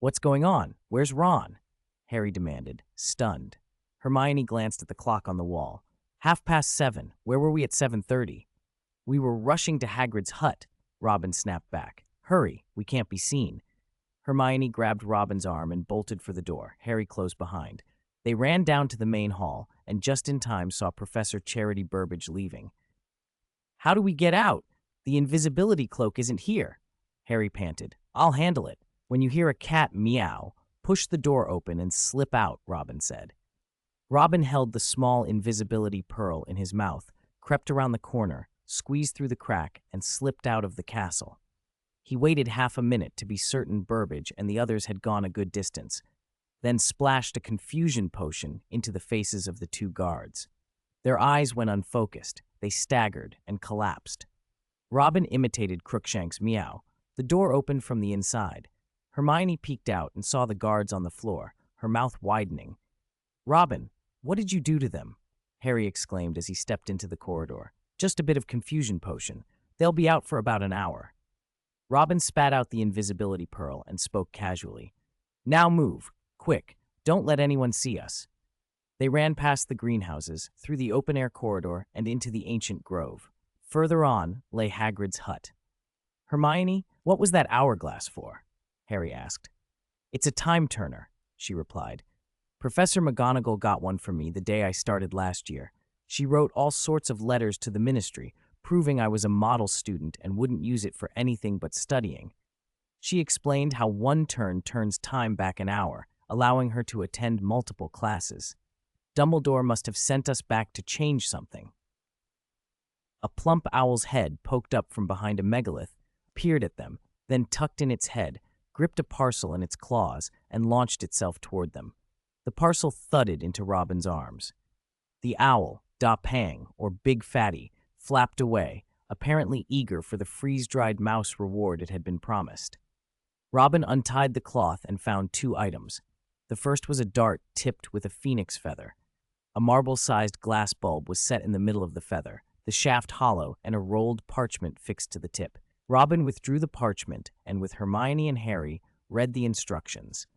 What's going on? Where's Ron? Harry demanded, stunned. Hermione glanced at the clock on the wall. 7:30. Where were we at 7:30? We were rushing to Hagrid's hut, Robin snapped back. Hurry, we can't be seen. Hermione grabbed Robin's arm and bolted for the door. Harry closed behind. They ran down to the main hall and just in time saw Professor Charity Burbage leaving. How do we get out? The invisibility cloak isn't here, Harry panted. I'll handle it. When you hear a cat meow, push the door open and slip out, Robin said. Robin held the small invisibility pearl in his mouth, crept around the corner, squeezed through the crack, and slipped out of the castle. He waited half a minute to be certain Burbage and the others had gone a good distance, then splashed a confusion potion into the faces of the two guards. Their eyes went unfocused. They staggered and collapsed. Robin imitated Crookshank's meow. The door opened from the inside. Hermione peeked out and saw the guards on the floor, her mouth widening. Robin, what did you do to them? Harry exclaimed as he stepped into the corridor. Just a bit of confusion potion. They'll be out for about an hour. Robin spat out the invisibility pearl and spoke casually. Now move. Quick. Don't let anyone see us. They ran past the greenhouses, through the open-air corridor, and into the ancient grove. Further on lay Hagrid's hut. Hermione, what was that hourglass for? Harry asked. It's a time-turner, she replied. Professor McGonagall got one for me the day I started last year. She wrote all sorts of letters to the ministry, proving I was a model student and wouldn't use it for anything but studying. She explained how one turn turns time back an hour, allowing her to attend multiple classes. Dumbledore must have sent us back to change something. A plump owl's head poked up from behind a megalith, peered at them, then tucked in its head, gripped a parcel in its claws, and launched itself toward them. The parcel thudded into Robin's arms. The owl, Da Pang, or Big Fatty, flapped away, apparently eager for the freeze-dried mouse reward it had been promised. Robin untied the cloth and found two items. The first was a dart tipped with a phoenix feather. A marble-sized glass bulb was set in the middle of the feather, the shaft hollow and a rolled parchment fixed to the tip. Robin withdrew the parchment and, with Hermione and Harry, read the instructions.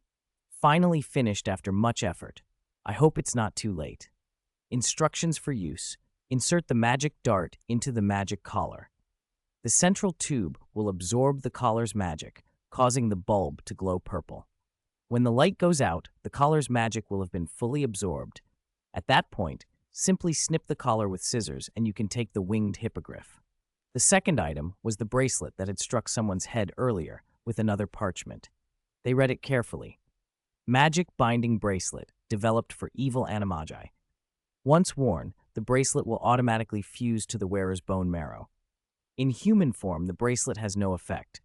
Finally finished after much effort. I hope it's not too late. Instructions for use. Insert the magic dart into the magic collar. The central tube will absorb the collar's magic, causing the bulb to glow purple. When the light goes out, the collar's magic will have been fully absorbed. At that point, simply snip the collar with scissors and you can take the winged hippogriff. The second item was the bracelet that had struck someone's head earlier with another parchment. They read it carefully. Magic binding bracelet, developed for evil animagi. Once worn, the bracelet will automatically fuse to the wearer's bone marrow. In human form, the bracelet has no effect.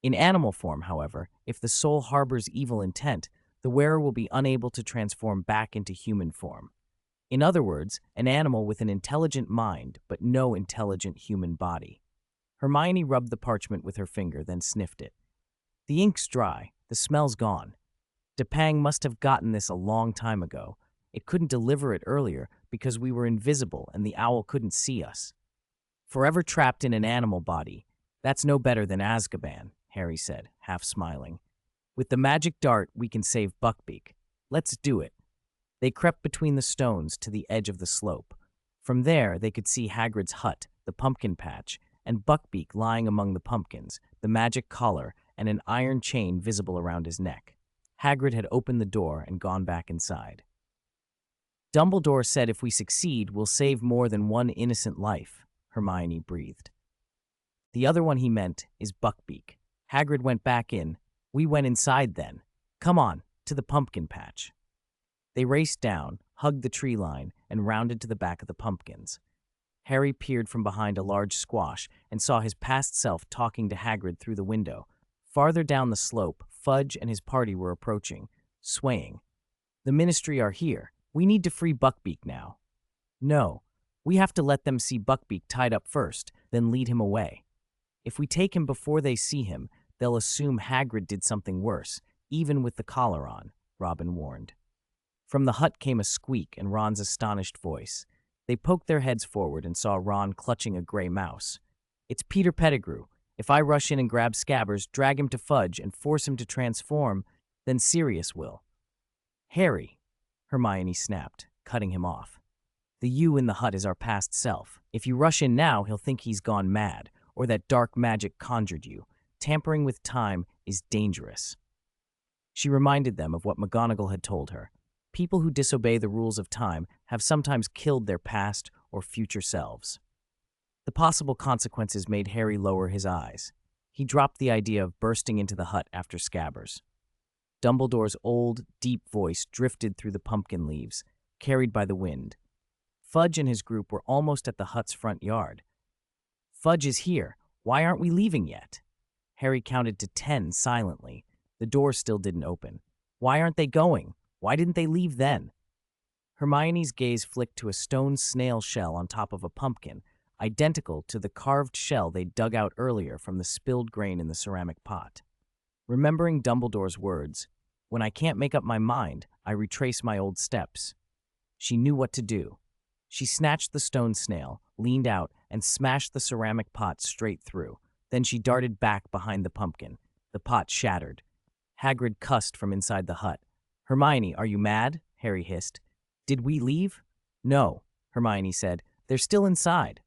In animal form, however, if the soul harbors evil intent, the wearer will be unable to transform back into human form. In other words, an animal with an intelligent mind but no intelligent human body. Hermione rubbed the parchment with her finger, then sniffed it. The ink's dry, the smell's gone. Depang must have gotten this a long time ago. It couldn't deliver it earlier because we were invisible and the owl couldn't see us. Forever trapped in an animal body, that's no better than Azkaban, Harry said, half smiling. With the magic dart, we can save Buckbeak. Let's do it. They crept between the stones to the edge of the slope. From there, they could see Hagrid's hut, the pumpkin patch, and Buckbeak lying among the pumpkins, the magic collar, and an iron chain visible around his neck. Hagrid had opened the door and gone back inside. Dumbledore said if we succeed, we'll save more than one innocent life, Hermione breathed. The other one he meant is Buckbeak. Hagrid went back in. We went inside then. Come on, to the pumpkin patch. They raced down, hugged the tree line, and rounded to the back of the pumpkins. Harry peered from behind a large squash and saw his past self talking to Hagrid through the window. Farther down the slope, Fudge and his party were approaching, swaying. The Ministry are here. We need to free Buckbeak now. No, we have to let them see Buckbeak tied up first, then lead him away. If we take him before they see him, they'll assume Hagrid did something worse, even with the collar on, Robin warned. From the hut came a squeak and Ron's astonished voice. They poked their heads forward and saw Ron clutching a gray mouse. It's Peter Pettigrew. If I rush in and grab Scabbers, drag him to Fudge, and force him to transform, Then Sirius will. Harry, Hermione snapped, cutting him off. The you in the hut is our past self. If you rush in now, he'll think he's gone mad, or that dark magic conjured you. Tampering with time is dangerous. She reminded them of what McGonagall had told her. People who disobey the rules of time have sometimes killed their past or future selves. The possible consequences made Harry lower his eyes. He dropped the idea of bursting into the hut after Scabbers. Dumbledore's old, deep voice drifted through the pumpkin leaves, carried by the wind. Fudge and his group were almost at the hut's front yard. Fudge is here. Why aren't we leaving yet? Harry counted to 10 silently. The door still didn't open. Why aren't they going? Why didn't they leave then? Hermione's gaze flicked to a stone snail shell on top of a pumpkin, identical to the carved shell they dug out earlier from the spilled grain in the ceramic pot. Remembering Dumbledore's words, "When I can't make up my mind, I retrace my old steps," she knew what to do. She snatched the stone snail, leaned out, and smashed the ceramic pot straight through. Then she darted back behind the pumpkin. The pot shattered. Hagrid cussed from inside the hut. "Hermione, are you mad?" Harry hissed. "Did we leave?" "No," Hermione said. "They're still inside."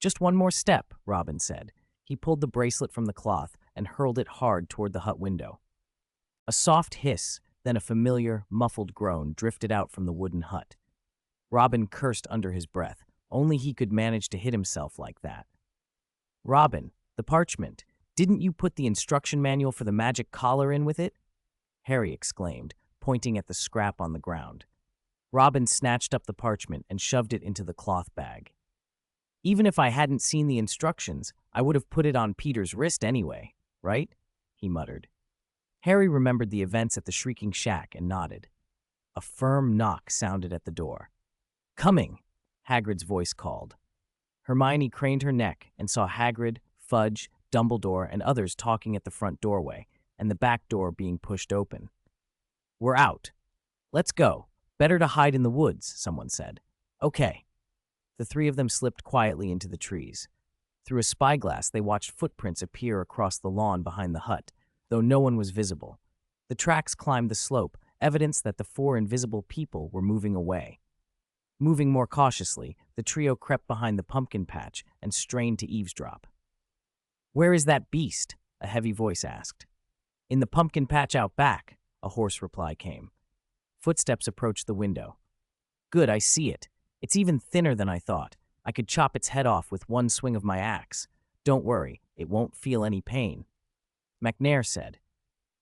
"Just one more step," Robin said. He pulled the bracelet from the cloth and hurled it hard toward the hut window. A soft hiss, then a familiar, muffled groan drifted out from the wooden hut. Robin cursed under his breath. Only he could manage to hit himself like that. "Robin, the parchment. Didn't you put the instruction manual for the magic collar in with it?" Harry exclaimed, pointing at the scrap on the ground. Robin snatched up the parchment and shoved it into the cloth bag. "Even if I hadn't seen the instructions, I would have put it on Peter's wrist anyway, right?" he muttered. Harry remembered the events at the Shrieking Shack and nodded. A firm knock sounded at the door. "Coming," Hagrid's voice called. Hermione craned her neck and saw Hagrid, Fudge, Dumbledore, and others talking at the front doorway, and the back door being pushed open. "We're out. Let's go. Better to hide in the woods," someone said. "Okay." The three of them slipped quietly into the trees. Through a spyglass, they watched footprints appear across the lawn behind the hut, though no one was visible. The tracks climbed the slope, evidence that the four invisible people were moving away. Moving more cautiously, the trio crept behind the pumpkin patch and strained to eavesdrop. "Where is that beast?" a heavy voice asked. "In the pumpkin patch out back," a hoarse reply came. Footsteps approached the window. "Good, I see it. It's even thinner than I thought. I could chop its head off with one swing of my axe. Don't worry, it won't feel any pain." McNair said.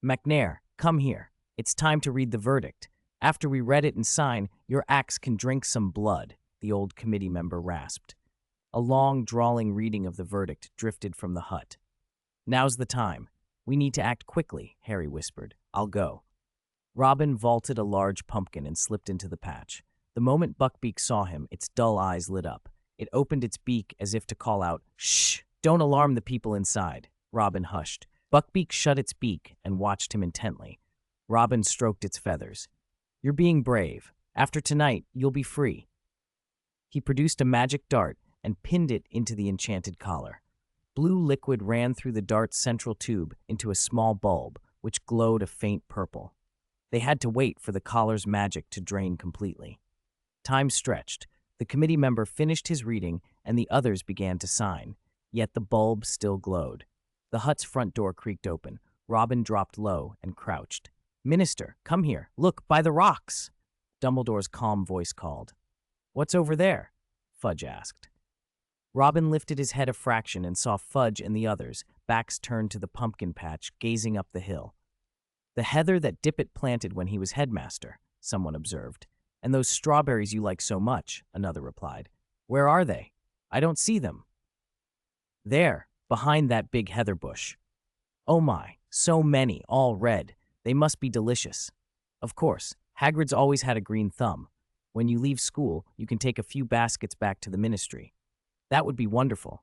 "McNair, come here. It's time to read the verdict. After we read it and sign, your axe can drink some blood," the old committee member rasped. A long, drawling reading of the verdict drifted from the hut. "Now's the time. We need to act quickly," Harry whispered. "I'll go." Robin vaulted a large pumpkin and slipped into the patch. The moment Buckbeak saw him, its dull eyes lit up. It opened its beak as if to call out, "Shh! Don't alarm the people inside." Robin hushed. Buckbeak shut its beak and watched him intently. Robin stroked its feathers. "You're being brave. After tonight, you'll be free." He produced a magic dart and pinned it into the enchanted collar. Blue liquid ran through the dart's central tube into a small bulb, which glowed a faint purple. They had to wait for the collar's magic to drain completely. Time stretched. The committee member finished his reading, and the others began to sign. Yet the bulb still glowed. The hut's front door creaked open. Robin dropped low and crouched. "Minister, come here. Look, by the rocks!" Dumbledore's calm voice called. "What's over there?" Fudge asked. Robin lifted his head a fraction and saw Fudge and the others, backs turned to the pumpkin patch, gazing up the hill. "The heather that Dippet planted when he was headmaster," someone observed. "And those strawberries you like so much," another replied. "Where are they? I don't see them." "There, behind that big heather bush." "Oh my, so many, all red. They must be delicious." "Of course, Hagrid's always had a green thumb. When you leave school, you can take a few baskets back to the ministry." "That would be wonderful."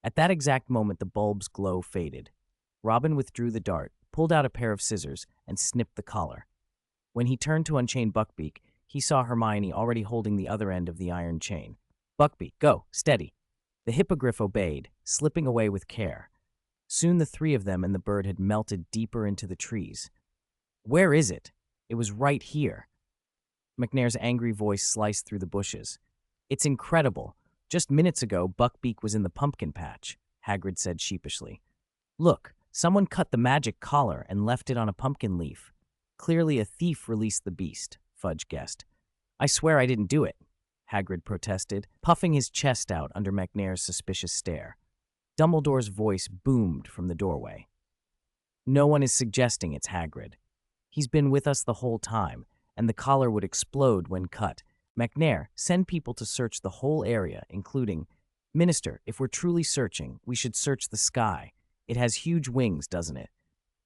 At that exact moment, the bulb's glow faded. Robin withdrew the dart, pulled out a pair of scissors, and snipped the collar. When he turned to unchain Buckbeak, he saw Hermione already holding the other end of the iron chain. "Buckbeak, go, steady." The hippogriff obeyed, slipping away with care. Soon the three of them and the bird had melted deeper into the trees. Where is it? It was right here. McNair's angry voice sliced through the bushes. It's incredible. Just minutes ago, Buckbeak was in the pumpkin patch, Hagrid said sheepishly. Look, someone cut the magic collar and left it on a pumpkin leaf. Clearly a thief released the beast, Fudge guessed. I swear I didn't do it, Hagrid protested, puffing his chest out under McNair's suspicious stare. Dumbledore's voice boomed from the doorway. No one is suggesting it's Hagrid. He's been with us the whole time, and the collar would explode when cut. McNair, send people to search the whole area, including... Minister, if we're truly searching, we should search the sky. It has huge wings, doesn't it?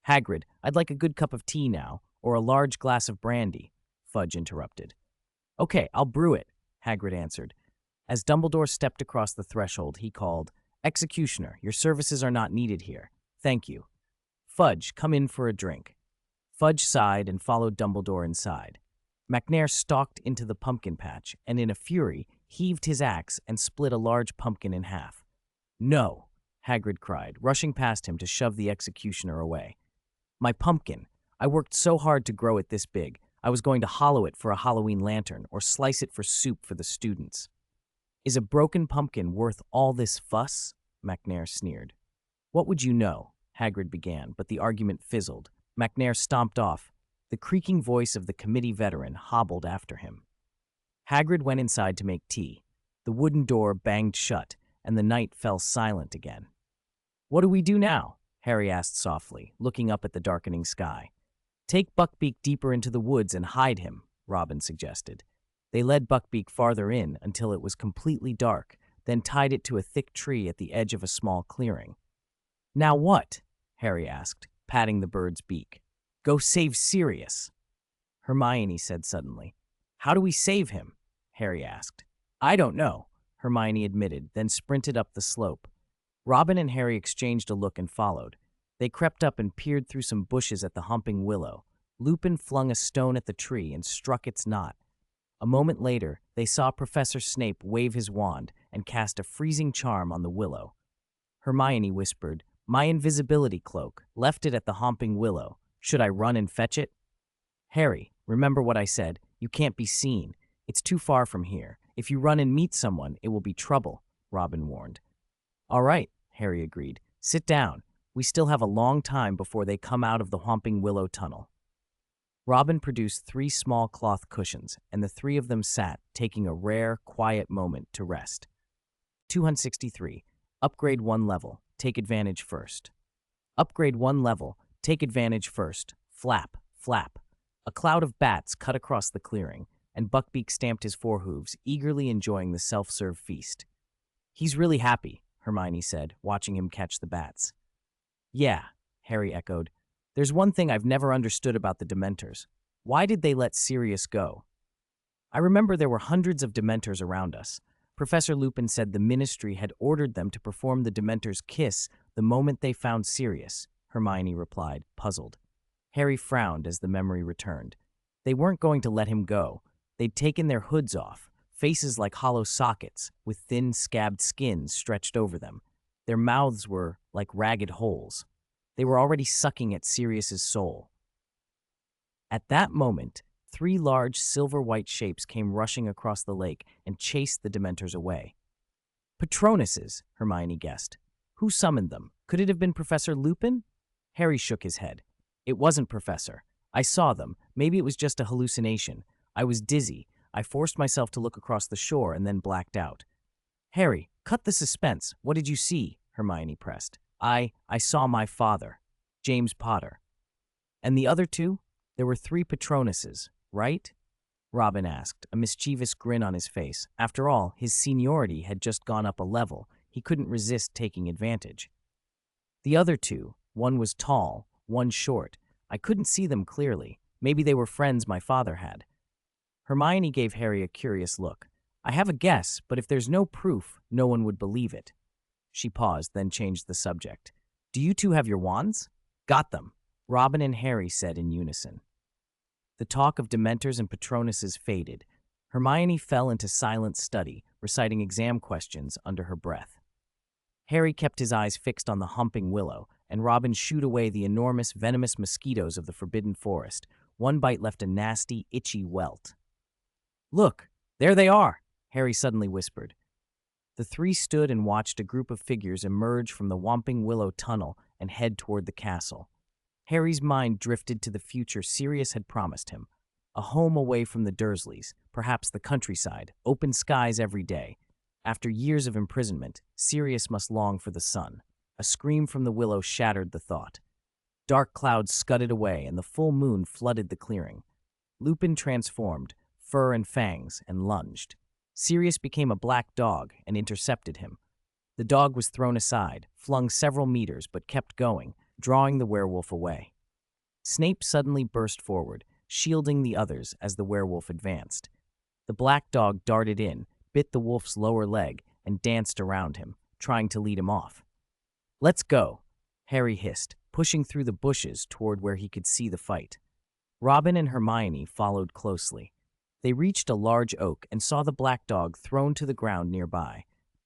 Hagrid, I'd like a good cup of tea now, or a large glass of brandy, Fudge interrupted. Okay, I'll brew it, Hagrid answered. As Dumbledore stepped across the threshold, he called, Executioner, your services are not needed here. Thank you. Fudge, come in for a drink. Fudge sighed and followed Dumbledore inside. McNair stalked into the pumpkin patch and, in a fury, heaved his axe and split a large pumpkin in half. No, Hagrid cried, rushing past him to shove the executioner away. My pumpkin. I worked so hard to grow it this big. I was going to hollow it for a Halloween lantern or slice it for soup for the students. Is a broken pumpkin worth all this fuss? McNair sneered. What would you know? Hagrid began, but the argument fizzled. McNair stomped off. The creaking voice of the committee veteran hobbled after him. Hagrid went inside to make tea. The wooden door banged shut, and the night fell silent again. What do we do now? Harry asked softly, looking up at the darkening sky. Take Buckbeak deeper into the woods and hide him, Robin suggested. They led Buckbeak farther in until it was completely dark, then tied it to a thick tree at the edge of a small clearing. Now what? Harry asked, patting the bird's beak. Go save Sirius, Hermione said suddenly. How do we save him? Harry asked. I don't know, Hermione admitted, then sprinted up the slope. Robin and Harry exchanged a look and followed. They crept up and peered through some bushes at the Whomping Willow. Lupin flung a stone at the tree and struck its knot. A moment later, they saw Professor Snape wave his wand and cast a freezing charm on the willow. Hermione whispered, My invisibility cloak, left it at the Whomping Willow. Should I run and fetch it? Harry, remember what I said. You can't be seen. It's too far from here. If you run and meet someone, it will be trouble, Robin warned. All right, Harry agreed. Sit down. We still have a long time before they come out of the Whomping Willow tunnel. Robin produced 3 small cloth cushions, and the 3 of them sat, taking a rare, quiet moment to rest. 263. Upgrade 1 level. Take advantage first. Upgrade 1 level. Take advantage first. Flap, flap. A cloud of bats cut across the clearing, and Buckbeak stamped his forehooves, eagerly enjoying the self-serve feast. He's really happy, Hermione said, watching him catch the bats. Yeah, Harry echoed. There's one thing I've never understood about the Dementors. Why did they let Sirius go? I remember there were hundreds of Dementors around us. Professor Lupin said the Ministry had ordered them to perform the Dementors' kiss the moment they found Sirius, Hermione replied, puzzled. Harry frowned as the memory returned. They weren't going to let him go. They'd taken their hoods off, faces like hollow sockets, with thin, scabbed skins stretched over them. Their mouths were like ragged holes. They were already sucking at Sirius's soul. At that moment, 3 large silver-white shapes came rushing across the lake and chased the Dementors away. Patronuses, Hermione guessed. Who summoned them? Could it have been Professor Lupin? Harry shook his head. It wasn't Professor. I saw them. Maybe it was just a hallucination. I was dizzy. I forced myself to look across the shore and then blacked out. Harry, cut the suspense. What did you see? Hermione pressed. I saw my father, James Potter. And the other 2? There were 3 Patronuses, right? Robin asked, a mischievous grin on his face. After all, his seniority had just gone up a level. He couldn't resist taking advantage. The other 2, one was tall, one short. I couldn't see them clearly. Maybe they were friends my father had. Hermione gave Harry a curious look. I have a guess, but if there's no proof, no one would believe it. She paused, then changed the subject. Do you 2 have your wands? Got them, Robin and Harry said in unison. The talk of Dementors and Patronuses faded. Hermione fell into silent study, reciting exam questions under her breath. Harry kept his eyes fixed on the Whomping Willow, and Robin shooed away the enormous, venomous mosquitoes of the forbidden forest. One bite left a nasty, itchy welt. "Look, there they are," Harry suddenly whispered. The three stood and watched a group of figures emerge from the Whomping Willow tunnel and head toward the castle. Harry's mind drifted to the future Sirius had promised him. A home away from the Dursleys, perhaps the countryside, open skies every day. After years of imprisonment, Sirius must long for the sun. A scream from the willow shattered the thought. Dark clouds scudded away and the full moon flooded the clearing. Lupin transformed, fur and fangs, and lunged. Sirius became a black dog and intercepted him. The dog was thrown aside, flung several meters, but kept going, drawing the werewolf away. Snape suddenly burst forward, shielding the others as the werewolf advanced. The black dog darted in, bit the wolf's lower leg, and danced around him, trying to lead him off. "Let's go," Harry hissed, pushing through the bushes toward where he could see the fight. Robin and Hermione followed closely. They reached a large oak and saw the black dog thrown to the ground nearby.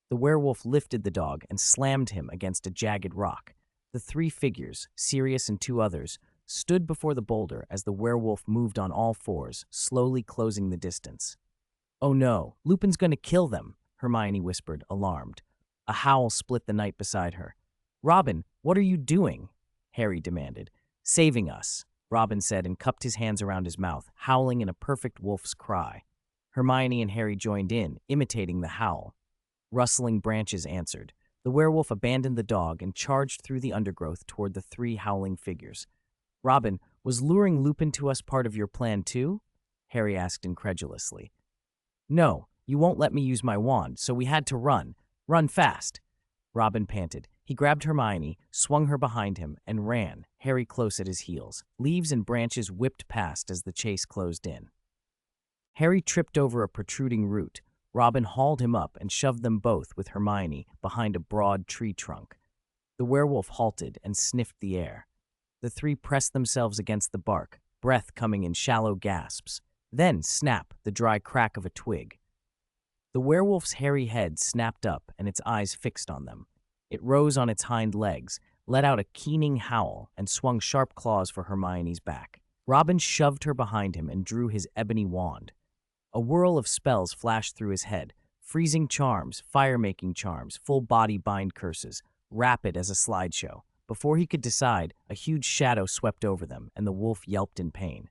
The werewolf lifted the dog and slammed him against a jagged rock. The three figures, Sirius and two others, stood before the boulder as the werewolf moved on all fours, slowly closing the distance. "Oh no, Lupin's going to kill them," Hermione whispered, alarmed. A howl split the night beside her. "Robin, what are you doing?" Harry demanded. "Saving us," Robin said and cupped his hands around his mouth, howling in a perfect wolf's cry. Hermione and Harry joined in, imitating the howl. Rustling branches answered. The werewolf abandoned the dog and charged through the undergrowth toward the three howling figures. "Robin, was luring Lupin to us part of your plan too?" Harry asked incredulously. "No, you won't let me use my wand, so we had to run. Run fast," Robin panted. He grabbed Hermione, swung her behind him, and ran, Harry close at his heels. Leaves and branches whipped past as the chase closed in. Harry tripped over a protruding root. Robin hauled him up and shoved them both with Hermione behind a broad tree trunk. The werewolf halted and sniffed the air. The three pressed themselves against the bark, breath coming in shallow gasps. Then, snap, the dry crack of a twig. The werewolf's hairy head snapped up and its eyes fixed on them. It rose on its hind legs, let out a keening howl, and swung sharp claws for Hermione's back. Robin shoved her behind him and drew his ebony wand. A whirl of spells flashed through his head. Freezing charms, fire-making charms, full-body bind curses, rapid as a slideshow. Before he could decide, a huge shadow swept over them, and the wolf yelped in pain.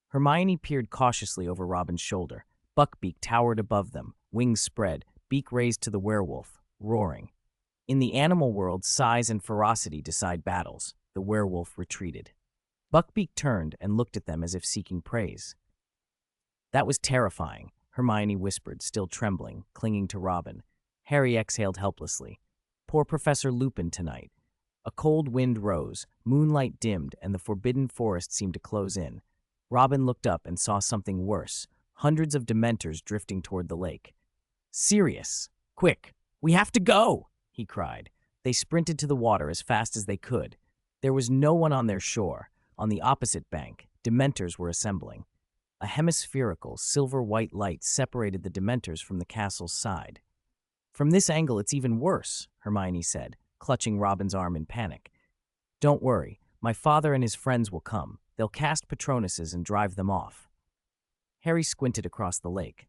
Hermione peered cautiously over Robin's shoulder. Buckbeak towered above them, wings spread, beak raised to the werewolf, roaring. In the animal world, size and ferocity decide battles. The werewolf retreated. Buckbeak turned and looked at them as if seeking praise. "That was terrifying," Hermione whispered, still trembling, clinging to Robin. Harry exhaled helplessly. "Poor Professor Lupin tonight." A cold wind rose, moonlight dimmed, and the forbidden forest seemed to close in. Robin looked up and saw something worse, hundreds of dementors drifting toward the lake. "Sirius! Quick! We have to go!" he cried. They sprinted to the water as fast as they could. There was no one on their shore. On the opposite bank, dementors were assembling. A hemispherical, silver-white light separated the dementors from the castle's side. "From this angle, it's even worse," Hermione said, clutching Robin's arm in panic. "Don't worry, my father and his friends will come. They'll cast Patronuses and drive them off." Harry squinted across the lake.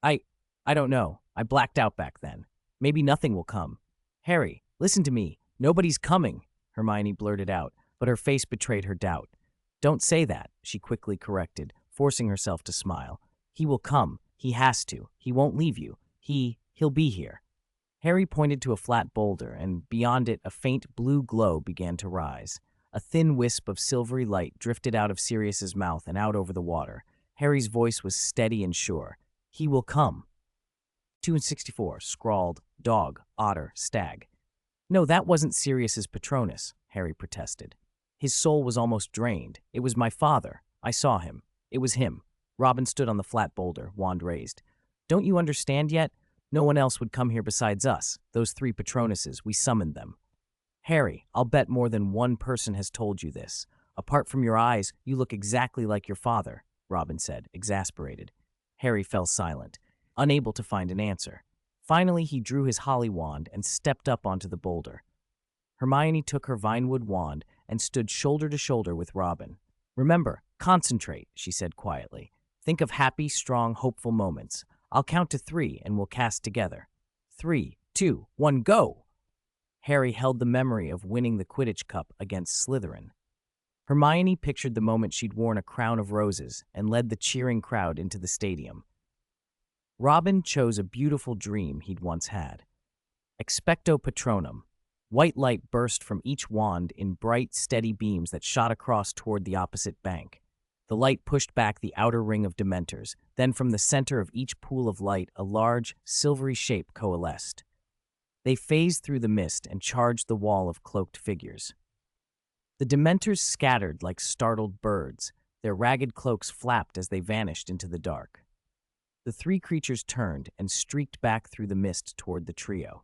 I don't know. I blacked out back then. Maybe nothing will come." "Harry, listen to me. Nobody's coming," Hermione blurted out, but her face betrayed her doubt. "Don't say that," she quickly corrected, forcing herself to smile. "He will come. He has to. He won't leave you. He'll be here." Harry pointed to a flat boulder, and beyond it a faint blue glow began to rise. A thin wisp of silvery light drifted out of Sirius's mouth and out over the water. Harry's voice was steady and sure. "He will come." 264, scrawled, dog, otter, stag. "No, that wasn't Sirius's Patronus," Harry protested. "His soul was almost drained. It was my father. I saw him. It was him." Robin stood on the flat boulder, wand raised. "Don't you understand yet? No one else would come here besides us. Those three Patronuses, we summoned them." "Harry, I'll bet more than one person has told you this. Apart from your eyes, you look exactly like your father," Robin said, exasperated. Harry fell silent, unable to find an answer. Finally, he drew his holly wand and stepped up onto the boulder. Hermione took her vinewood wand and stood shoulder to shoulder with Robin. "Remember, concentrate," she said quietly. "Think of happy, strong, hopeful moments. I'll count to 3 and we'll cast together. 3, 2, 1, go!" Harry held the memory of winning the Quidditch Cup against Slytherin. Hermione pictured the moment she'd worn a crown of roses and led the cheering crowd into the stadium. Robin chose a beautiful dream he'd once had. Expecto Patronum. White light burst from each wand in bright, steady beams that shot across toward the opposite bank. The light pushed back the outer ring of Dementors. Then from the center of each pool of light, a large, silvery shape coalesced. They phased through the mist and charged the wall of cloaked figures. The Dementors scattered like startled birds. Their ragged cloaks flapped as they vanished into the dark. The 3 creatures turned and streaked back through the mist toward the trio.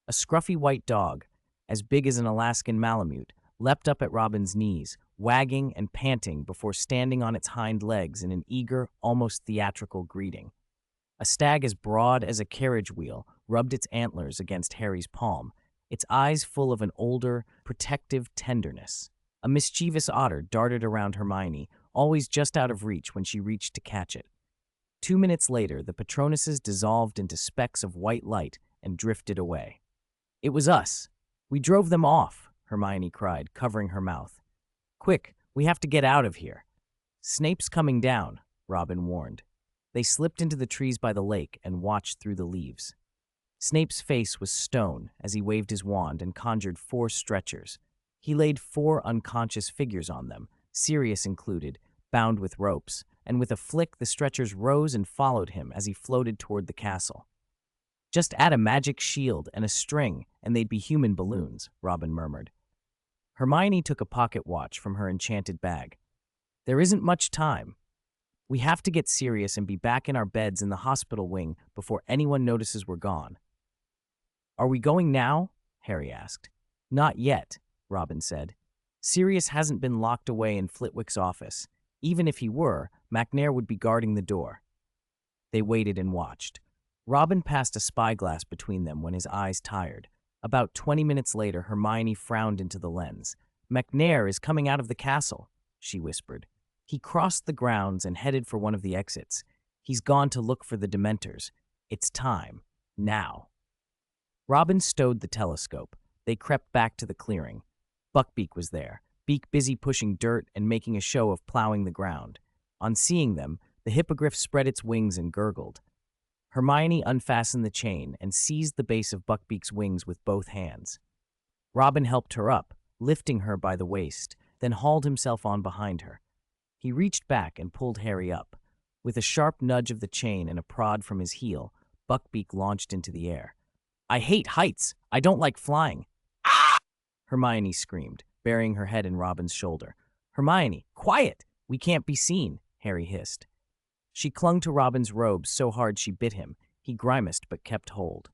A scruffy white dog, as big as an Alaskan Malamute, leapt up at Robin's knees, wagging and panting before standing on its hind legs in an eager, almost theatrical greeting. A stag as broad as a carriage wheel rubbed its antlers against Harry's palm, its eyes full of an older, protective tenderness. A mischievous otter darted around Hermione, always just out of reach when she reached to catch it. 2 minutes later, the Patronuses dissolved into specks of white light and drifted away. "It was us. We drove them off," Hermione cried, covering her mouth. "Quick, we have to get out of here." "Snape's coming down," Robin warned. They slipped into the trees by the lake and watched through the leaves. Snape's face was stone as he waved his wand and conjured 4 stretchers. He laid 4 unconscious figures on them, Sirius included, bound with ropes, and with a flick the stretchers rose and followed him as he floated toward the castle. "Just add a magic shield and a string, and they'd be human balloons," Robin murmured. Hermione took a pocket watch from her enchanted bag. "There isn't much time. We have to get Sirius and be back in our beds in the hospital wing before anyone notices we're gone." "Are we going now?" Harry asked. "Not yet," Robin said. "Sirius hasn't been locked away in Flitwick's office. Even if he were, McNair would be guarding the door." They waited and watched. Robin passed a spyglass between them when his eyes tired. About 20 minutes later, Hermione frowned into the lens. "McNair is coming out of the castle," she whispered. "He crossed the grounds and headed for one of the exits. He's gone to look for the Dementors. It's time. Now." Robin stowed the telescope. They crept back to the clearing. Buckbeak was there, beak busy pushing dirt and making a show of plowing the ground. On seeing them, the hippogriff spread its wings and gurgled. Hermione unfastened the chain and seized the base of Buckbeak's wings with both hands. Robin helped her up, lifting her by the waist, then hauled himself on behind her. He reached back and pulled Harry up. With a sharp nudge of the chain and a prod from his heel, Buckbeak launched into the air. "I hate heights. I don't like flying." "Ah!" Hermione screamed, burying her head in Robin's shoulder. "Hermione, quiet! We can't be seen," Harry hissed. She clung to Robin's robes so hard she bit him. He grimaced but kept hold.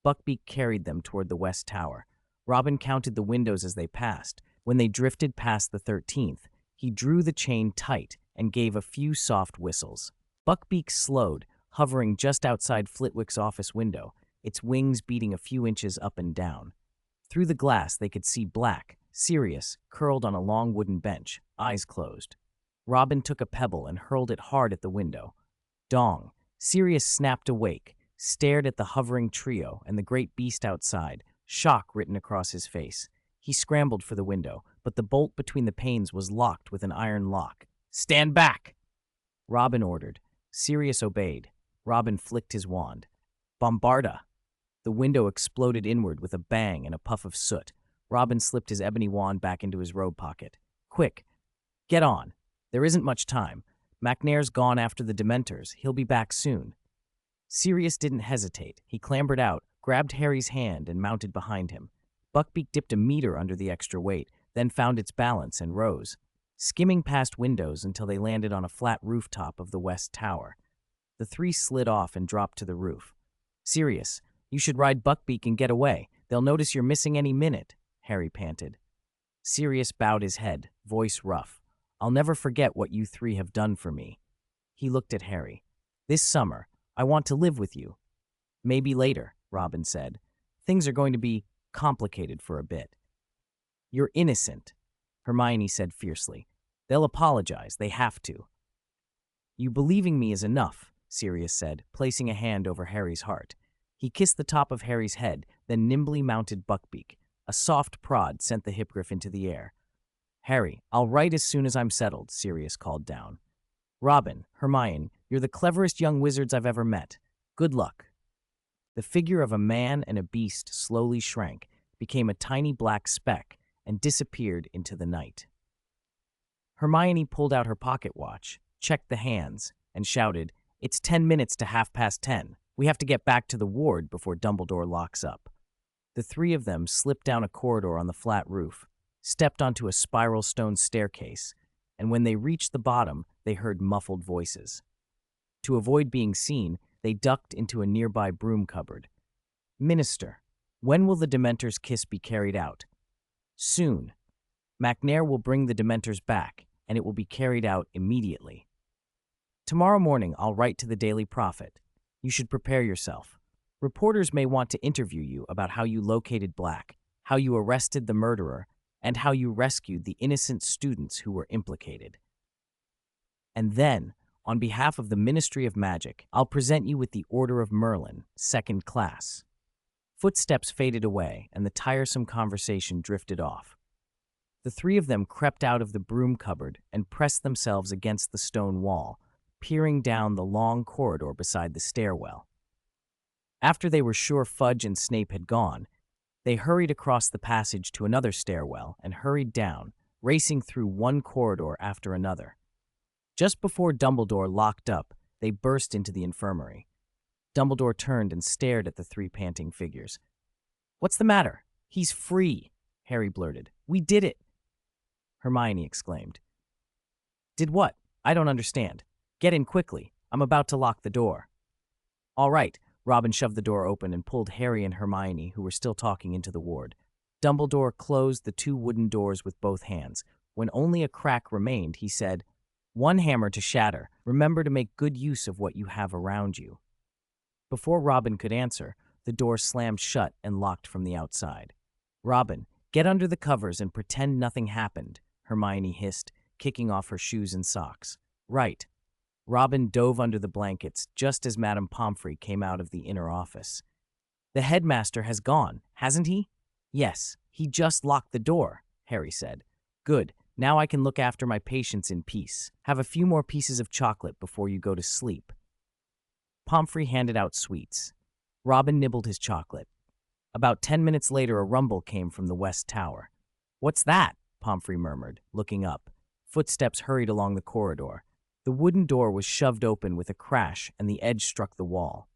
Buckbeak carried them toward the West Tower. Robin counted the windows as they passed. When they drifted past the 13th, he drew the chain tight and gave a few soft whistles. Buckbeak slowed, hovering just outside Flitwick's office window, its wings beating a few inches up and down. Through the glass they could see Black, Sirius, curled on a long wooden bench, eyes closed. Robin took a pebble and hurled it hard at the window. Dong! Sirius snapped awake, stared at the hovering trio and the great beast outside, shock written across his face. He scrambled for the window, but the bolt between the panes was locked with an iron lock. "Stand back!" Robin ordered. Sirius obeyed. Robin flicked his wand. "Bombarda!" The window exploded inward with a bang and a puff of soot. Robin slipped his ebony wand back into his robe pocket. "Quick! Get on! There isn't much time. McNair's gone after the Dementors. He'll be back soon." Sirius didn't hesitate. He clambered out, grabbed Harry's hand, and mounted behind him. Buckbeak dipped a meter under the extra weight, then found its balance and rose, skimming past windows until they landed on a flat rooftop of the West Tower. The 3 slid off and dropped to the roof. "Sirius, you should ride Buckbeak and get away. They'll notice you're missing any minute," Harry panted. Sirius bowed his head, voice rough. "I'll never forget what you 3 have done for me." He looked at Harry. "This summer, I want to live with you." "Maybe later," Robin said. "Things are going to be complicated for a bit." You're innocent, Hermione said fiercely. They'll apologize, they have to. You believing me is enough, Sirius said, placing a hand over Harry's heart. He kissed the top of Harry's head, then nimbly mounted Buckbeak. A soft prod sent the hippogriff into the air. Harry, I'll write as soon as I'm settled, Sirius called down. Robin, Hermione, you're the cleverest young wizards I've ever met. Good luck. The figure of a man and a beast slowly shrank, became a tiny black speck, and disappeared into the night. Hermione pulled out her pocket watch, checked the hands, and shouted, "It's 10 minutes to 10:30. We have to get back to the ward before Dumbledore locks up." The three of them slipped down a corridor on the flat roof, stepped onto a spiral stone staircase, and when they reached the bottom, they heard muffled voices. To avoid being seen, they ducked into a nearby broom cupboard. Minister, when will the Dementor's kiss be carried out? Soon. McNair will bring the Dementors back, and it will be carried out immediately. Tomorrow morning, I'll write to the Daily Prophet. You should prepare yourself. Reporters may want to interview you about how you located Black, how you arrested the murderer, and how you rescued the innocent students who were implicated. And then, on behalf of the Ministry of Magic, I'll present you with the Order of Merlin, 2nd class. Footsteps faded away, and the tiresome conversation drifted off. The three of them crept out of the broom cupboard and pressed themselves against the stone wall, peering down the long corridor beside the stairwell. After they were sure Fudge and Snape had gone, they hurried across the passage to another stairwell and hurried down, racing through one corridor after another. Just before Dumbledore locked up, they burst into the infirmary. Dumbledore turned and stared at the three panting figures. "What's the matter? He's free," Harry blurted. "We did it." Hermione exclaimed. "Did what? I don't understand. Get in quickly. I'm about to lock the door." "All right." Robin shoved the door open and pulled Harry and Hermione, who were still talking, into the ward. Dumbledore closed the two wooden doors with both hands. When only a crack remained, he said, "One hammer to shatter. Remember to make good use of what you have around you." Before Robin could answer, the door slammed shut and locked from the outside. "Robin, get under the covers and pretend nothing happened," Hermione hissed, kicking off her shoes and socks. "Right." Robin dove under the blankets just as Madame Pomfrey came out of the inner office. "The headmaster has gone, hasn't he?" "Yes, he just locked the door," Harry said. "Good, now I can look after my patients in peace. Have a few more pieces of chocolate before you go to sleep." Pomfrey handed out sweets. Robin nibbled his chocolate. About 10 minutes later, a rumble came from the west tower. "What's that?" Pomfrey murmured, looking up. Footsteps hurried along the corridor. The wooden door was shoved open with a crash, and the edge struck the wall.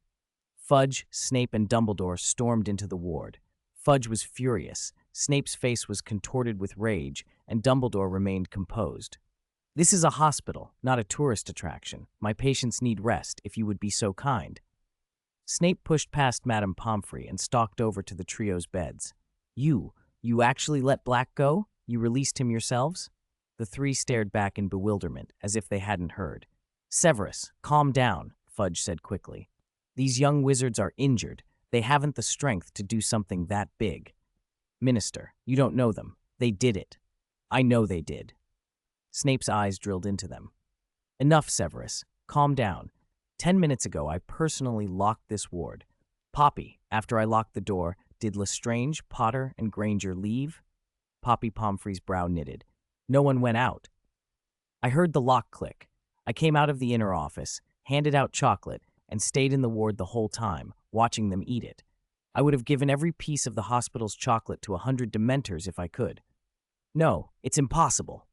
Fudge, Snape, and Dumbledore stormed into the ward. Fudge was furious, Snape's face was contorted with rage, and Dumbledore remained composed. "This is a hospital, not a tourist attraction. My patients need rest, if you would be so kind." Snape pushed past Madame Pomfrey and stalked over to the trio's beds. You actually let Black go? You released him yourselves?" The three stared back in bewilderment, as if they hadn't heard. "Severus, calm down," Fudge said quickly. "These young wizards are injured. They haven't the strength to do something that big." "Minister, you don't know them. They did it." "I know they did." Snape's eyes drilled into them. "Enough, Severus. Calm down. 10 minutes ago, I personally locked this ward. Poppy, after I locked the door, did Lestrange, Potter, and Granger leave?" Poppy Pomfrey's brow knitted. "No one went out." "I heard the lock click. I came out of the inner office, handed out chocolate, and stayed in the ward the whole time, watching them eat it. I would have given every piece of the hospital's chocolate to 100 Dementors if I could." "No, it's impossible."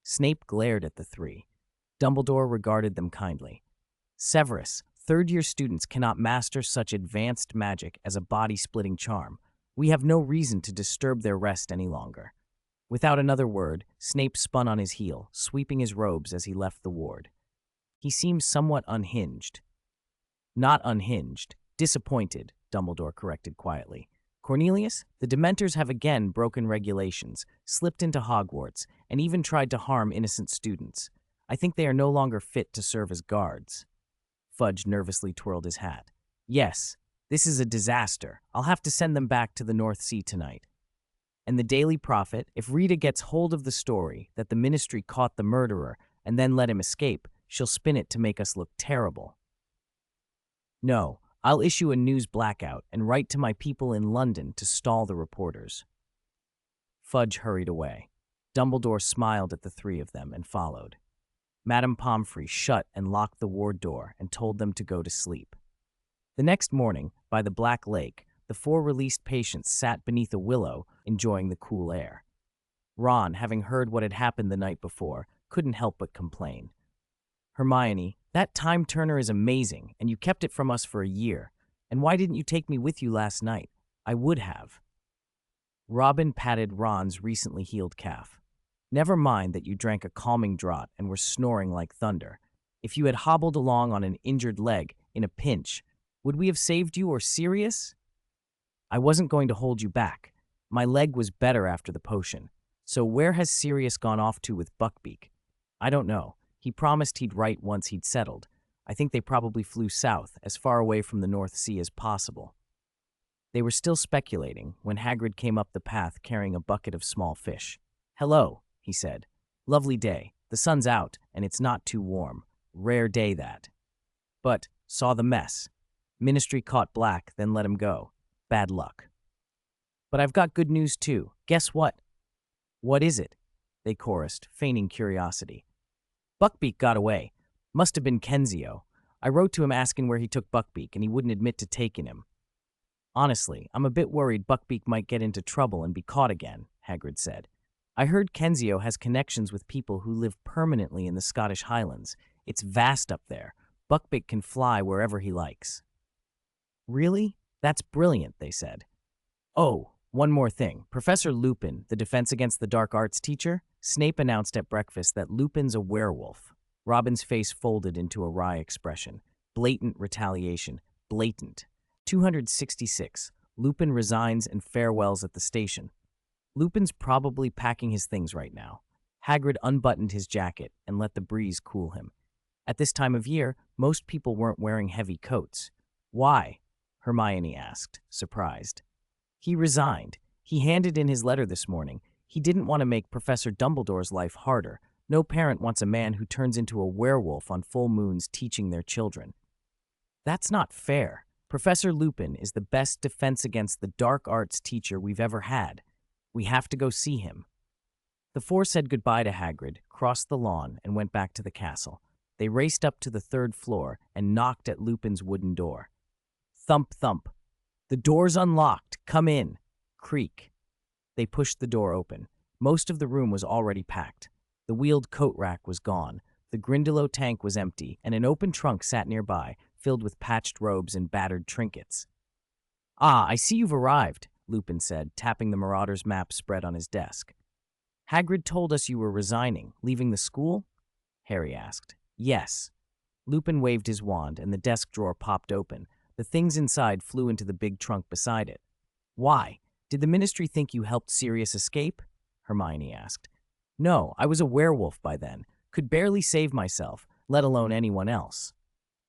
Snape glared at the three. Dumbledore regarded them kindly. "Severus, third-year students cannot master such advanced magic as a body-splitting charm. We have no reason to disturb their rest any longer." Without another word, Snape spun on his heel, sweeping his robes as he left the ward. He seemed somewhat unhinged. "Not unhinged, disappointed," Dumbledore corrected quietly. "Cornelius, the Dementors have again broken regulations, slipped into Hogwarts, and even tried to harm innocent students. I think they are no longer fit to serve as guards." Fudge nervously twirled his hat. "Yes, this is a disaster. I'll have to send them back to the North Sea tonight." And the Daily Prophet, if Rita gets hold of the story that the ministry caught the murderer and then let him escape, she'll spin it to make us look terrible. No, I'll issue a news blackout and write to my people in London to stall the reporters. Fudge hurried away. Dumbledore smiled at the three of them and followed. Madame Pomfrey shut and locked the ward door and told them to go to sleep. The next morning, by the Black Lake, the four released patients sat beneath a willow, enjoying the cool air. Ron, having heard what had happened the night before, couldn't help but complain. Hermione, that time turner is amazing, and you kept it from us for a year. And why didn't you take me with you last night? I would have. Robin patted Ron's recently healed calf. Never mind that you drank a calming draught and were snoring like thunder. If you had hobbled along on an injured leg, in a pinch, would we have saved you or Sirius? I wasn't going to hold you back. My leg was better after the potion. So where has Sirius gone off to with Buckbeak? I don't know. He promised he'd write once he'd settled. I think they probably flew south, as far away from the North Sea as possible. They were still speculating when Hagrid came up the path carrying a bucket of small fish. Hello, he said. Lovely day. The sun's out, and it's not too warm. Rare day, that. But, saw the mess. Ministry caught Black, then let him go. Bad luck. But I've got good news, too. Guess what? What is it? They chorused, feigning curiosity. Buckbeak got away. Must have been Kenzio. I wrote to him asking where he took Buckbeak, and he wouldn't admit to taking him. Honestly, I'm a bit worried Buckbeak might get into trouble and be caught again, Hagrid said. I heard Kenzio has connections with people who live permanently in the Scottish Highlands. It's vast up there. Buckbeak can fly wherever he likes. Really? That's brilliant, they said. Oh, one more thing. Professor Lupin, the Defense Against the Dark Arts teacher, Snape announced at breakfast that Lupin's a werewolf. Robin's face folded into a wry expression. Blatant retaliation. Blatant. 266. Lupin resigns and farewells at the station. Lupin's probably packing his things right now. Hagrid unbuttoned his jacket and let the breeze cool him. At this time of year, most people weren't wearing heavy coats. Why? Hermione asked, surprised. He resigned. He handed in his letter this morning. He didn't want to make Professor Dumbledore's life harder. No parent wants a man who turns into a werewolf on full moons teaching their children. That's not fair. Professor Lupin is the best Defense Against the Dark Arts teacher we've ever had. We have to go see him. The four said goodbye to Hagrid, crossed the lawn, and went back to the castle. They raced up to the third floor and knocked at Lupin's wooden door. Thump, thump. The door's unlocked. Come in. Creak. They pushed the door open. Most of the room was already packed. The wheeled coat rack was gone. The Grindylow tank was empty, and an open trunk sat nearby, filled with patched robes and battered trinkets. Ah, I see you've arrived, Lupin said, tapping the Marauder's map spread on his desk. Hagrid told us you were resigning, leaving the school? Harry asked. Yes. Lupin waved his wand, and the desk drawer popped open. The things inside flew into the big trunk beside it. Why? Did the Ministry think you helped Sirius escape? Hermione asked. No, I was a werewolf by then. Could barely save myself, let alone anyone else.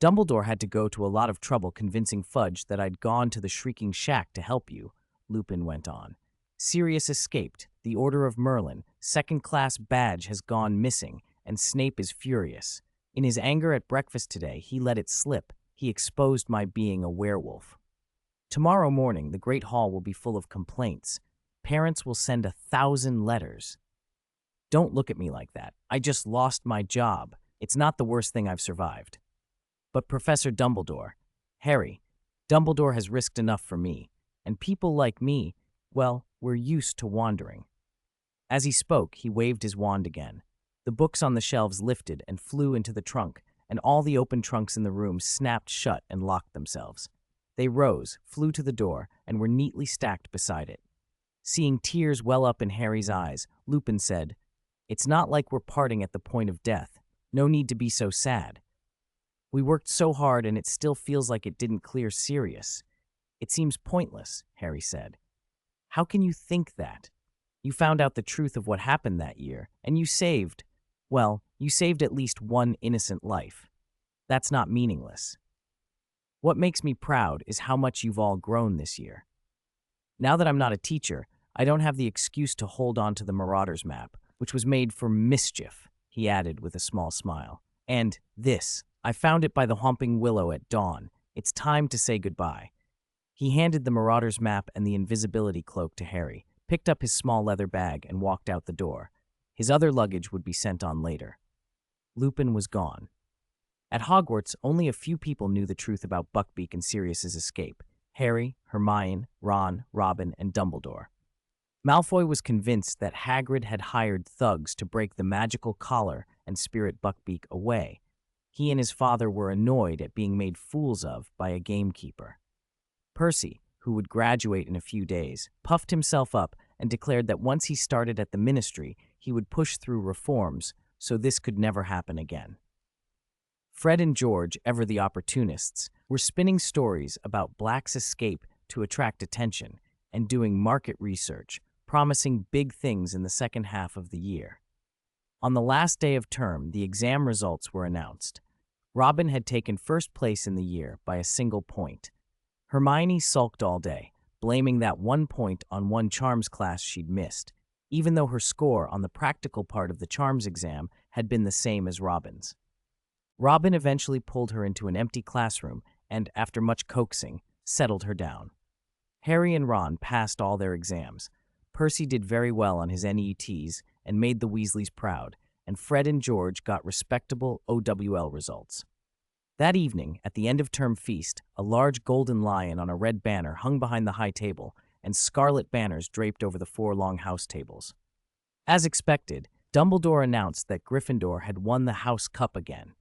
Dumbledore had to go to a lot of trouble convincing Fudge that I'd gone to the Shrieking Shack to help you, Lupin went on. Sirius escaped. The Order of Merlin, second-class badge has gone missing, and Snape is furious. In his anger at breakfast today, he let it slip. He exposed my being a werewolf. Tomorrow morning, the Great Hall will be full of complaints. Parents will send 1,000 letters. Don't look at me like that. I just lost my job. It's not the worst thing I've survived. But Professor Dumbledore, Harry, Dumbledore has risked enough for me, and people like me, well, we're used to wandering. As he spoke, he waved his wand again. The books on the shelves lifted and flew into the trunk, and all the open trunks in the room snapped shut and locked themselves. They rose, flew to the door, and were neatly stacked beside it. Seeing tears well up in Harry's eyes, Lupin said, It's not like we're parting at the point of death. No need to be so sad. We worked so hard and it still feels like it didn't clear Sirius. It seems pointless, Harry said. How can you think that? You found out the truth of what happened that year, and you saved at least one innocent life. That's not meaningless. What makes me proud is how much you've all grown this year. Now that I'm not a teacher, I don't have the excuse to hold on to the Marauder's map, which was made for mischief, he added with a small smile. And this, I found it by the Whomping Willow at dawn. It's time to say goodbye. He handed the Marauder's map and the invisibility cloak to Harry, picked up his small leather bag, and walked out the door. His other luggage would be sent on later. Lupin was gone. At Hogwarts, only a few people knew the truth about Buckbeak and Sirius's escape: Harry, Hermione, Ron, Robin, and Dumbledore. Malfoy was convinced that Hagrid had hired thugs to break the magical collar and spirit Buckbeak away. He and his father were annoyed at being made fools of by a gamekeeper. Percy, who would graduate in a few days, puffed himself up and declared that once he started at the Ministry, he would push through reforms, so this could never happen again. Fred and George, ever the opportunists, were spinning stories about Black's escape to attract attention and doing market research, promising big things in the second half of the year. On the last day of term, the exam results were announced. Robin had taken first place in the year by a single point. Hermione sulked all day, blaming that 1 point on one charms class she'd missed, even though her score on the practical part of the charms exam had been the same as Robin's. Robin eventually pulled her into an empty classroom and, after much coaxing, settled her down. Harry and Ron passed all their exams. Percy did very well on his NETs and made the Weasleys proud, and Fred and George got respectable OWL results. That evening, at the end-of-term feast, a large golden lion on a red banner hung behind the high table, and scarlet banners draped over the 4 long house tables. As expected, Dumbledore announced that Gryffindor had won the House Cup again.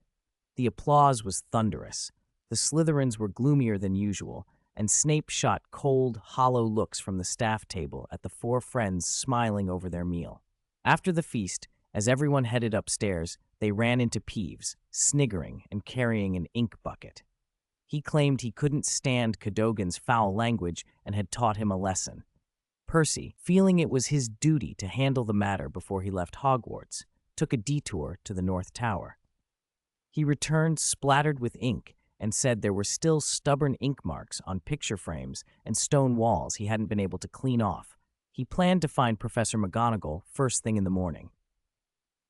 The applause was thunderous. The Slytherins were gloomier than usual, and Snape shot cold, hollow looks from the staff table at the 4 friends smiling over their meal. After the feast, as everyone headed upstairs, they ran into Peeves, sniggering and carrying an ink bucket. He claimed he couldn't stand Cadogan's foul language and had taught him a lesson. Percy, feeling it was his duty to handle the matter before he left Hogwarts, took a detour to the North Tower. He returned splattered with ink and said there were still stubborn ink marks on picture frames and stone walls he hadn't been able to clean off. He planned to find Professor McGonagall first thing in the morning.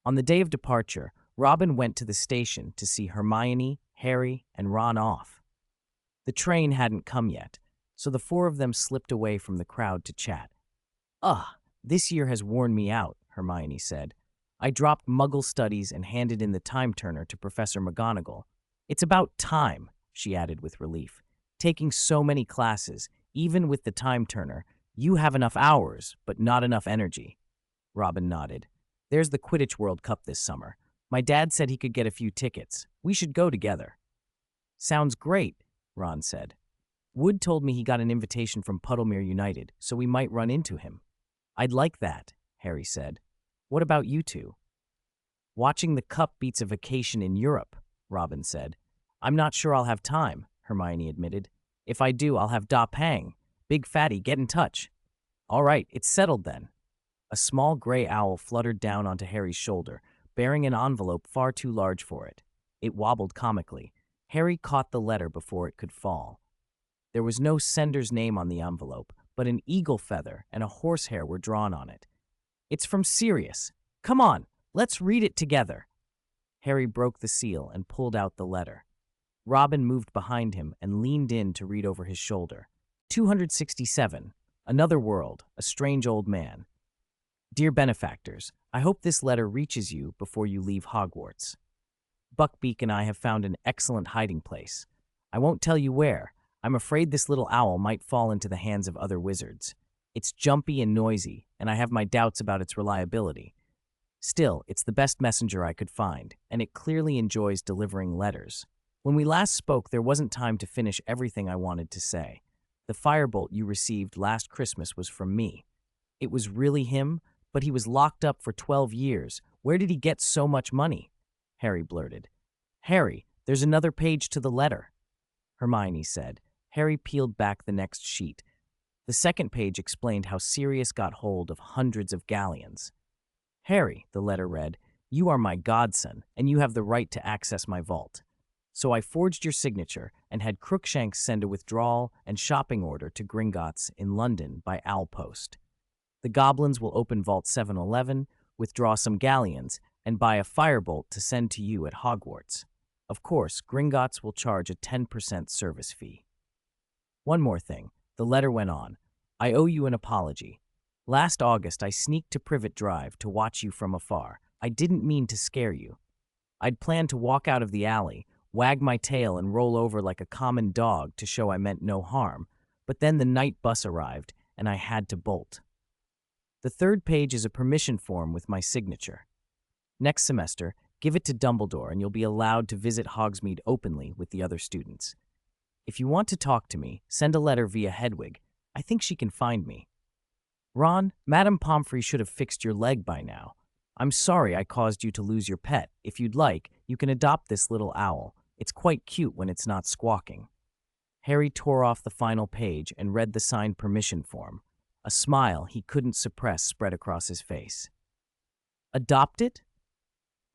On the day of departure, Robin went to the station to see Hermione, Harry, and Ron off. The train hadn't come yet, so the 4 of them slipped away from the crowd to chat. "Ugh, this year has worn me out," Hermione said. "I dropped Muggle studies and handed in the time turner to Professor McGonagall. It's about time," she added with relief. "Taking so many classes, even with the time turner, you have enough hours, but not enough energy." Robin nodded. "There's the Quidditch World Cup this summer. My dad said he could get a few tickets. We should go together." "Sounds great," Ron said. "Wood told me he got an invitation from Puddlemere United, so we might run into him." "I'd like that," Harry said. "What about you two?" "Watching the Cup beats a vacation in Europe," Robin said. "I'm not sure I'll have time," Hermione admitted. "If I do, I'll have Da Pang. Big Fatty, get in touch." "All right, it's settled then." A small gray owl fluttered down onto Harry's shoulder, bearing an envelope far too large for it. It wobbled comically. Harry caught the letter before it could fall. There was no sender's name on the envelope, but an eagle feather and a horsehair were drawn on it. "It's from Sirius. Come on, let's read it together." Harry broke the seal and pulled out the letter. Robin moved behind him and leaned in to read over his shoulder. 267. Another world, a strange old man. Dear benefactors, I hope this letter reaches you before you leave Hogwarts. Buckbeak and I have found an excellent hiding place. I won't tell you where. I'm afraid this little owl might fall into the hands of other wizards. It's jumpy and noisy, and I have my doubts about its reliability. Still, it's the best messenger I could find, and it clearly enjoys delivering letters. When we last spoke, there wasn't time to finish everything I wanted to say. The firebolt you received last Christmas was from me. It was really him, but he was locked up for 12 years. Where did he get so much money? Harry blurted. Harry, there's another page to the letter, Hermione said. Harry peeled back the next sheet. The second page explained how Sirius got hold of hundreds of galleons. Harry, the letter read, you are my godson, and you have the right to access my vault. So I forged your signature and had Crookshanks send a withdrawal and shopping order to Gringotts in London by owl post. The goblins will open Vault 711, withdraw some galleons, and buy a firebolt to send to you at Hogwarts. Of course, Gringotts will charge a 10% service fee. One more thing, the letter went on. I owe you an apology. Last August, I sneaked to Privet Drive to watch you from afar. I didn't mean to scare you. I'd planned to walk out of the alley, wag my tail, and roll over like a common dog to show I meant no harm, but then the night bus arrived, and I had to bolt. The third page is a permission form with my signature. Next semester, give it to Dumbledore and you'll be allowed to visit Hogsmeade openly with the other students. If you want to talk to me, send a letter via Hedwig. I think she can find me. Ron, Madame Pomfrey should have fixed your leg by now. I'm sorry I caused you to lose your pet. If you'd like, you can adopt this little owl. It's quite cute when it's not squawking. Harry tore off the final page and read the signed permission form. A smile he couldn't suppress spread across his face. Adopt it?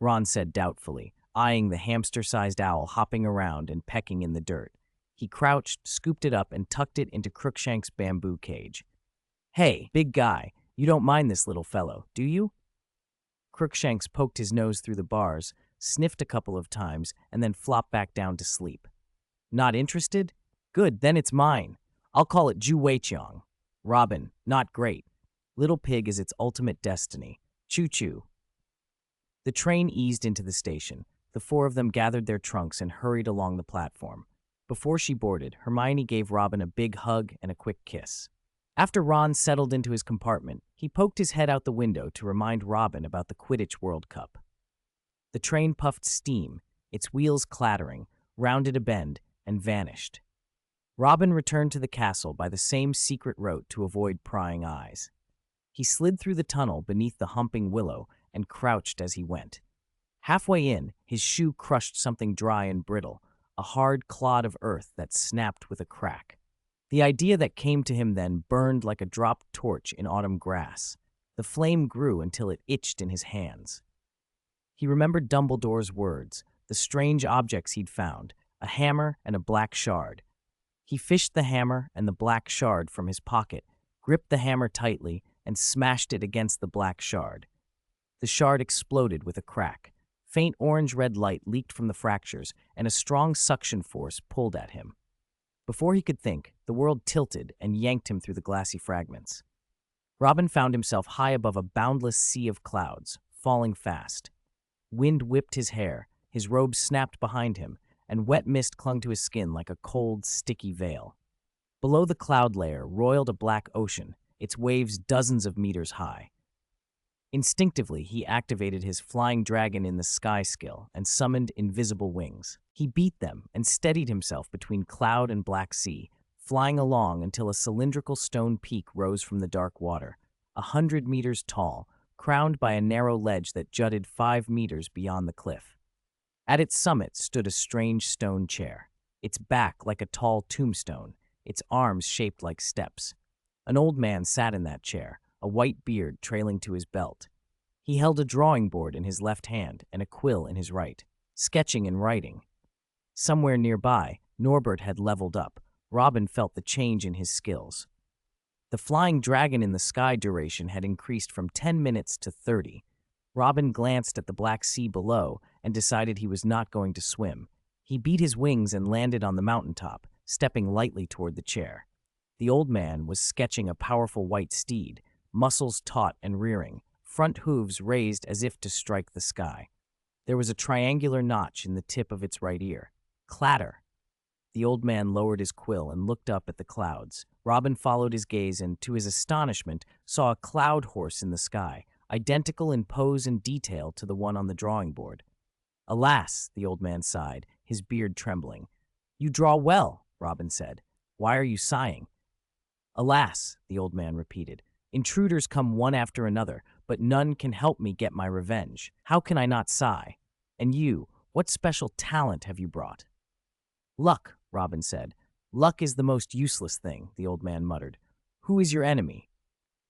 Ron said doubtfully, eyeing the hamster-sized owl hopping around and pecking in the dirt. He crouched, scooped it up, and tucked it into Crookshank's bamboo cage. Hey, big guy, you don't mind this little fellow, do you? Crookshanks poked his nose through the bars, sniffed a couple of times, and then flopped back down to sleep. Not interested? Good, then it's mine. I'll call it Ju Weiqiang. Robin, not great. Little Pig is its ultimate destiny. Choo-choo. The train eased into the station. The four of them gathered their trunks and hurried along the platform. Before she boarded, Hermione gave Robin a big hug and a quick kiss. After Ron settled into his compartment, he poked his head out the window to remind Robin about the Quidditch World Cup. The train puffed steam, its wheels clattering, rounded a bend, and vanished. Robin returned to the castle by the same secret route to avoid prying eyes. He slid through the tunnel beneath the Whomping Willow and crouched as he went. Halfway in, his shoe crushed something dry and brittle, a hard clod of earth that snapped with a crack. The idea that came to him then burned like a dropped torch in autumn grass. The flame grew until it itched in his hands. He remembered Dumbledore's words, the strange objects he'd found, a hammer and a black shard. He fished the hammer and the black shard from his pocket, gripped the hammer tightly, and smashed it against the black shard. The shard exploded with a crack. Faint orange-red light leaked from the fractures, and a strong suction force pulled at him. Before he could think, the world tilted and yanked him through the glassy fragments. Robin found himself high above a boundless sea of clouds, falling fast. Wind whipped his hair, his robe snapped behind him, and wet mist clung to his skin like a cold, sticky veil. Below the cloud layer roiled a black ocean, its waves dozens of meters high. Instinctively, he activated his flying dragon in the sky skill and summoned invisible wings. He beat them and steadied himself between cloud and black sea, flying along until a cylindrical stone peak rose from the dark water, 100 meters tall, crowned by a narrow ledge that jutted 5 meters beyond the cliff. At its summit stood a strange stone chair, its back like a tall tombstone, its arms shaped like steps. An old man sat in that chair, a white beard trailing to his belt. He held a drawing board in his left hand and a quill in his right, sketching and writing. Somewhere nearby, Norbert had leveled up. Robin felt the change in his skills. The flying dragon in the sky duration had increased from 10 minutes to 30. Robin glanced at the black sea below and decided he was not going to swim. He beat his wings and landed on the mountaintop, stepping lightly toward the chair. The old man was sketching a powerful white steed, muscles taut and rearing, front hooves raised as if to strike the sky. There was a triangular notch in the tip of its right ear. Clatter! The old man lowered his quill and looked up at the clouds. Robin followed his gaze and, to his astonishment, saw a cloud horse in the sky, identical in pose and detail to the one on the drawing board. Alas, the old man sighed, his beard trembling. You draw well, Robin said. Why are you sighing? Alas, the old man repeated. Intruders come one after another, but none can help me get my revenge. How can I not sigh? And you, what special talent have you brought? Luck, Robin said. Luck is the most useless thing, the old man muttered. Who is your enemy?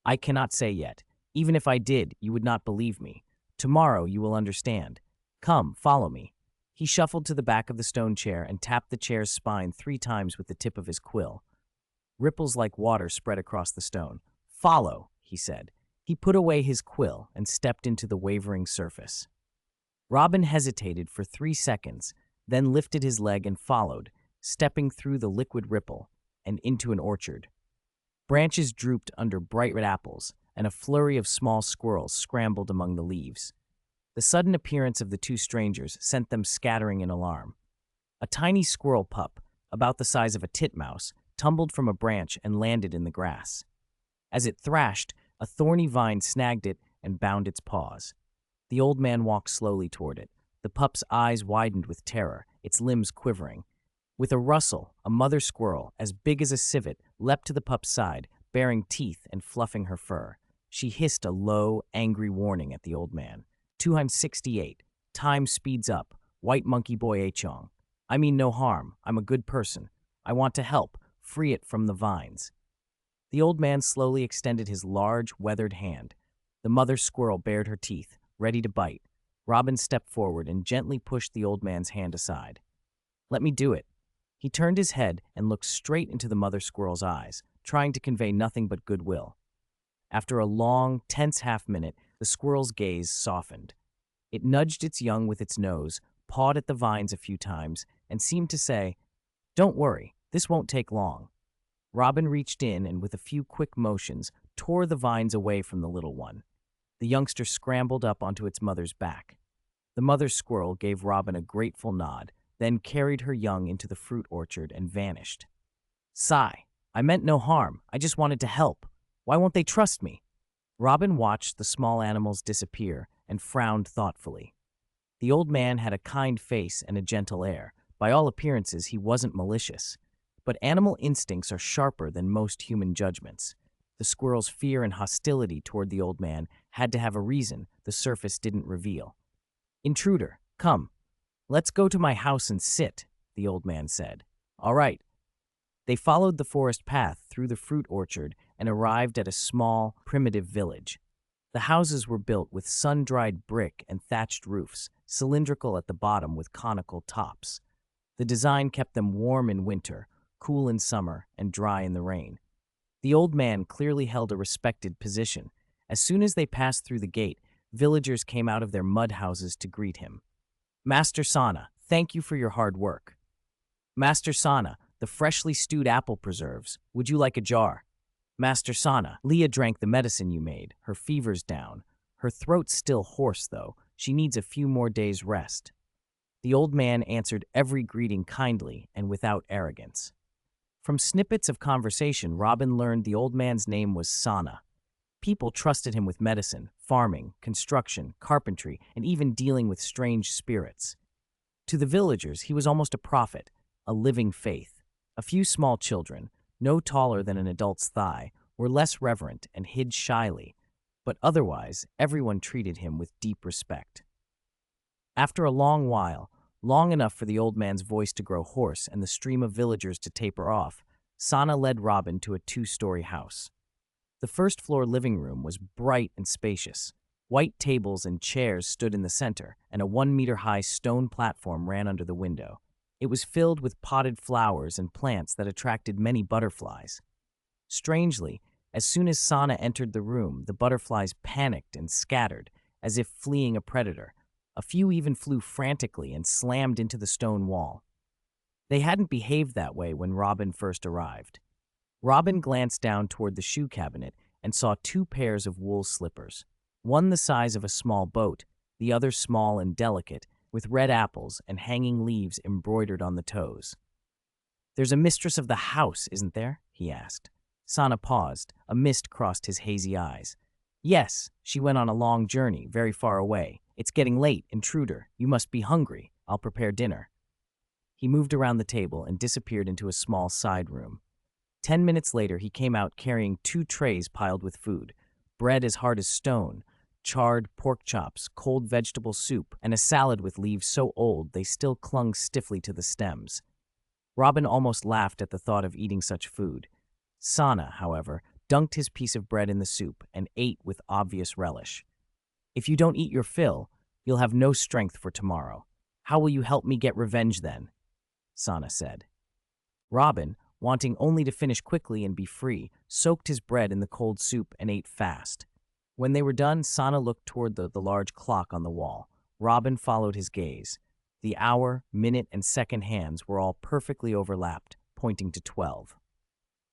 I cannot say yet. Even if I did, you would not believe me. Tomorrow you will understand. Come, follow me. He shuffled to the back of the stone chair and tapped the chair's spine 3 times with the tip of his quill. Ripples like water spread across the stone. Follow, he said. He put away his quill and stepped into the wavering surface. Robin hesitated for 3 seconds, then lifted his leg and followed, stepping through the liquid ripple and into an orchard. Branches drooped under bright red apples, and a flurry of small squirrels scrambled among the leaves. The sudden appearance of the two strangers sent them scattering in alarm. A tiny squirrel pup, about the size of a titmouse, tumbled from a branch and landed in the grass. As it thrashed, a thorny vine snagged it and bound its paws. The old man walked slowly toward it, the pup's eyes widened with terror, its limbs quivering. With a rustle, a mother squirrel, as big as a civet, leapt to the pup's side, baring teeth and fluffing her fur. She hissed a low, angry warning at the old man. 268. Time speeds up. White monkey boy Achong. I mean no harm. I'm a good person. I want to help. Free it from the vines. The old man slowly extended his large, weathered hand. The mother squirrel bared her teeth, ready to bite. Robin stepped forward and gently pushed the old man's hand aside. Let me do it. He turned his head and looked straight into the mother squirrel's eyes, trying to convey nothing but goodwill. After a long, tense half-minute, the squirrel's gaze softened. It nudged its young with its nose, pawed at the vines a few times, and seemed to say, "Don't worry, this won't take long." Robin reached in and with a few quick motions, tore the vines away from the little one. The youngster scrambled up onto its mother's back. The mother squirrel gave Robin a grateful nod, then carried her young into the fruit orchard and vanished. Sigh. I meant no harm. I just wanted to help. Why won't they trust me? Robin watched the small animals disappear and frowned thoughtfully. The old man had a kind face and a gentle air. By all appearances, he wasn't malicious. But animal instincts are sharper than most human judgments. The squirrel's fear and hostility toward the old man had to have a reason the surface didn't reveal. Intruder, come. Let's go to my house and sit, the old man said. All right. They followed the forest path through the fruit orchard and arrived at a small, primitive village. The houses were built with sun-dried brick and thatched roofs, cylindrical at the bottom with conical tops. The design kept them warm in winter, cool in summer, and dry in the rain. The old man clearly held a respected position. As soon as they passed through the gate, villagers came out of their mud houses to greet him. Master Sana, thank you for your hard work. Master Sana, the freshly stewed apple preserves. Would you like a jar? Master Sana, Leah drank the medicine you made. Her fever's down. Her throat's still hoarse, though. She needs a few more days' rest. The old man answered every greeting kindly and without arrogance. From snippets of conversation, Robin learned the old man's name was Sana. People trusted him with medicine, farming, construction, carpentry, and even dealing with strange spirits. To the villagers, he was almost a prophet, a living faith. A few small children, no taller than an adult's thigh, were less reverent and hid shyly, but otherwise everyone treated him with deep respect. After a long while, long enough for the old man's voice to grow hoarse and the stream of villagers to taper off, Sana led Robin to a 2-story house. The first-floor living room was bright and spacious. White tables and chairs stood in the center, and a 1-meter-high stone platform ran under the window. It was filled with potted flowers and plants that attracted many butterflies. Strangely, as soon as Sana entered the room, the butterflies panicked and scattered, as if fleeing a predator. A few even flew frantically and slammed into the stone wall. They hadn't behaved that way when Robin first arrived. Robin glanced down toward the shoe cabinet and saw 2 pairs of wool slippers, one the size of a small boat, the other small and delicate, with red apples and hanging leaves embroidered on the toes. There's a mistress of the house, isn't there? He asked. Sana paused. A mist crossed his hazy eyes. Yes, she went on a long journey, very far away. It's getting late, intruder. You must be hungry. I'll prepare dinner. He moved around the table and disappeared into a small side room. 10 minutes later, he came out carrying 2 trays piled with food, bread as hard as stone, charred pork chops, cold vegetable soup, and a salad with leaves so old they still clung stiffly to the stems. Robin almost laughed at the thought of eating such food. Sana, however, dunked his piece of bread in the soup and ate with obvious relish. If you don't eat your fill, you'll have no strength for tomorrow. How will you help me get revenge then? Sana said. Robin, wanting only to finish quickly and be free, soaked his bread in the cold soup and ate fast. When they were done, Sana looked toward the large clock on the wall. Robin followed his gaze. The hour, minute, and second hands were all perfectly overlapped, pointing to 12.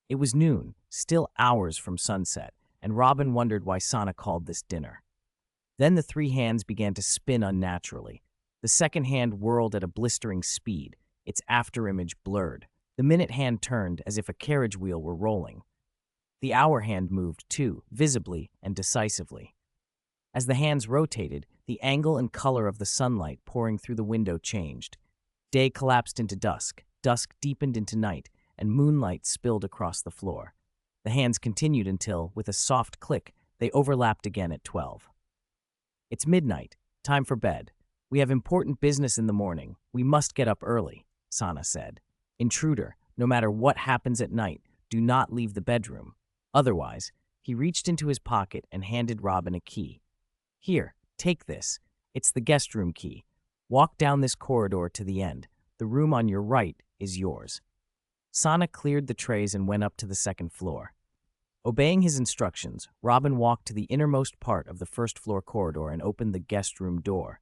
It was noon, still hours from sunset, and Robin wondered why Sana called this dinner. Then the three hands began to spin unnaturally. The second hand whirled at a blistering speed, its afterimage blurred. The minute hand turned as if a carriage wheel were rolling. The hour hand moved, too, visibly and decisively. As the hands rotated, the angle and color of the sunlight pouring through the window changed. Day collapsed into dusk, dusk deepened into night, and moonlight spilled across the floor. The hands continued until, with a soft click, they overlapped again at 12. "It's midnight. Time for bed. We have important business in the morning. We must get up early," Sana said. "Intruder, no matter what happens at night, do not leave the bedroom. Otherwise," he reached into his pocket and handed Robin a key. "Here, take this. It's the guest room key. Walk down this corridor to the end. The room on your right is yours." Sana cleared the trays and went up to the second floor. Obeying his instructions, Robin walked to the innermost part of the first-floor corridor and opened the guest room door.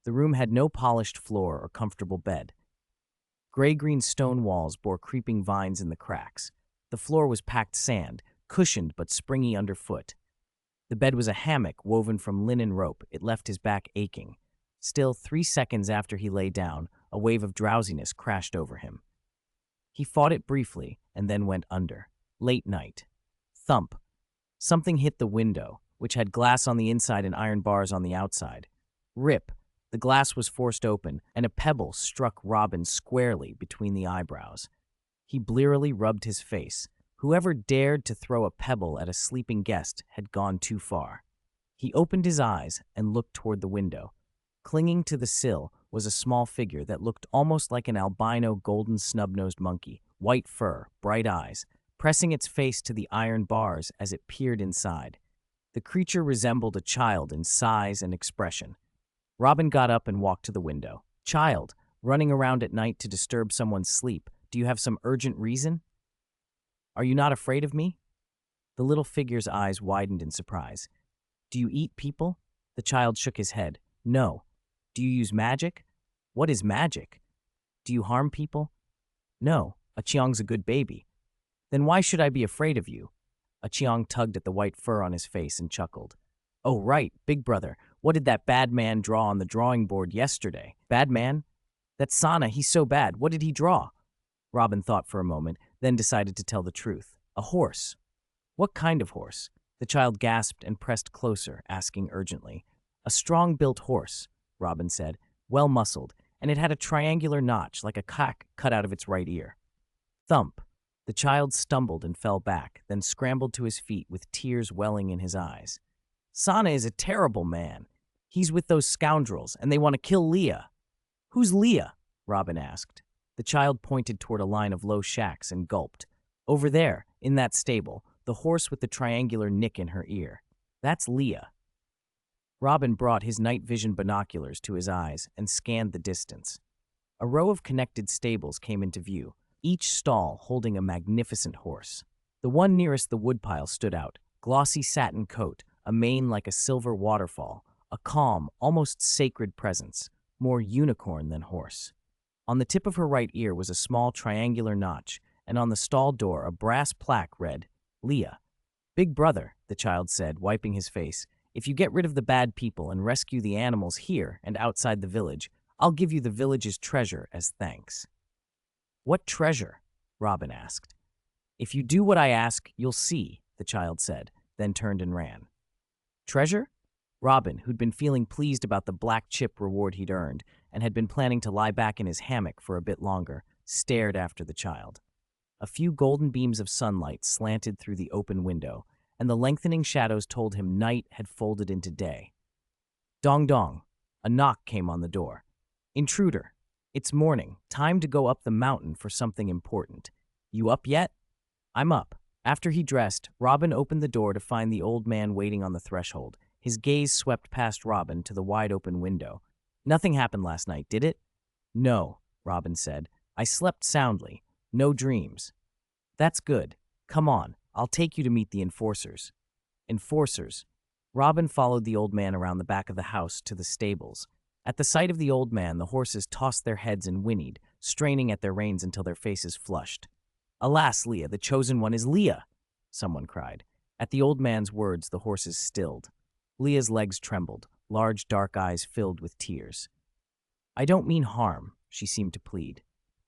The room had no polished floor or comfortable bed. Gray-green stone walls bore creeping vines in the cracks. The floor was packed sand, cushioned but springy underfoot. The bed was a hammock woven from linen rope. It left his back aching. Still, 3 seconds after he lay down, a wave of drowsiness crashed over him. He fought it briefly and then went under. Late night. Thump. Something hit the window, which had glass on the inside and iron bars on the outside. Rip. The glass was forced open, and a pebble struck Robin squarely between the eyebrows. He blearily rubbed his face. Whoever dared to throw a pebble at a sleeping guest had gone too far. He opened his eyes and looked toward the window. Clinging to the sill was a small figure that looked almost like an albino golden snub-nosed monkey, white fur, bright eyes, pressing its face to the iron bars as it peered inside. The creature resembled a child in size and expression. Robin got up and walked to the window. "Child, running around at night to disturb someone's sleep. Do you have some urgent reason? Are you not afraid of me?" The little figure's eyes widened in surprise. "Do you eat people?" The child shook his head. "No." "Do you use magic?" "What is magic?" "Do you harm people?" "No. Achiong's a good baby." "Then why should I be afraid of you?" Achiong tugged at the white fur on his face and chuckled. "Oh, right, big brother. What did that bad man draw on the drawing board yesterday?" "Bad man? That's Sana. He's so bad. What did he draw?" Robin thought for a moment, then decided to tell the truth. "A horse." "What kind of horse?" The child gasped and pressed closer, asking urgently. "A strong-built horse," Robin said, "well-muscled, and it had a triangular notch like a cock cut out of its right ear." Thump. The child stumbled and fell back, then scrambled to his feet with tears welling in his eyes. "Sana is a terrible man. He's with those scoundrels, and they want to kill Leah." "Who's Leah?" Robin asked. The child pointed toward a line of low shacks and gulped. "Over there, in that stable, the horse with the triangular nick in her ear. That's Leah." Robin brought his night vision binoculars to his eyes and scanned the distance. A row of connected stables came into view, each stall holding a magnificent horse. The one nearest the woodpile stood out, glossy satin coat, a mane like a silver waterfall, a calm, almost sacred presence, more unicorn than horse. On the tip of her right ear was a small triangular notch, and on the stall door a brass plaque read, "Leah." "Big brother," the child said, wiping his face, "if you get rid of the bad people and rescue the animals here and outside the village, I'll give you the village's treasure as thanks." "What treasure?" Robin asked. "If you do what I ask, you'll see," the child said, then turned and ran. "Treasure?" Robin, who'd been feeling pleased about the black chip reward he'd earned and had been planning to lie back in his hammock for a bit longer, stared after the child. A few golden beams of sunlight slanted through the open window, and the lengthening shadows told him night had folded into day. Dong dong. A knock came on the door. "Intruder. It's morning. Time to go up the mountain for something important. You up yet?" "I'm up." After he dressed, Robin opened the door to find the old man waiting on the threshold. His gaze swept past Robin to the wide-open window. "Nothing happened last night, did it?" "No," Robin said. "I slept soundly. No dreams." That's good. Come on, I'll take you to meet the enforcers. Enforcers. Robin followed the old man around the back of the house to the stables. At the sight of the old man, the horses tossed their heads and whinnied, straining at their reins until their faces flushed. Alas, Leah, the chosen one is Leah, someone cried. At the old man's words, the horses stilled. Leah's legs trembled, large dark eyes filled with tears. I don't mean harm, she seemed to plead.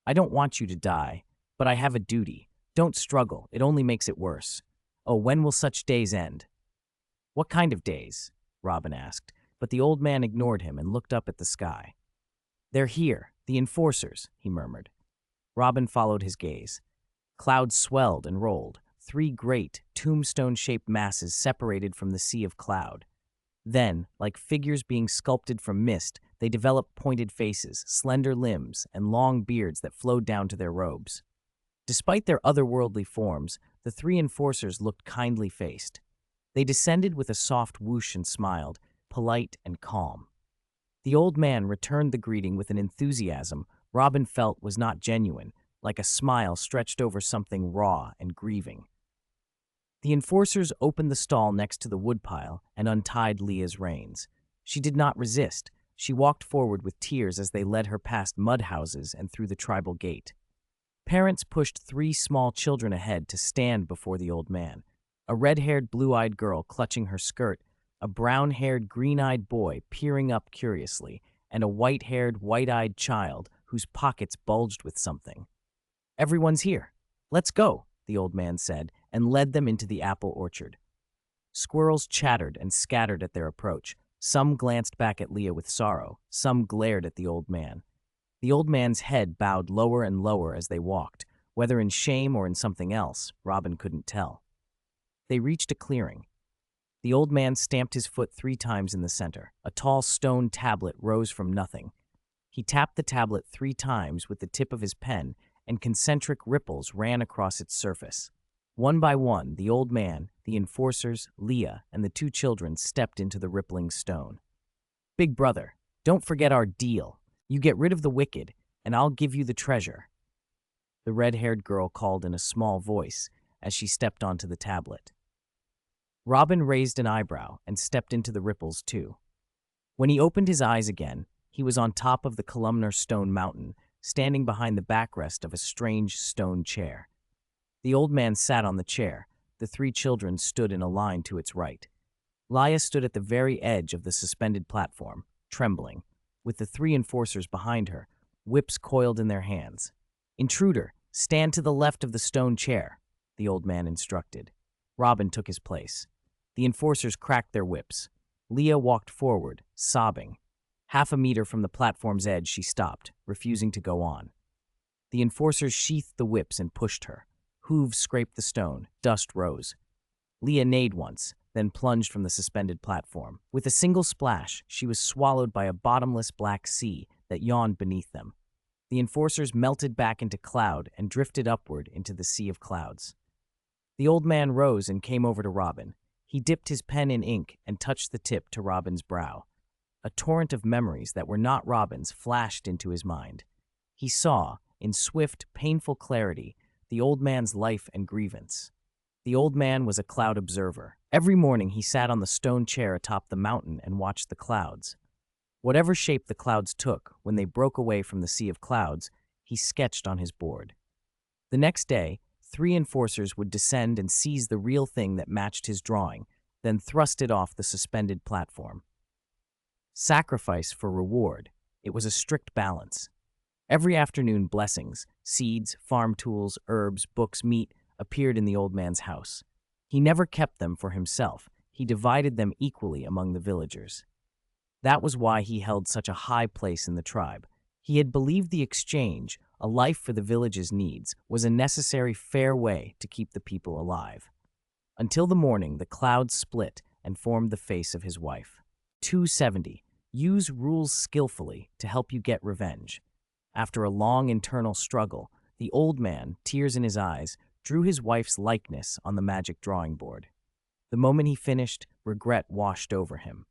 I don't want you to die, but I have a duty. Don't struggle, it only makes it worse. Oh, when will such days end? What kind of days? Robin asked, but the old man ignored him and looked up at the sky. They're here, the enforcers, he murmured. Robin followed his gaze. Clouds swelled and rolled, 3 great, tombstone-shaped masses separated from the sea of cloud. Then, like figures being sculpted from mist, they developed pointed faces, slender limbs, and long beards that flowed down to their robes. Despite their otherworldly forms, the 3 enforcers looked kindly-faced. They descended with a soft whoosh and smiled, polite and calm. The old man returned the greeting with an enthusiasm Robin felt was not genuine, like a smile stretched over something raw and grieving. The enforcers opened the stall next to the woodpile and untied Leah's reins. She did not resist. She walked forward with tears as they led her past mud houses and through the tribal gate. Parents pushed 3 small children ahead to stand before the old man. A red-haired, blue-eyed girl clutching her skirt, a brown-haired, green-eyed boy peering up curiously, and a white-haired, white-eyed child whose pockets bulged with something. Everyone's here. Let's go, the old man said, and led them into the apple orchard. Squirrels chattered and scattered at their approach. Some glanced back at Leah with sorrow, some glared at the old man. The old man's head bowed lower and lower as they walked, whether in shame or in something else, Robin couldn't tell. They reached a clearing. The old man stamped his foot 3 times in the center. A tall stone tablet rose from nothing. He tapped the tablet 3 times with the tip of his pen, and concentric ripples ran across its surface. One by one, the old man, the enforcers, Leah, and the 2 children stepped into the rippling stone. Big brother, don't forget our deal. You get rid of the wicked, and I'll give you the treasure. The red-haired girl called in a small voice as she stepped onto the tablet. Robin raised an eyebrow and stepped into the ripples too. When he opened his eyes again, he was on top of the columnar stone mountain, standing behind the backrest of a strange stone chair. The old man sat on the chair. The 3 children stood in a line to its right. Leah stood at the very edge of the suspended platform, trembling, with the 3 enforcers behind her, whips coiled in their hands. Intruder, stand to the left of the stone chair, the old man instructed. Robin took his place. The enforcers cracked their whips. Leah walked forward, sobbing. Half a meter from the platform's edge, she stopped, refusing to go on. The enforcers sheathed the whips and pushed her. Hooves scraped the stone. Dust rose. Leah neighed once, then plunged from the suspended platform. With a single splash, she was swallowed by a bottomless black sea that yawned beneath them. The enforcers melted back into cloud and drifted upward into the sea of clouds. The old man rose and came over to Robin. He dipped his pen in ink and touched the tip to Robin's brow. A torrent of memories that were not Robin's flashed into his mind. He saw, in swift, painful clarity, the old man's life and grievance. The old man was a cloud observer. Every morning he sat on the stone chair atop the mountain and watched the clouds. Whatever shape the clouds took, when they broke away from the sea of clouds, he sketched on his board. The next day, 3 enforcers would descend and seize the real thing that matched his drawing, then thrust it off the suspended platform. Sacrifice for reward. It was a strict balance. Every afternoon, blessings, seeds, farm tools, herbs, books, meat appeared in the old man's house. He never kept them for himself. He divided them equally among the villagers. That was why he held such a high place in the tribe. He had believed the exchange, a life for the village's needs, was a necessary, fair way to keep the people alive. Until the morning, the clouds split and formed the face of his wife. 270. Use rules skillfully to help you get revenge. After a long internal struggle, the old man, tears in his eyes, drew his wife's likeness on the magic drawing board. The moment he finished, regret washed over him.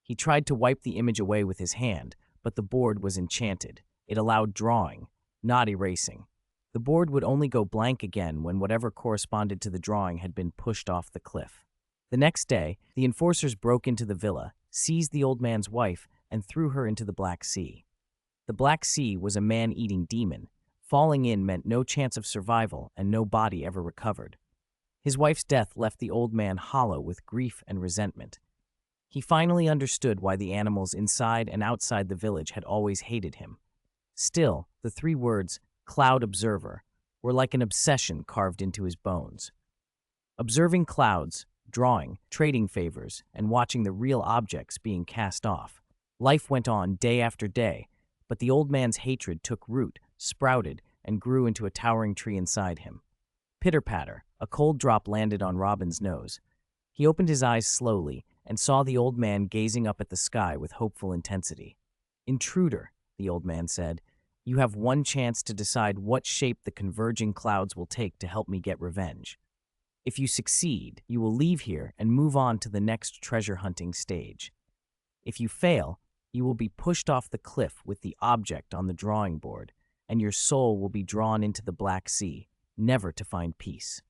He tried to wipe the image away with his hand, but the board was enchanted. It allowed drawing, not erasing. The board would only go blank again when whatever corresponded to the drawing had been pushed off the cliff. The next day, the enforcers broke into the villa, seized the old man's wife, and threw her into the Black Sea. The Black Sea was a man-eating demon. Falling in meant no chance of survival and no body ever recovered. His wife's death left the old man hollow with grief and resentment. He finally understood why the animals inside and outside the village had always hated him. Still, the three words, "Cloud Observer," were like an obsession carved into his bones. Observing clouds, drawing, trading favors, and watching the real objects being cast off. Life went on day after day, but the old man's hatred took root, sprouted, and grew into a towering tree inside him. Pitter-patter, a cold drop landed on Robin's nose. He opened his eyes slowly and saw the old man gazing up at the sky with hopeful intensity. "Intruder," the old man said, "you have one chance to decide what shape the converging clouds will take to help me get revenge. If you succeed, you will leave here and move on to the next treasure-hunting stage. If you fail, you will be pushed off the cliff with the object on the drawing board, and your soul will be drawn into the Black Sea, never to find peace."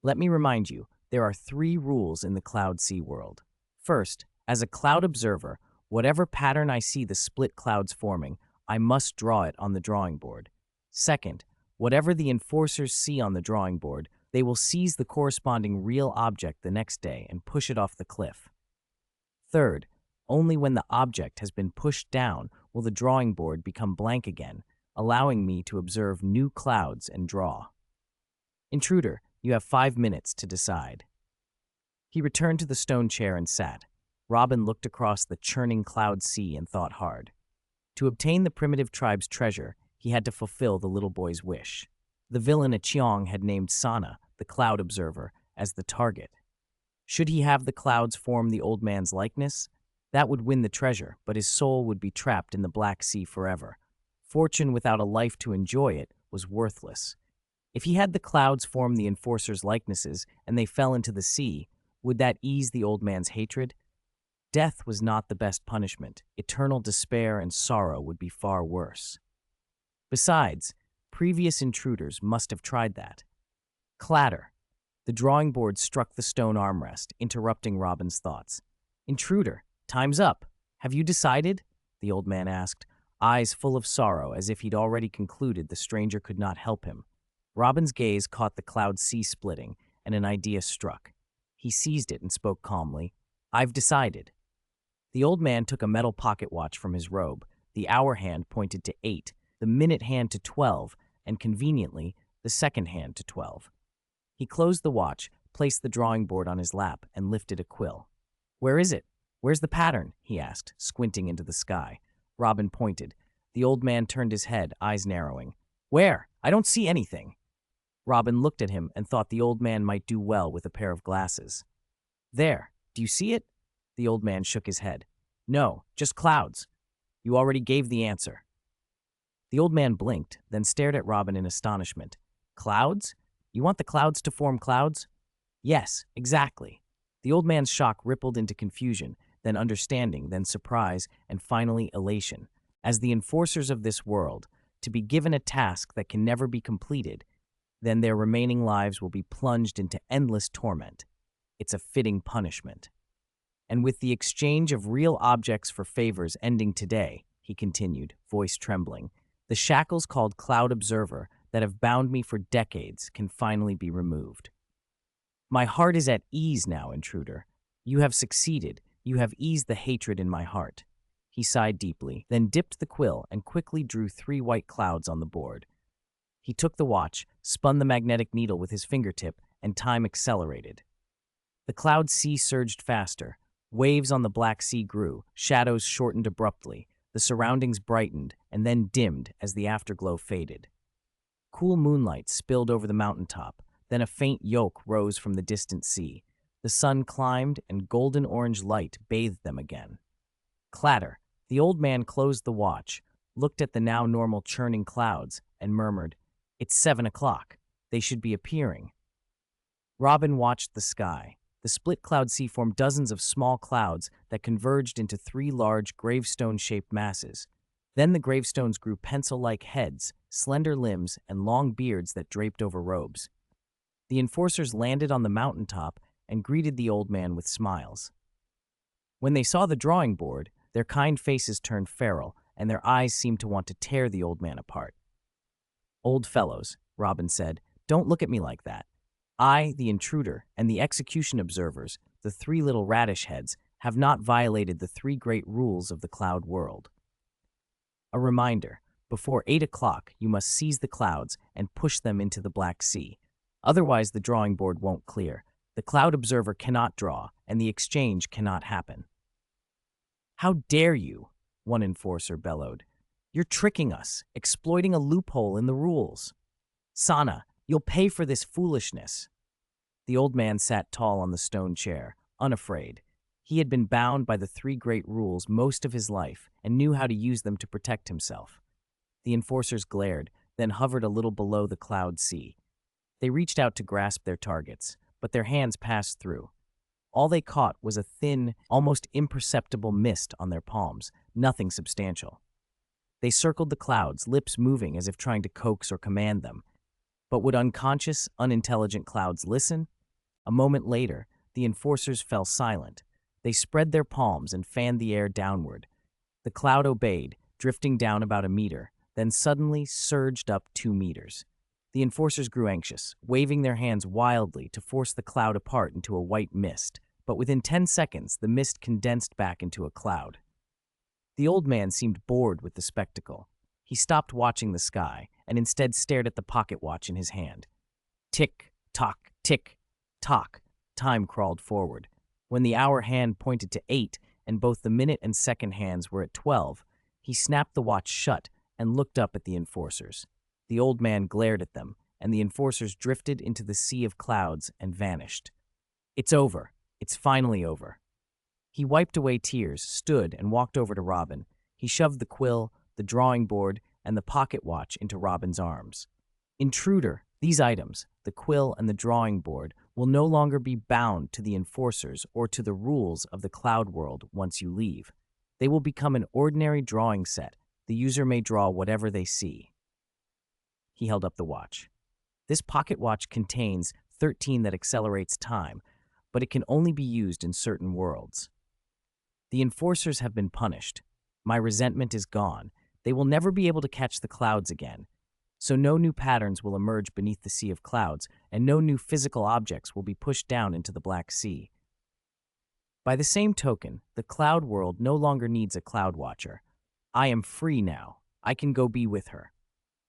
Let me remind you, there are 3 rules in the Cloud Sea world. First, as a cloud observer, whatever pattern I see the split clouds forming, I must draw it on the drawing board. Second, whatever the enforcers see on the drawing board, they will seize the corresponding real object the next day and push it off the cliff. Third, only when the object has been pushed down will the drawing board become blank again, allowing me to observe new clouds and draw. Intruder, you have 5 minutes to decide. He returned to the stone chair and sat. Robin looked across the churning cloud sea and thought hard. To obtain the primitive tribe's treasure, he had to fulfill the little boy's wish. The villain Acheong had named Sana, the cloud observer, as the target. Should he have the clouds form the old man's likeness? That would win the treasure, but his soul would be trapped in the Black Sea forever. Fortune without a life to enjoy it was worthless. If he had the clouds form the enforcers' likenesses and they fell into the sea, would that ease the old man's hatred? Death was not the best punishment. Eternal despair and sorrow would be far worse. Besides, previous intruders must have tried that. Clatter. The drawing board struck the stone armrest, interrupting Robin's thoughts. "Intruder, time's up. Have you decided?" the old man asked, eyes full of sorrow as if he'd already concluded the stranger could not help him. Robin's gaze caught the cloud sea splitting, and an idea struck. He seized it and spoke calmly. "I've decided." The old man took a metal pocket watch from his robe. The hour hand pointed to 8, the minute hand to 12, and conveniently, the second hand to 12. He closed the watch, placed the drawing board on his lap, and lifted a quill. "Where is it? Where's the pattern?" he asked, squinting into the sky. Robin pointed. The old man turned his head, eyes narrowing. "Where? I don't see anything." Robin looked at him and thought the old man might do well with a pair of glasses. "There, do you see it?" The old man shook his head. "No, just clouds. You already gave the answer." The old man blinked, then stared at Robin in astonishment. "Clouds? You want the clouds to form clouds?" "Yes, exactly." The old man's shock rippled into confusion, then understanding, then surprise, and finally elation. As the enforcers of this world, to be given a task that can never be completed, then their remaining lives will be plunged into endless torment. It's a fitting punishment. "And with the exchange of real objects for favors ending today," he continued, voice trembling, "the shackles called Cloud Observer that have bound me for decades can finally be removed. My heart is at ease now, intruder. You have succeeded. You have eased the hatred in my heart." He sighed deeply, then dipped the quill and quickly drew 3 white clouds on the board. He took the watch, spun the magnetic needle with his fingertip, and time accelerated. The cloud sea surged faster. Waves on the Black Sea grew, shadows shortened abruptly, the surroundings brightened and then dimmed as the afterglow faded. Cool moonlight spilled over the mountaintop, then a faint yoke rose from the distant sea. The sun climbed and golden orange light bathed them again. Clatter. The old man closed the watch, looked at the now normal churning clouds, and murmured, "It's 7 o'clock. They should be appearing." Robin watched the sky. The split cloud sea formed dozens of small clouds that converged into 3 large gravestone-shaped masses. Then the gravestones grew pencil-like heads, slender limbs, and long beards that draped over robes. The enforcers landed on the mountaintop and greeted the old man with smiles. When they saw the drawing board, their kind faces turned feral, and their eyes seemed to want to tear the old man apart. "Old fellows," Robin said, "don't look at me like that. I, the intruder, and the execution observers, the three little radish heads, have not violated the three great rules of the cloud world. A reminder, before 8 o'clock you must seize the clouds and push them into the Black Sea. Otherwise the drawing board won't clear. The cloud observer cannot draw, and the exchange cannot happen." "How dare you?" one enforcer bellowed. "You're tricking us, exploiting a loophole in the rules. Sana, you'll pay for this foolishness." The old man sat tall on the stone chair, unafraid. He had been bound by the three great rules most of his life and knew how to use them to protect himself. The enforcers glared, then hovered a little below the cloud sea. They reached out to grasp their targets, but their hands passed through. All they caught was a thin, almost imperceptible mist on their palms, nothing substantial. They circled the clouds, lips moving as if trying to coax or command them. But would unconscious, unintelligent clouds listen? A moment later, the enforcers fell silent. They spread their palms and fanned the air downward. The cloud obeyed, drifting down about a meter, then suddenly surged up 2 meters. The enforcers grew anxious, waving their hands wildly to force the cloud apart into a white mist, but within 10 seconds the mist condensed back into a cloud. The old man seemed bored with the spectacle. He stopped watching the sky and instead stared at the pocket watch in his hand. Tick, tock, tick, tock. Time crawled forward. When the hour hand pointed to 8 and both the minute and second hands were at 12, he snapped the watch shut and looked up at the enforcers. The old man glared at them, and the enforcers drifted into the sea of clouds and vanished. "It's over. It's finally over." He wiped away tears, stood, and walked over to Robin. He shoved the quill, the drawing board, and the pocket watch into Robin's arms. "Intruder, these items, the quill and the drawing board, will no longer be bound to the enforcers or to the rules of the cloud world once you leave. They will become an ordinary drawing set. The user may draw whatever they see." He held up the watch. "This pocket watch contains 13 that accelerates time, but it can only be used in certain worlds. The enforcers have been punished. My resentment is gone. They will never be able to catch the clouds again. So no new patterns will emerge beneath the sea of clouds, and no new physical objects will be pushed down into the Black Sea. By the same token, the cloud world no longer needs a cloud watcher. I am free now. I can go be with her."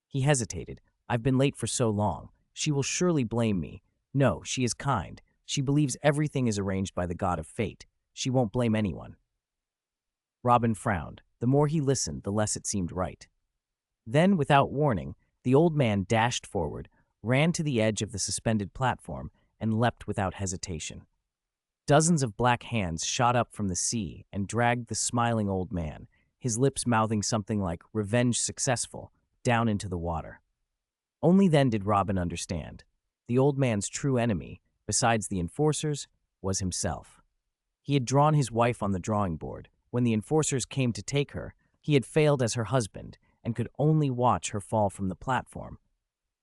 He hesitated. "I've been late for so long. She will surely blame me. No, she is kind. She believes everything is arranged by the god of fate. She won't blame anyone." Robin frowned. The more he listened, the less it seemed right. Then, without warning, the old man dashed forward, ran to the edge of the suspended platform, and leapt without hesitation. Dozens of black hands shot up from the sea and dragged the smiling old man, his lips mouthing something like "revenge successful," down into the water. Only then did Robin understand. The old man's true enemy, besides the enforcers, was himself. He had drawn his wife on the drawing board. When the enforcers came to take her, he had failed as her husband and could only watch her fall from the platform.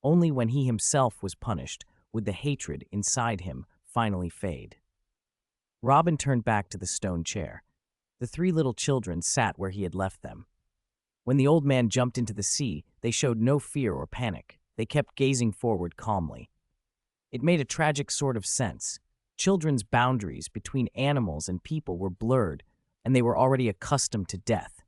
Only when he himself was punished would the hatred inside him finally fade. Robin turned back to the stone chair. The 3 little children sat where he had left them. When the old man jumped into the sea, they showed no fear or panic. They kept gazing forward calmly. It made a tragic sort of sense. Children's boundaries between animals and people were blurred, and they were already accustomed to death.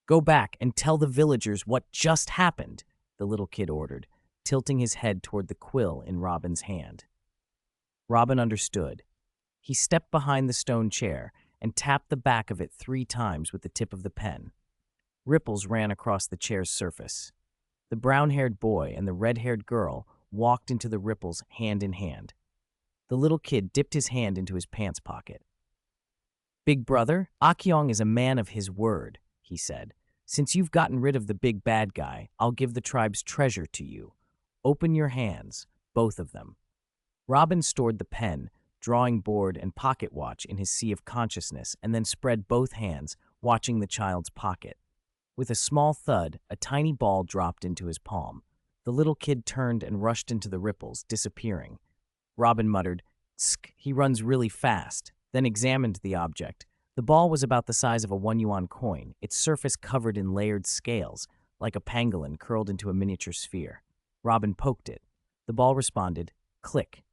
"Go back and tell the villagers what just happened," the little kid ordered, tilting his head toward the quill in Robin's hand. Robin understood. He stepped behind the stone chair and tapped the back of it 3 times with the tip of the pen. Ripples ran across the chair's surface. The brown-haired boy and the red-haired girl walked into the ripples hand in hand. The little kid dipped his hand into his pants pocket. "Big brother, Akyong is a man of his word," he said. "Since you've gotten rid of the big bad guy, I'll give the tribe's treasure to you. Open your hands, both of them." Robin stored the pen, drawing board, and pocket watch in his sea of consciousness and then spread both hands, watching the child's pocket. With a small thud, a tiny ball dropped into his palm. The little kid turned and rushed into the ripples, disappearing. Robin muttered, "Tsk, he runs really fast," then examined the object. The ball was about the size of a 1 yuan coin, its surface covered in layered scales, like a pangolin curled into a miniature sphere. Robin poked it. The ball responded, click.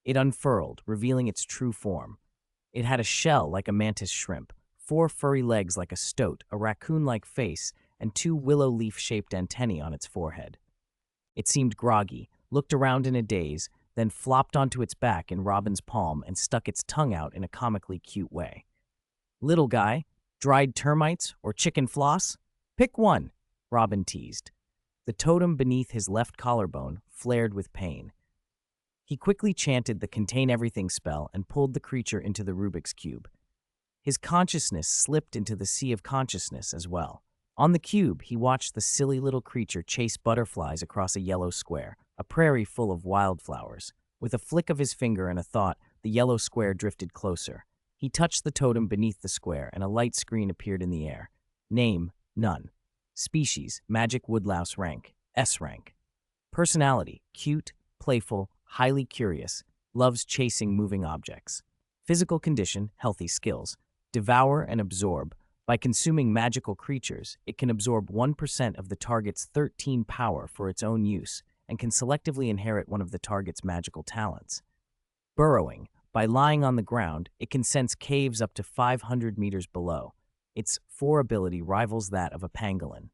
It unfurled, revealing its true form. It had a shell like a mantis shrimp, 4 furry legs like a stoat, a raccoon-like face, and 2 willow leaf-shaped antennae on its forehead. It seemed groggy, looked around in a daze, then flopped onto its back in Robin's palm and stuck its tongue out in a comically cute way. "Little guy, dried termites or chicken floss? Pick one," Robin teased. The totem beneath his left collarbone flared with pain. He quickly chanted the Contain Everything spell and pulled the creature into the Rubik's Cube. His consciousness slipped into the sea of consciousness as well. On the cube, he watched the silly little creature chase butterflies across a yellow square, a prairie full of wildflowers. With a flick of his finger and a thought, the yellow square drifted closer. He touched the totem beneath the square, and a light screen appeared in the air. Name, none. Species, magic woodlouse rank, S rank. Personality, cute, playful, highly curious, loves chasing moving objects. Physical condition, healthy skills. Devour and absorb. By consuming magical creatures, it can absorb 1% of the target's 13 power for its own use and can selectively inherit one of the target's magical talents. Burrowing. By lying on the ground, it can sense caves up to 500 meters below. Its 4 ability rivals that of a pangolin.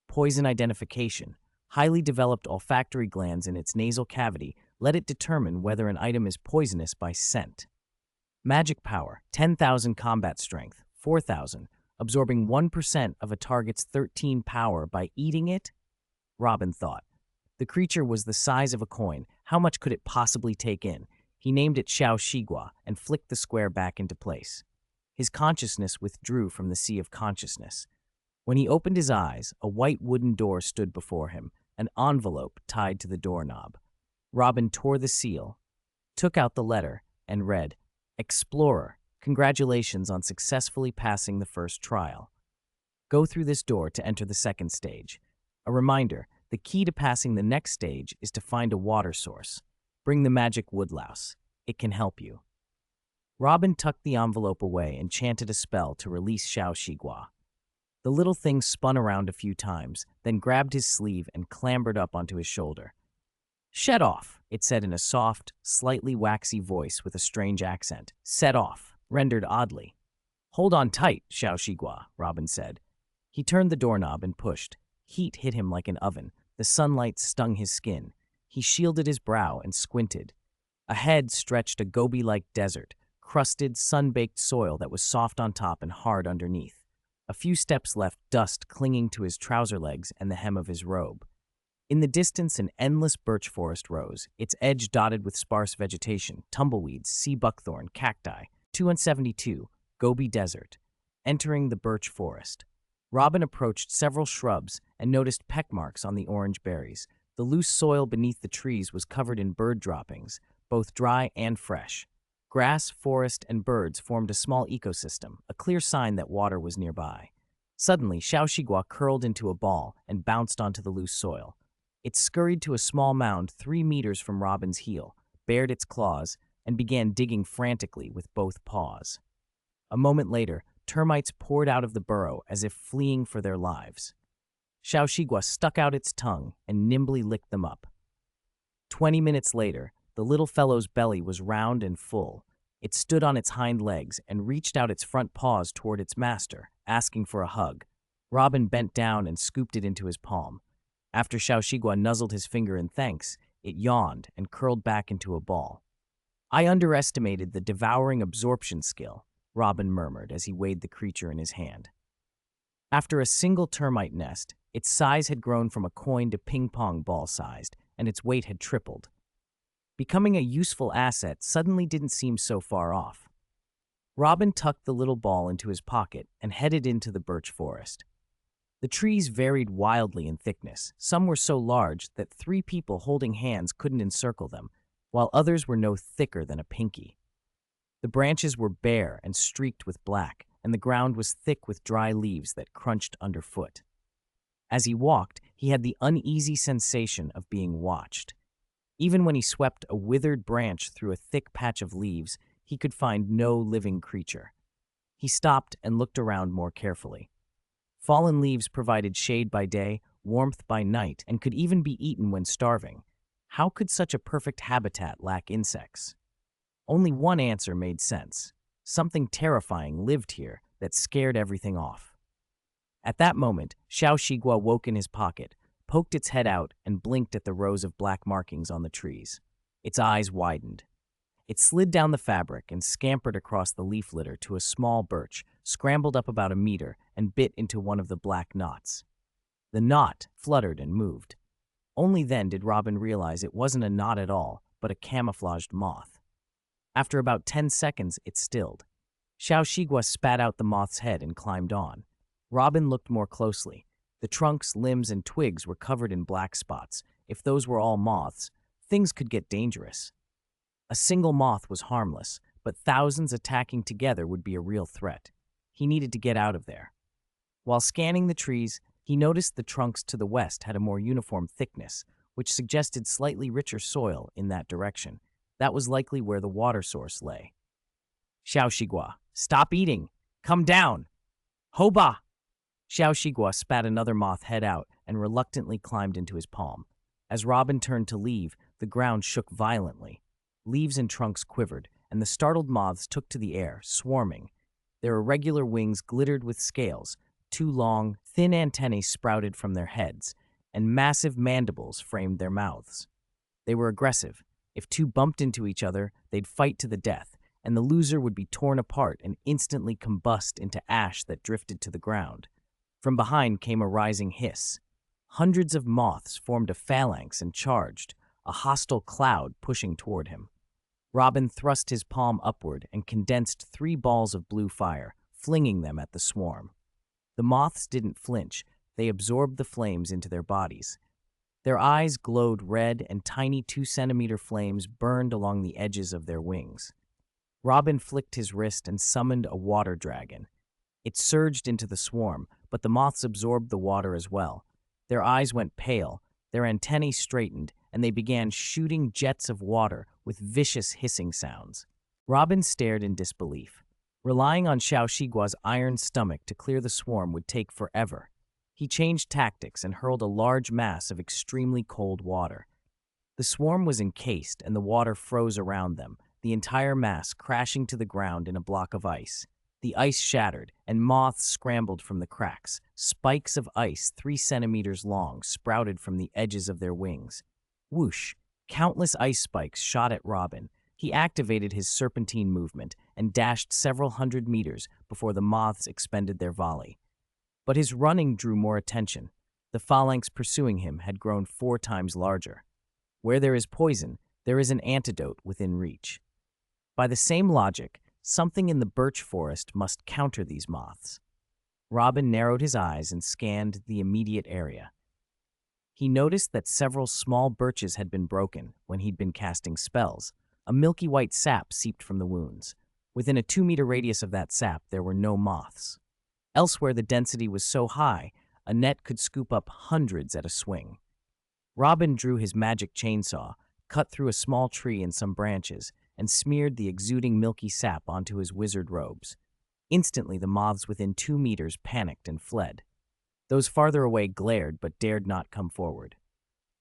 Poison identification. Highly developed olfactory glands in its nasal cavity let it determine whether an item is poisonous by scent. Magic power, 10,000 combat strength, 4,000, absorbing 1% of a target's 13 power by eating it? Robin thought. The creature was the size of a coin. How much could it possibly take in? He named it Xiao Shigua and flicked the square back into place. His consciousness withdrew from the sea of consciousness. When he opened his eyes, a white wooden door stood before him, an envelope tied to the doorknob. Robin tore the seal, took out the letter, and read, "Explorer, congratulations on successfully passing the first trial. Go through this door to enter the second stage. A reminder, the key to passing the next stage is to find a water source. Bring the magic woodlouse. It can help you." Robin tucked the envelope away and chanted a spell to release Xiao Shigua. The little thing spun around a few times, then grabbed his sleeve and clambered up onto his shoulder. "Shed off," it said in a soft, slightly waxy voice with a strange accent. "Set off," rendered oddly. "Hold on tight, Xiao Shigua," Robin said. He turned the doorknob and pushed. Heat hit him like an oven. The sunlight stung his skin. He shielded his brow and squinted. Ahead stretched a gobi-like desert, crusted, sun-baked soil that was soft on top and hard underneath. A few steps left dust clinging to his trouser legs and the hem of his robe. In the distance, an endless birch forest rose, its edge dotted with sparse vegetation, tumbleweeds, sea buckthorn, cacti. 272, Gobi Desert. Entering the birch forest. Robin approached several shrubs and noticed peck marks on the orange berries. The loose soil beneath the trees was covered in bird droppings, both dry and fresh. Grass, forest, and birds formed a small ecosystem, a clear sign that water was nearby. Suddenly, Xiao Shigua curled into a ball and bounced onto the loose soil. It scurried to a small mound 3 meters from Robin's heel, bared its claws, and began digging frantically with both paws. A moment later, termites poured out of the burrow as if fleeing for their lives. Xiao Shigua stuck out its tongue and nimbly licked them up. 20 minutes later, the little fellow's belly was round and full. It stood on its hind legs and reached out its front paws toward its master, asking for a hug. Robin bent down and scooped it into his palm. After Xiao Shigua nuzzled his finger in thanks, it yawned and curled back into a ball. "I underestimated the devouring absorption skill," Robin murmured as he weighed the creature in his hand. After a single termite nest, its size had grown from a coin to ping-pong ball-sized, and its weight had tripled. Becoming a useful asset suddenly didn't seem so far off. Robin tucked the little ball into his pocket and headed into the birch forest. The trees varied wildly in thickness. Some were so large that 3 people holding hands couldn't encircle them, while others were no thicker than a pinky. The branches were bare and streaked with black, and the ground was thick with dry leaves that crunched underfoot. As he walked, he had the uneasy sensation of being watched. Even when he swept a withered branch through a thick patch of leaves, he could find no living creature. He stopped and looked around more carefully. Fallen leaves provided shade by day, warmth by night, and could even be eaten when starving. How could such a perfect habitat lack insects? Only one answer made sense. Something terrifying lived here that scared everything off. At that moment, Xiao Shigua woke in his pocket, poked its head out, and blinked at the rows of black markings on the trees. Its eyes widened. It slid down the fabric and scampered across the leaf litter to a small birch, scrambled up about a meter, and bit into one of the black knots. The knot fluttered and moved. Only then did Robin realize it wasn't a knot at all, but a camouflaged moth. After about 10 seconds, it stilled. Xiao Shigua spat out the moth's head and climbed on. Robin looked more closely. The trunks, limbs, and twigs were covered in black spots. If those were all moths, things could get dangerous. A single moth was harmless, but thousands attacking together would be a real threat. He needed to get out of there. While scanning the trees, he noticed the trunks to the west had a more uniform thickness, which suggested slightly richer soil in that direction. That was likely where the water source lay. Xiao Shigua, stop eating! Come down! Hoba! Xiao Shigua spat another moth head out and reluctantly climbed into his palm. As Robin turned to leave, the ground shook violently. Leaves and trunks quivered, and the startled moths took to the air, swarming. Their irregular wings glittered with scales, two long, thin antennae sprouted from their heads, and massive mandibles framed their mouths. They were aggressive. If two bumped into each other, they'd fight to the death, and the loser would be torn apart and instantly combust into ash that drifted to the ground. From behind came a rising hiss. Hundreds of moths formed a phalanx and charged, a hostile cloud pushing toward him. Robin thrust his palm upward and condensed 3 balls of blue fire, flinging them at the swarm. The moths didn't flinch. They absorbed the flames into their bodies. Their eyes glowed red, and tiny 2-centimeter flames burned along the edges of their wings. Robin flicked his wrist and summoned a water dragon. It surged into the swarm, but the moths absorbed the water as well. Their eyes went pale, their antennae straightened, and they began shooting jets of water with vicious hissing sounds. Robin stared in disbelief. Relying on Xiao Shigua's iron stomach to clear the swarm would take forever. He changed tactics and hurled a large mass of extremely cold water. The swarm was encased, and the water froze around them, the entire mass crashing to the ground in a block of ice. The ice shattered, and moths scrambled from the cracks. Spikes of ice 3 centimeters long sprouted from the edges of their wings. Whoosh! Countless ice spikes shot at Robin. He activated his serpentine movement and dashed several hundred meters before the moths expended their volley. But his running drew more attention. The phalanx pursuing him had grown 4 times larger. Where there is poison, there is an antidote within reach. By the same logic, something in the birch forest must counter these moths. Robin narrowed his eyes and scanned the immediate area. He noticed that several small birches had been broken when he'd been casting spells. A milky white sap seeped from the wounds. Within a 2-meter radius of that sap, there were no moths. Elsewhere, the density was so high, a net could scoop up hundreds at a swing. Robin drew his magic chainsaw, cut through a small tree and some branches, and smeared the exuding milky sap onto his wizard robes. Instantly, the moths within 2 meters panicked and fled. Those farther away glared but dared not come forward.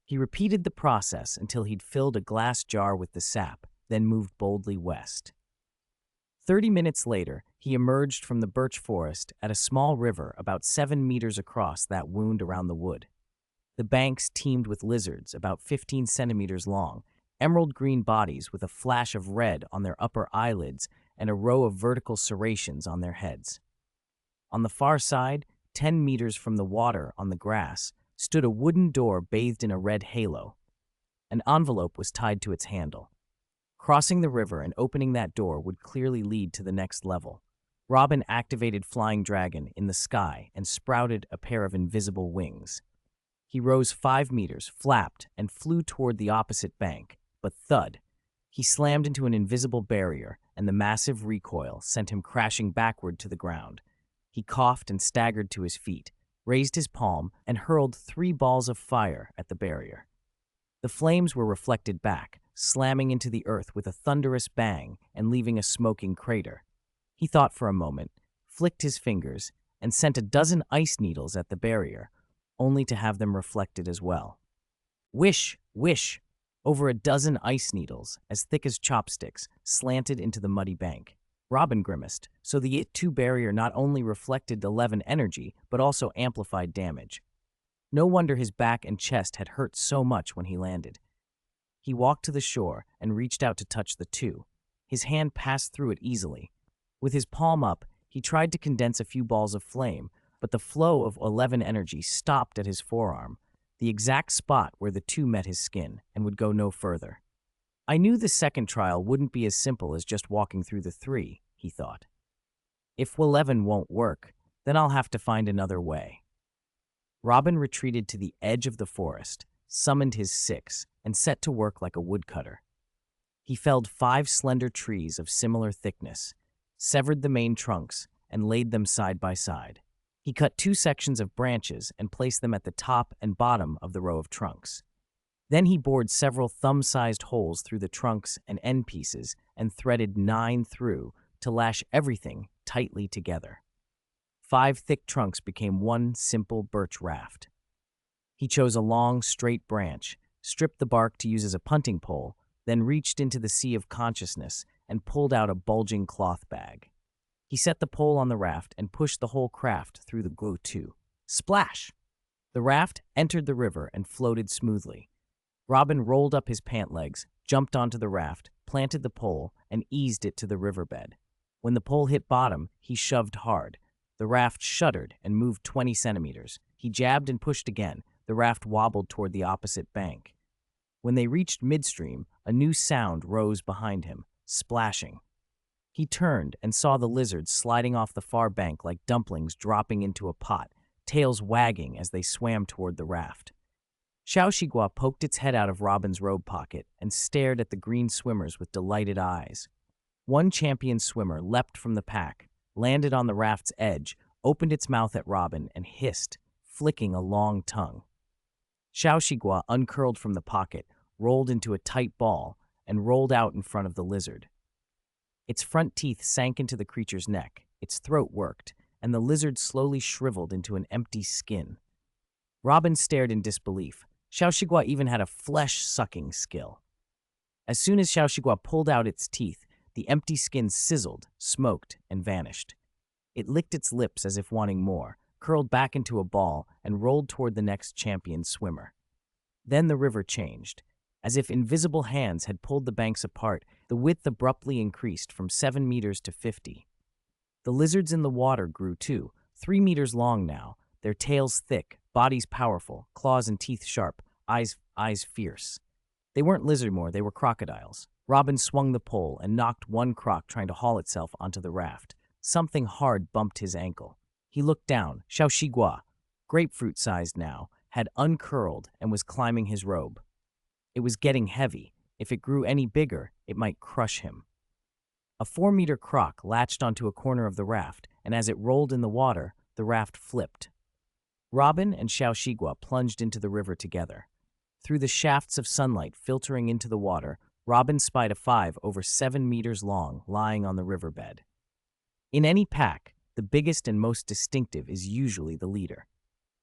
He repeated the process until he'd filled a glass jar with the sap, then moved boldly west. 30 minutes later, he emerged from the birch forest at a small river about 7 meters across that wound around the wood. The banks teemed with lizards about 15 centimeters long, emerald green bodies with a flash of red on their upper eyelids and a row of vertical serrations on their heads. On the far side, 10 meters from the water on the grass, stood a wooden door bathed in a red halo. An envelope was tied to its handle. Crossing the river and opening that door would clearly lead to the next level. Robin activated Flying Dragon in the sky and sprouted a pair of invisible wings. He rose 5 meters, flapped, and flew toward the opposite bank, but thud. He slammed into an invisible barrier, and the massive recoil sent him crashing backward to the ground. He coughed and staggered to his feet, raised his palm, and hurled 3 balls of fire at the barrier. The flames were reflected back, slamming into the earth with a thunderous bang and leaving a smoking crater. He thought for a moment, flicked his fingers, and sent a dozen ice needles at the barrier, only to have them reflected as well. Whish, whish! Over a dozen ice needles, as thick as chopsticks, slanted into the muddy bank. Robin grimaced, so the It-2 barrier not only reflected 11 energy, but also amplified damage. No wonder his back and chest had hurt so much when he landed. He walked to the shore and reached out to touch the 2. His hand passed through it easily. With his palm up, he tried to condense a few balls of flame, but the flow of 11 energy stopped at his forearm, the exact spot where the 2 met his skin, and would go no further. I knew the second trial wouldn't be as simple as just walking through the 3, he thought. If 11 won't work, then I'll have to find another way. Robin retreated to the edge of the forest, summoned his 6, and set to work like a woodcutter. He felled 5 slender trees of similar thickness, severed the main trunks, and laid them side by side. He cut 2 sections of branches and placed them at the top and bottom of the row of trunks. Then he bored several thumb-sized holes through the trunks and end pieces and threaded 9 through to lash everything tightly together. 5 thick trunks became one simple birch raft. He chose a long, straight branch, stripped the bark to use as a punting pole, then reached into the sea of consciousness and pulled out a bulging cloth bag. He set the pole on the raft and pushed the whole craft through the glue too. Splash! The raft entered the river and floated smoothly. Robin rolled up his pant legs, jumped onto the raft, planted the pole, and eased it to the riverbed. When the pole hit bottom, he shoved hard. The raft shuddered and moved 20 centimeters. He jabbed and pushed again. The raft wobbled toward the opposite bank. When they reached midstream, a new sound rose behind him, splashing. He turned and saw the lizards sliding off the far bank like dumplings dropping into a pot, tails wagging as they swam toward the raft. Xiaoxigua poked its head out of Robin's robe pocket and stared at the green swimmers with delighted eyes. One champion swimmer leapt from the pack, landed on the raft's edge, opened its mouth at Robin, and hissed, flicking a long tongue. Xiaoxigua uncurled from the pocket, rolled into a tight ball, and rolled out in front of the lizard. Its front teeth sank into the creature's neck, its throat worked, and the lizard slowly shriveled into an empty skin. Robin stared in disbelief. Xiaoxigua even had a flesh-sucking skill. As soon as Xiaoxigua pulled out its teeth, the empty skin sizzled, smoked, and vanished. It licked its lips as if wanting more, curled back into a ball, and rolled toward the next champion swimmer. Then the river changed. As if invisible hands had pulled the banks apart, the width abruptly increased from 7 meters to 50. The lizards in the water grew too, 3 meters long now, their tails thick, bodies powerful, claws and teeth sharp, eyes fierce. They weren't lizard more, they were crocodiles. Robin swung the pole and knocked one croc trying to haul itself onto the raft. Something hard bumped his ankle. He looked down. Xiaoxigua, grapefruit-sized now, had uncurled and was climbing his robe. It was getting heavy. If it grew any bigger, it might crush him. A 4-meter croc latched onto a corner of the raft, and as it rolled in the water, the raft flipped. Robin and Xiaoxigua plunged into the river together. Through the shafts of sunlight filtering into the water, Robin spied a 5 over 7 meters long lying on the riverbed. In any pack, the biggest and most distinctive is usually the leader.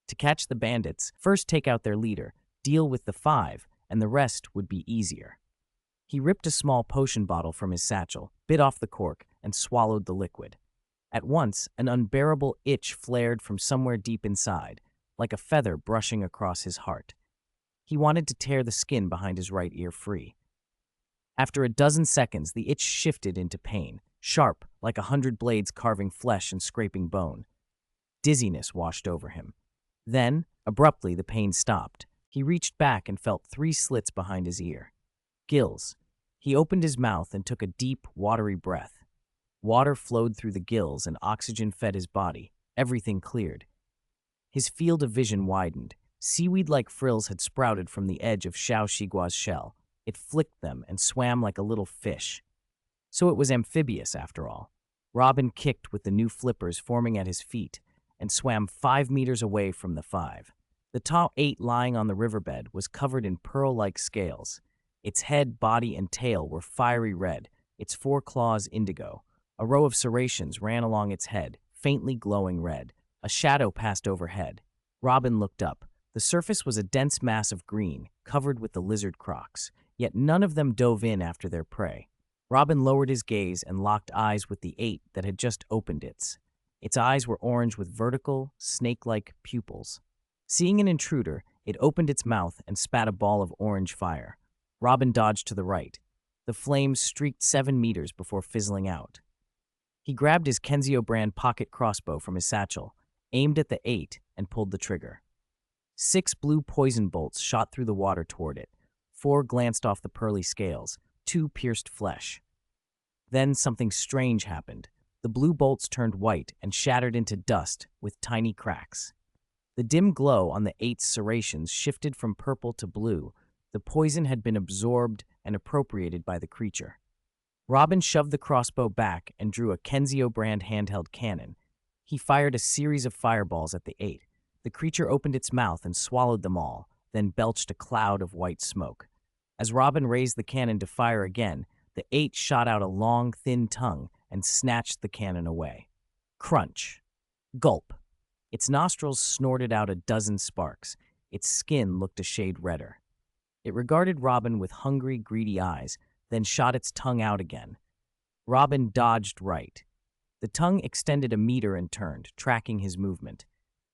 To catch the bandits, first take out their leader, deal with the 5, and the rest would be easier. He ripped a small potion bottle from his satchel, bit off the cork, and swallowed the liquid. At once, an unbearable itch flared from somewhere deep inside, like a feather brushing across his heart. He wanted to tear the skin behind his right ear free. After a dozen seconds, the itch shifted into pain, sharp, like 100 blades carving flesh and scraping bone. Dizziness washed over him. Then, abruptly, the pain stopped. He reached back and felt 3 slits behind his ear. Gills. He opened his mouth and took a deep, watery breath. Water flowed through the gills and oxygen fed his body. Everything cleared. His field of vision widened. Seaweed-like frills had sprouted from the edge of Xiaoxigua's shell. It flicked them and swam like a little fish. So it was amphibious after all. Robin kicked with the new flippers forming at his feet and swam 5 meters away from the five. The top eight lying on the riverbed was covered in pearl-like scales. Its head, body, and tail were fiery red, its four claws indigo. A row of serrations ran along its head, faintly glowing red. A shadow passed overhead. Robin looked up. The surface was a dense mass of green, covered with the lizard crocs, yet none of them dove in after their prey. Robin lowered his gaze and locked eyes with the eight that had just opened its. Its eyes were orange with vertical, snake-like pupils. Seeing an intruder, it opened its mouth and spat a ball of orange fire. Robin dodged to the right. The flames streaked 7 meters before fizzling out. He grabbed his Kenzio brand pocket crossbow from his satchel, aimed at the eight, and pulled the trigger. 6 blue poison bolts shot through the water toward it. 4 glanced off the pearly scales. 2 pierced flesh. Then something strange happened. The blue bolts turned white and shattered into dust with tiny cracks. The dim glow on the eight's serrations shifted from purple to blue. The poison had been absorbed and appropriated by the creature. Robin shoved the crossbow back and drew a Kenzio brand handheld cannon. He fired a series of fireballs at the eight. The creature opened its mouth and swallowed them all, then belched a cloud of white smoke. As Robin raised the cannon to fire again, the eight shot out a long, thin tongue and snatched the cannon away. Crunch. Gulp. Its nostrils snorted out a dozen sparks. Its skin looked a shade redder. It regarded Robin with hungry, greedy eyes, then shot its tongue out again. Robin dodged right. The tongue extended a meter and turned, tracking his movement.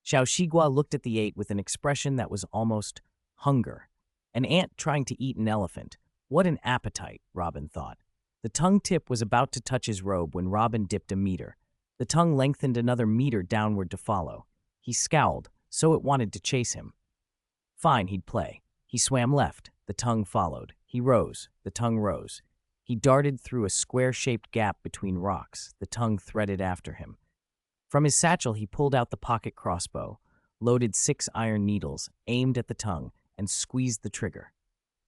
Xiaoxigua looked at the eight with an expression that was almost hunger. An ant trying to eat an elephant. What an appetite, Robin thought. The tongue tip was about to touch his robe when Robin dipped a meter. The tongue lengthened another meter downward to follow. He scowled, so it wanted to chase him. Fine, he'd play. He swam left. The tongue followed. He rose. The tongue rose. He darted through a square-shaped gap between rocks. The tongue threaded after him. From his satchel, he pulled out the pocket crossbow, loaded 6 iron needles, aimed at the tongue, and squeezed the trigger.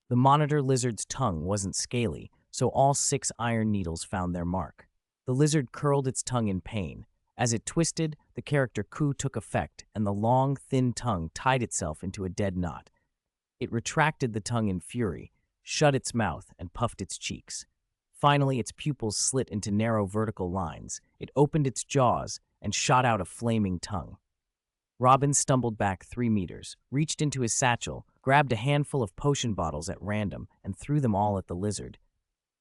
The monitor lizard's tongue wasn't scaly, so all 6 iron needles found their mark. The lizard curled its tongue in pain. As it twisted, the character Ku took effect, and the long, thin tongue tied itself into a dead knot. It retracted the tongue in fury, shut its mouth, and puffed its cheeks. Finally, its pupils slit into narrow vertical lines. It opened its jaws and shot out a flaming tongue. Robin stumbled back 3 meters, reached into his satchel, grabbed a handful of potion bottles at random, and threw them all at the lizard.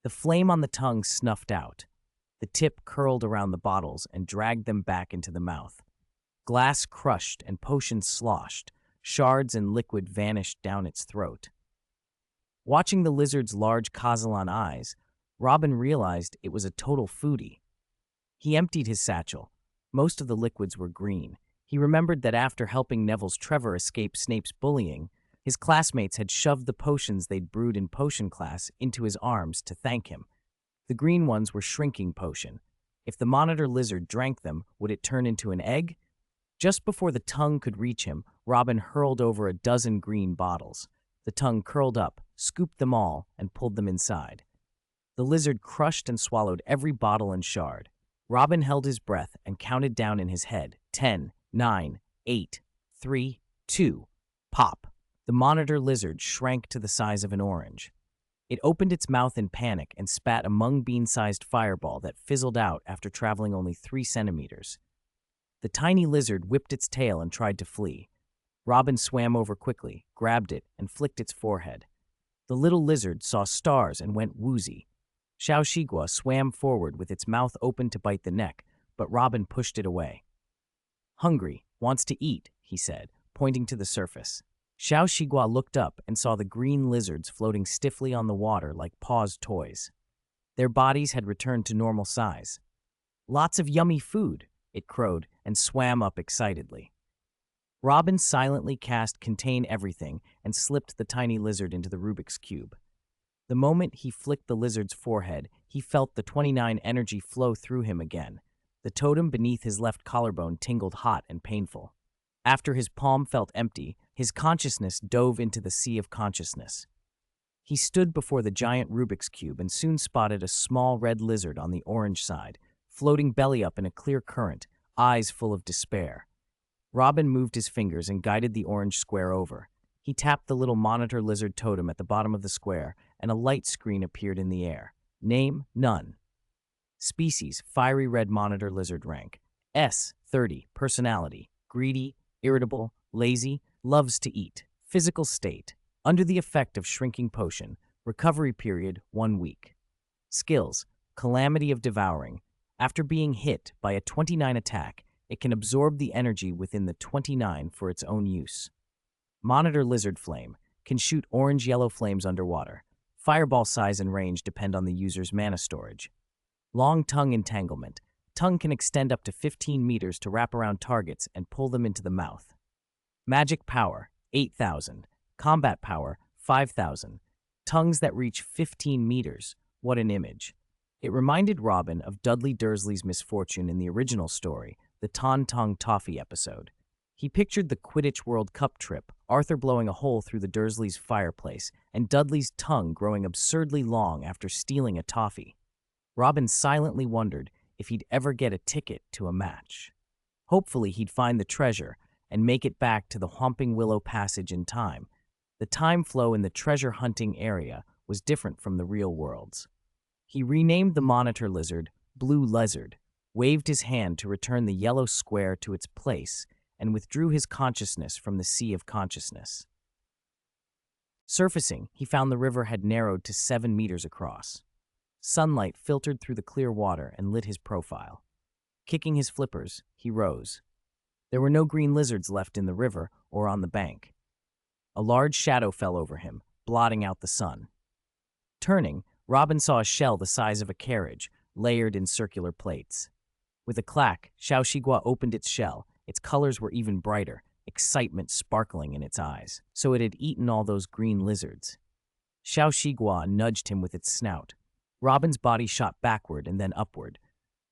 The flame on the tongue snuffed out. The tip curled around the bottles and dragged them back into the mouth. Glass crushed and potions sloshed. Shards and liquid vanished down its throat. Watching the lizard's large Kazalan eyes, Robin realized it was a total foodie. He emptied his satchel. Most of the liquids were green. He remembered that after helping Neville's Trevor escape Snape's bullying, his classmates had shoved the potions they'd brewed in potion class into his arms to thank him. The green ones were shrinking potion. If the monitor lizard drank them, would it turn into an egg? Just before the tongue could reach him, Robin hurled over a dozen green bottles. The tongue curled up, scooped them all, and pulled them inside. The lizard crushed and swallowed every bottle and shard. Robin held his breath and counted down in his head. 10, 9, 8, 3, 2. Pop. The monitor lizard shrank to the size of an orange. It opened its mouth in panic and spat a mung bean-sized fireball that fizzled out after traveling only 3 centimeters. The tiny lizard whipped its tail and tried to flee. Robin swam over quickly, grabbed it, and flicked its forehead. The little lizard saw stars and went woozy. Xiaoxigua swam forward with its mouth open to bite the neck, but Robin pushed it away. Hungry, wants to eat, he said, pointing to the surface. Xiaoxigua looked up and saw the green lizards floating stiffly on the water like paws toys. Their bodies had returned to normal size. Lots of yummy food, it crowed and swam up excitedly. Robin silently cast Contain Everything and slipped the tiny lizard into the Rubik's Cube. The moment he flicked the lizard's forehead, he felt the 29 energy flow through him again. The totem beneath his left collarbone tingled hot and painful. After his palm felt empty, his consciousness dove into the sea of consciousness. He stood before the giant Rubik's Cube and soon spotted a small red lizard on the orange side, floating belly up in a clear current, eyes full of despair. Robin moved his fingers and guided the orange square over. He tapped the little monitor lizard totem at the bottom of the square, and a light screen appeared in the air. Name: none. Species: fiery red monitor lizard. Rank: S, 30. Personality: greedy, irritable, lazy, loves to eat. Physical state: under the effect of shrinking potion. Recovery period: 1 week. Skills: calamity of devouring. After being hit by a 29 attack, it can absorb the energy within the 29 for its own use. Monitor lizard flame can shoot orange-yellow flames underwater. Fireball size and range depend on the user's mana storage. Long tongue entanglement. Tongue can extend up to 15 meters to wrap around targets and pull them into the mouth. Magic power: 8,000. Combat power: 5,000. Tongues that reach 15 meters. What an image. It reminded Robin of Dudley Dursley's misfortune in the original story, the Ton Tongue Toffee episode. He pictured the Quidditch World Cup trip, Arthur blowing a hole through the Dursleys' fireplace, and Dudley's tongue growing absurdly long after stealing a toffee. Robin silently wondered if he'd ever get a ticket to a match. Hopefully he'd find the treasure and make it back to the Whomping Willow passage in time. The time flow in the treasure hunting area was different from the real world's. He renamed the monitor lizard Blue Lizard, waved his hand to return the yellow square to its place, and withdrew his consciousness from the sea of consciousness. Surfacing, he found the river had narrowed to 7 meters across. Sunlight filtered through the clear water and lit his profile. Kicking his flippers, he rose. There were no green lizards left in the river or on the bank. A large shadow fell over him, blotting out the sun. Turning, Robin saw a shell the size of a carriage, layered in circular plates. With a clack, Xiaoxigua opened its shell. Its colors were even brighter, excitement sparkling in its eyes. So it had eaten all those green lizards. Xiaoxigua nudged him with its snout. Robin's body shot backward and then upward.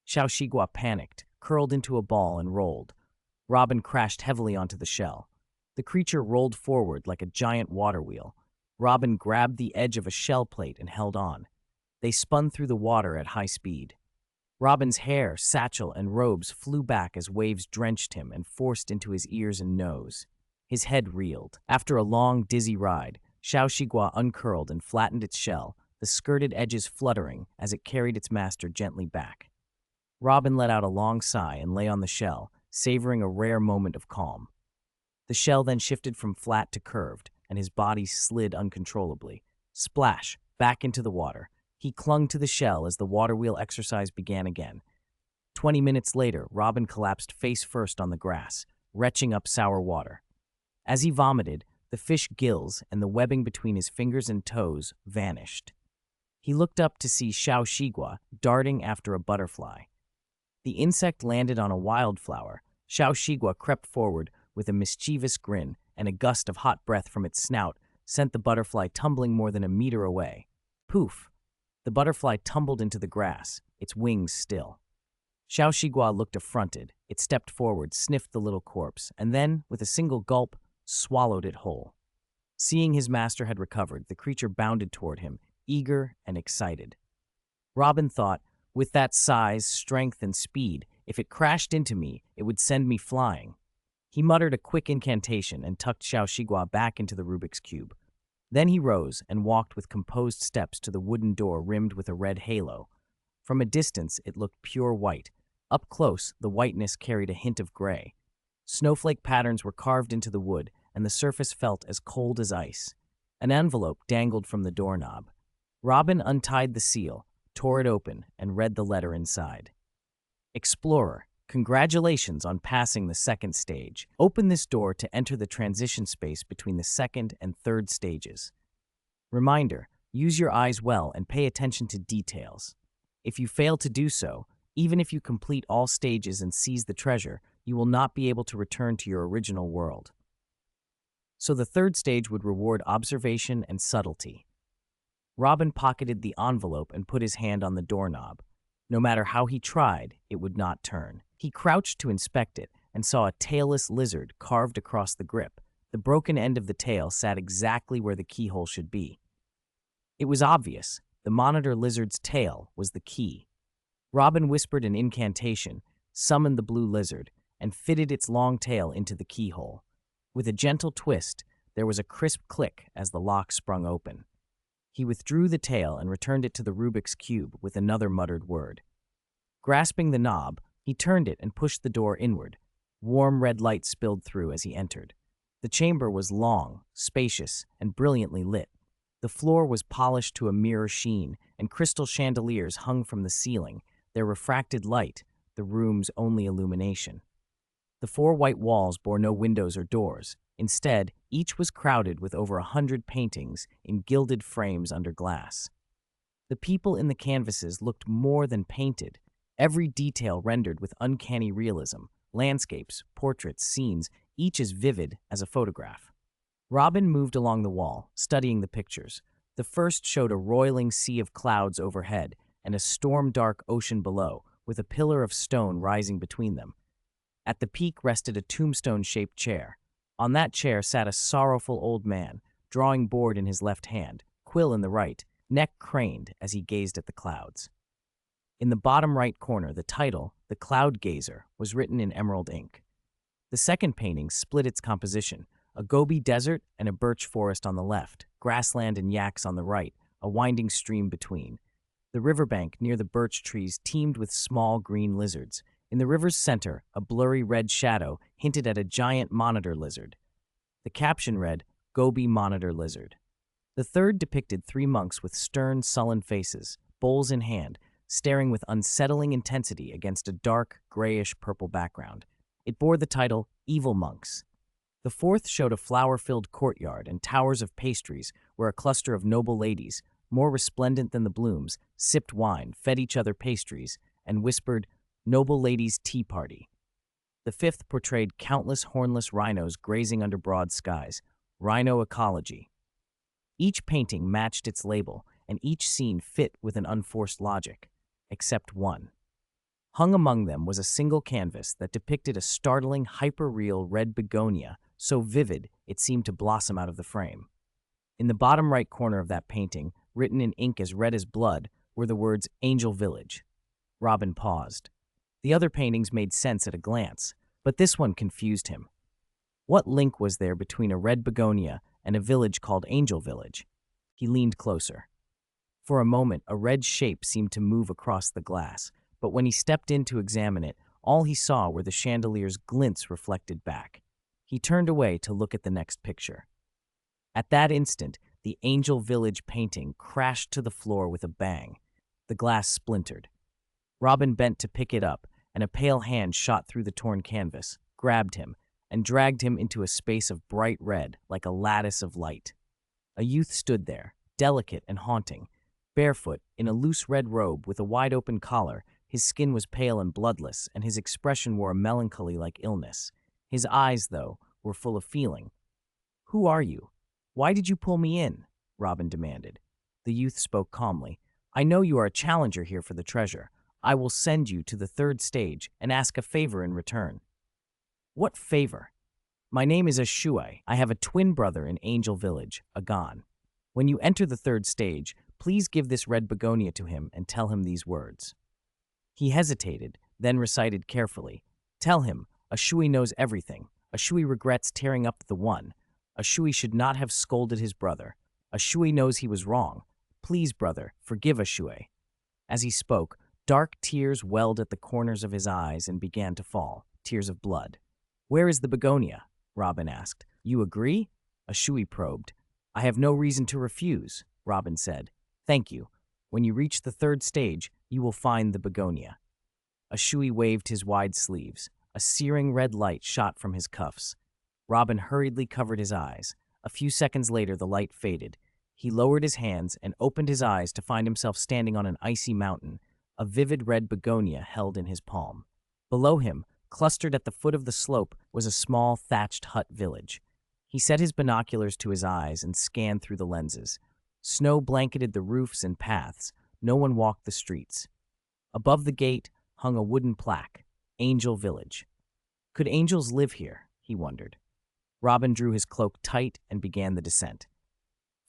Xiaoxigua panicked, curled into a ball, and rolled. Robin crashed heavily onto the shell. The creature rolled forward like a giant water wheel. Robin grabbed the edge of a shell plate and held on. They spun through the water at high speed. Robin's hair, satchel, and robes flew back as waves drenched him and forced into his ears and nose. His head reeled. After a long, dizzy ride, Xiaoxigua uncurled and flattened its shell, the skirted edges fluttering as it carried its master gently back. Robin let out a long sigh and lay on the shell, savoring a rare moment of calm. The shell then shifted from flat to curved, and his body slid uncontrollably. Splash! Back into the water. He clung to the shell as the water wheel exercise began again. 20 minutes later, Robin collapsed face first on the grass, retching up sour water. As he vomited, the fish gills and the webbing between his fingers and toes vanished. He looked up to see Xiaoxigua darting after a butterfly. The insect landed on a wildflower. Xiaoxigua crept forward with a mischievous grin, and a gust of hot breath from its snout sent the butterfly tumbling more than a meter away. Poof! The butterfly tumbled into the grass, its wings still. Xiaoxigua looked affronted. It stepped forward, sniffed the little corpse, and then, with a single gulp, swallowed it whole. Seeing his master had recovered, the creature bounded toward him, eager and excited. Robin thought, with that size, strength, and speed, if it crashed into me, it would send me flying. He muttered a quick incantation and tucked Xiaoxigua back into the Rubik's Cube. Then he rose and walked with composed steps to the wooden door rimmed with a red halo. From a distance, it looked pure white. Up close, the whiteness carried a hint of gray. Snowflake patterns were carved into the wood, and the surface felt as cold as ice. An envelope dangled from the doorknob. Robin untied the seal, tore it open, and read the letter inside. Explorer, congratulations on passing the second stage. Open this door to enter the transition space between the second and third stages. Reminder, use your eyes well and pay attention to details. If you fail to do so, even if you complete all stages and seize the treasure, you will not be able to return to your original world. So the third stage would reward observation and subtlety. Robin pocketed the envelope and put his hand on the doorknob. No matter how he tried, it would not turn. He crouched to inspect it and saw a tailless lizard carved across the grip. The broken end of the tail sat exactly where the keyhole should be. It was obvious. The monitor lizard's tail was the key. Robin whispered an incantation, summoned the blue lizard, and fitted its long tail into the keyhole. With a gentle twist, there was a crisp click as the lock sprung open. He withdrew the tail and returned it to the Rubik's Cube with another muttered word. Grasping the knob, he turned it and pushed the door inward. Warm red light spilled through as he entered. The chamber was long, spacious, and brilliantly lit. The floor was polished to a mirror sheen, and crystal chandeliers hung from the ceiling, their refracted light the room's only illumination. The four white walls bore no windows or doors. Instead, each was crowded with over 100 paintings in gilded frames under glass. The people in the canvases looked more than painted, every detail rendered with uncanny realism, landscapes, portraits, scenes, each as vivid as a photograph. Robin moved along the wall, studying the pictures. The first showed a roiling sea of clouds overhead and a storm-dark ocean below, with a pillar of stone rising between them. At the peak rested a tombstone-shaped chair. On that chair sat a sorrowful old man, drawing board in his left hand, quill in the right, neck craned as he gazed at the clouds. In the bottom right corner, the title, The Cloud Gazer, was written in emerald ink. The second painting split its composition, a Gobi desert and a birch forest on the left, grassland and yaks on the right, a winding stream between. The riverbank near the birch trees teemed with small green lizards. In the river's center, a blurry red shadow hinted at a giant monitor lizard. The caption read, Gobi Monitor Lizard. The third depicted three monks with stern, sullen faces, bowls in hand, staring with unsettling intensity against a dark, grayish-purple background. It bore the title, Evil Monks. The fourth showed a flower-filled courtyard and towers of pastries where a cluster of noble ladies, more resplendent than the blooms, sipped wine, fed each other pastries, and whispered, Noble Ladies' Tea Party. The fifth portrayed countless hornless rhinos grazing under broad skies, rhino ecology. Each painting matched its label, and each scene fit with an unforced logic, except one. Hung among them was a single canvas that depicted a startling, hyper-real red begonia, so vivid it seemed to blossom out of the frame. In the bottom right corner of that painting, written in ink as red as blood, were the words Angel Village. Robin paused. The other paintings made sense at a glance, but this one confused him. What link was there between a red begonia and a village called Angel Village? He leaned closer. For a moment, a red shape seemed to move across the glass, but when he stepped in to examine it, all he saw were the chandelier's glints reflected back. He turned away to look at the next picture. At that instant, the Angel Village painting crashed to the floor with a bang. The glass splintered. Robin bent to pick it up, and a pale hand shot through the torn canvas, grabbed him, and dragged him into a space of bright red like a lattice of light. A youth stood there, delicate and haunting, barefoot, in a loose red robe with a wide-open collar. His skin was pale and bloodless, and his expression wore a melancholy like illness. His eyes, though, were full of feeling. "Who are you? Why did you pull me in?" Robin demanded. The youth spoke calmly. "I know you are a challenger here for the treasure. I will send you to the third stage and ask a favor in return." "What favor?" "My name is Ashui. I have a twin brother in Angel Village, Agon. When you enter the third stage, please give this red begonia to him and tell him these words." He hesitated, then recited carefully. "Tell him, Ashui knows everything. Ashui regrets tearing up the one. Ashui should not have scolded his brother. Ashui knows he was wrong. Please, brother, forgive Ashui." As he spoke, dark tears welled at the corners of his eyes and began to fall, tears of blood. "Where is the begonia?" Robin asked. "You agree?" Ashui probed. "I have no reason to refuse," Robin said. "Thank you. When you reach the third stage, you will find the begonia." Ashui waved his wide sleeves. A searing red light shot from his cuffs. Robin hurriedly covered his eyes. A few seconds later, the light faded. He lowered his hands and opened his eyes to find himself standing on an icy mountain, a vivid red begonia held in his palm. Below him, clustered at the foot of the slope, was a small thatched hut village. He set his binoculars to his eyes and scanned through the lenses. Snow blanketed the roofs and paths. No one walked the streets. Above the gate hung a wooden plaque, Angel Village. Could angels live here? He wondered. Robin drew his cloak tight and began the descent.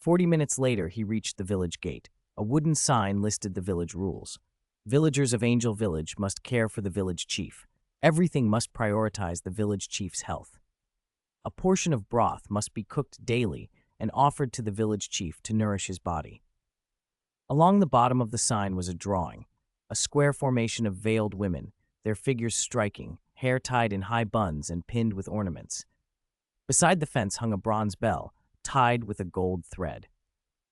40 minutes later, he reached the village gate. A wooden sign listed the village rules. Villagers of Angel Village must care for the village chief. Everything must prioritize the village chief's health. A portion of broth must be cooked daily and offered to the village chief to nourish his body. Along the bottom of the sign was a drawing, a square formation of veiled women, their figures striking, hair tied in high buns and pinned with ornaments. Beside the fence hung a bronze bell, tied with a gold thread.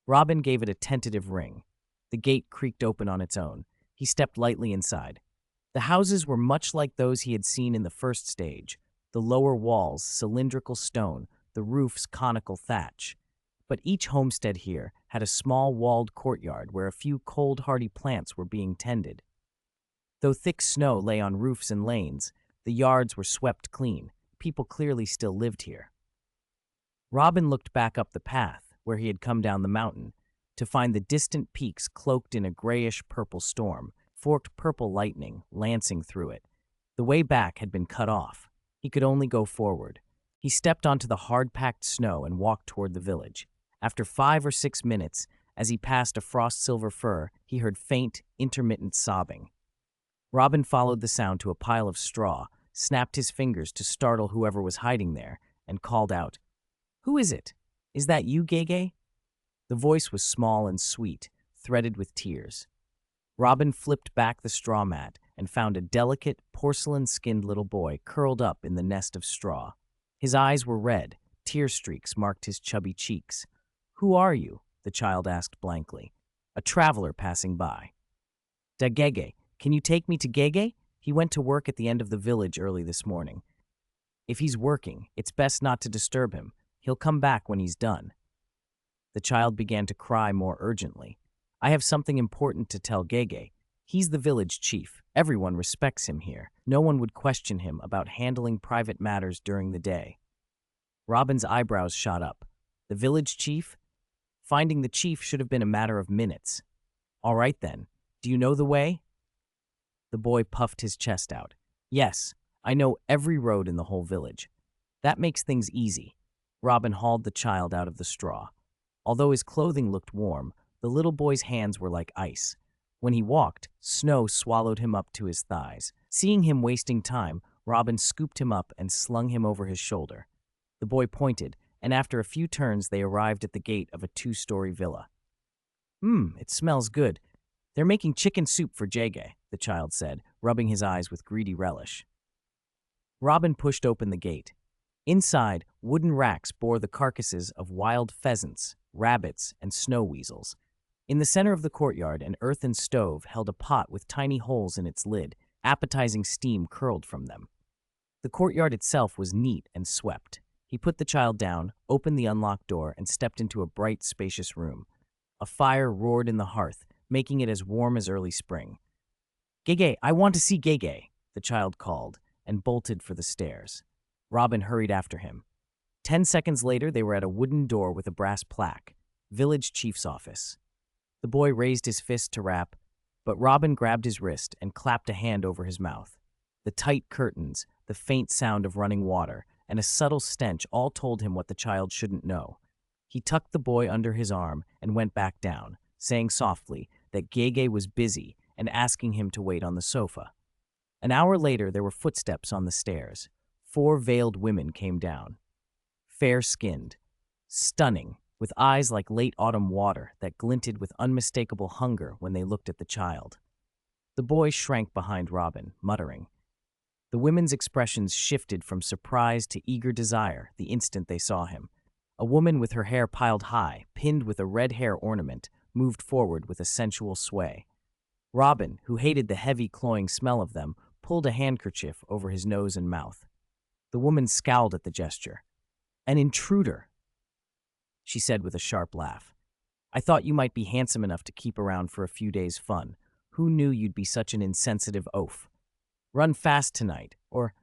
Robin gave it a tentative ring. The gate creaked open on its own. He stepped lightly inside. The houses were much like those he had seen in the first stage, the lower walls cylindrical stone, the roofs conical thatch. But each homestead here had a small walled courtyard where a few cold hardy plants were being tended. Though thick snow lay on roofs and lanes, the yards were swept clean. People clearly still lived here. Robin looked back up the path, where he had come down the mountain, to find the distant peaks cloaked in a grayish-purple storm, forked purple lightning lancing through it. The way back had been cut off. He could only go forward. He stepped onto the hard-packed snow and walked toward the village. After 5 or 6 minutes, as he passed a frost-silver fir, he heard faint, intermittent sobbing. Robin followed the sound to a pile of straw, snapped his fingers to startle whoever was hiding there, and called out, "Who is it? Is that you, Gege?" The voice was small and sweet, threaded with tears. Robin flipped back the straw mat and found a delicate, porcelain-skinned little boy curled up in the nest of straw. His eyes were red, tear streaks marked his chubby cheeks. "Who are you?" the child asked blankly. "A traveler passing by." "Da Gege, can you take me to Gege? He went to work at the end of the village early this morning. If he's working, it's best not to disturb him. He'll come back when he's done." The child began to cry more urgently. "I have something important to tell Gege. He's the village chief. Everyone respects him here. No one would question him about handling private matters during the day." Robin's eyebrows shot up. The village chief? Finding the chief should have been a matter of minutes. "All right then. Do you know the way?" The boy puffed his chest out. "Yes, I know every road in the whole village." "That makes things easy." Robin hauled the child out of the straw. Although his clothing looked warm, the little boy's hands were like ice. When he walked, snow swallowed him up to his thighs. Seeing him wasting time, Robin scooped him up and slung him over his shoulder. The boy pointed, and after a few turns they arrived at the gate of a 2-story villa. It smells good. They're making chicken soup for Jage," the child said, rubbing his eyes with greedy relish. Robin pushed open the gate. Inside, wooden racks bore the carcasses of wild pheasants, rabbits, and snow weasels. In the center of the courtyard, an earthen stove held a pot with tiny holes in its lid. Appetizing steam curled from them. The courtyard itself was neat and swept. He put the child down, opened the unlocked door, and stepped into a bright, spacious room. A fire roared in the hearth, making it as warm as early spring. "Gege, I want to see Gege," the child called, and bolted for the stairs. Robin hurried after him. 10 seconds later, they were at a wooden door with a brass plaque, Village Chief's Office. The boy raised his fist to rap, but Robin grabbed his wrist and clapped a hand over his mouth. The tight curtains, the faint sound of running water, and a subtle stench all told him what the child shouldn't know. He tucked the boy under his arm and went back down, saying softly that Gege was busy and asking him to wait on the sofa. An hour later, there were footsteps on the stairs. 4 veiled women came down. Fair-skinned, stunning, with eyes like late autumn water that glinted with unmistakable hunger when they looked at the child. The boy shrank behind Robin, muttering. The women's expressions shifted from surprise to eager desire the instant they saw him. A woman with her hair piled high, pinned with a red hair ornament, moved forward with a sensual sway. Robin, who hated the heavy, cloying smell of them, pulled a handkerchief over his nose and mouth. The woman scowled at the gesture. "An intruder," she said with a sharp laugh. "I thought you might be handsome enough to keep around for a few days' fun. Who knew you'd be such an insensitive oaf? Run fast tonight, or—"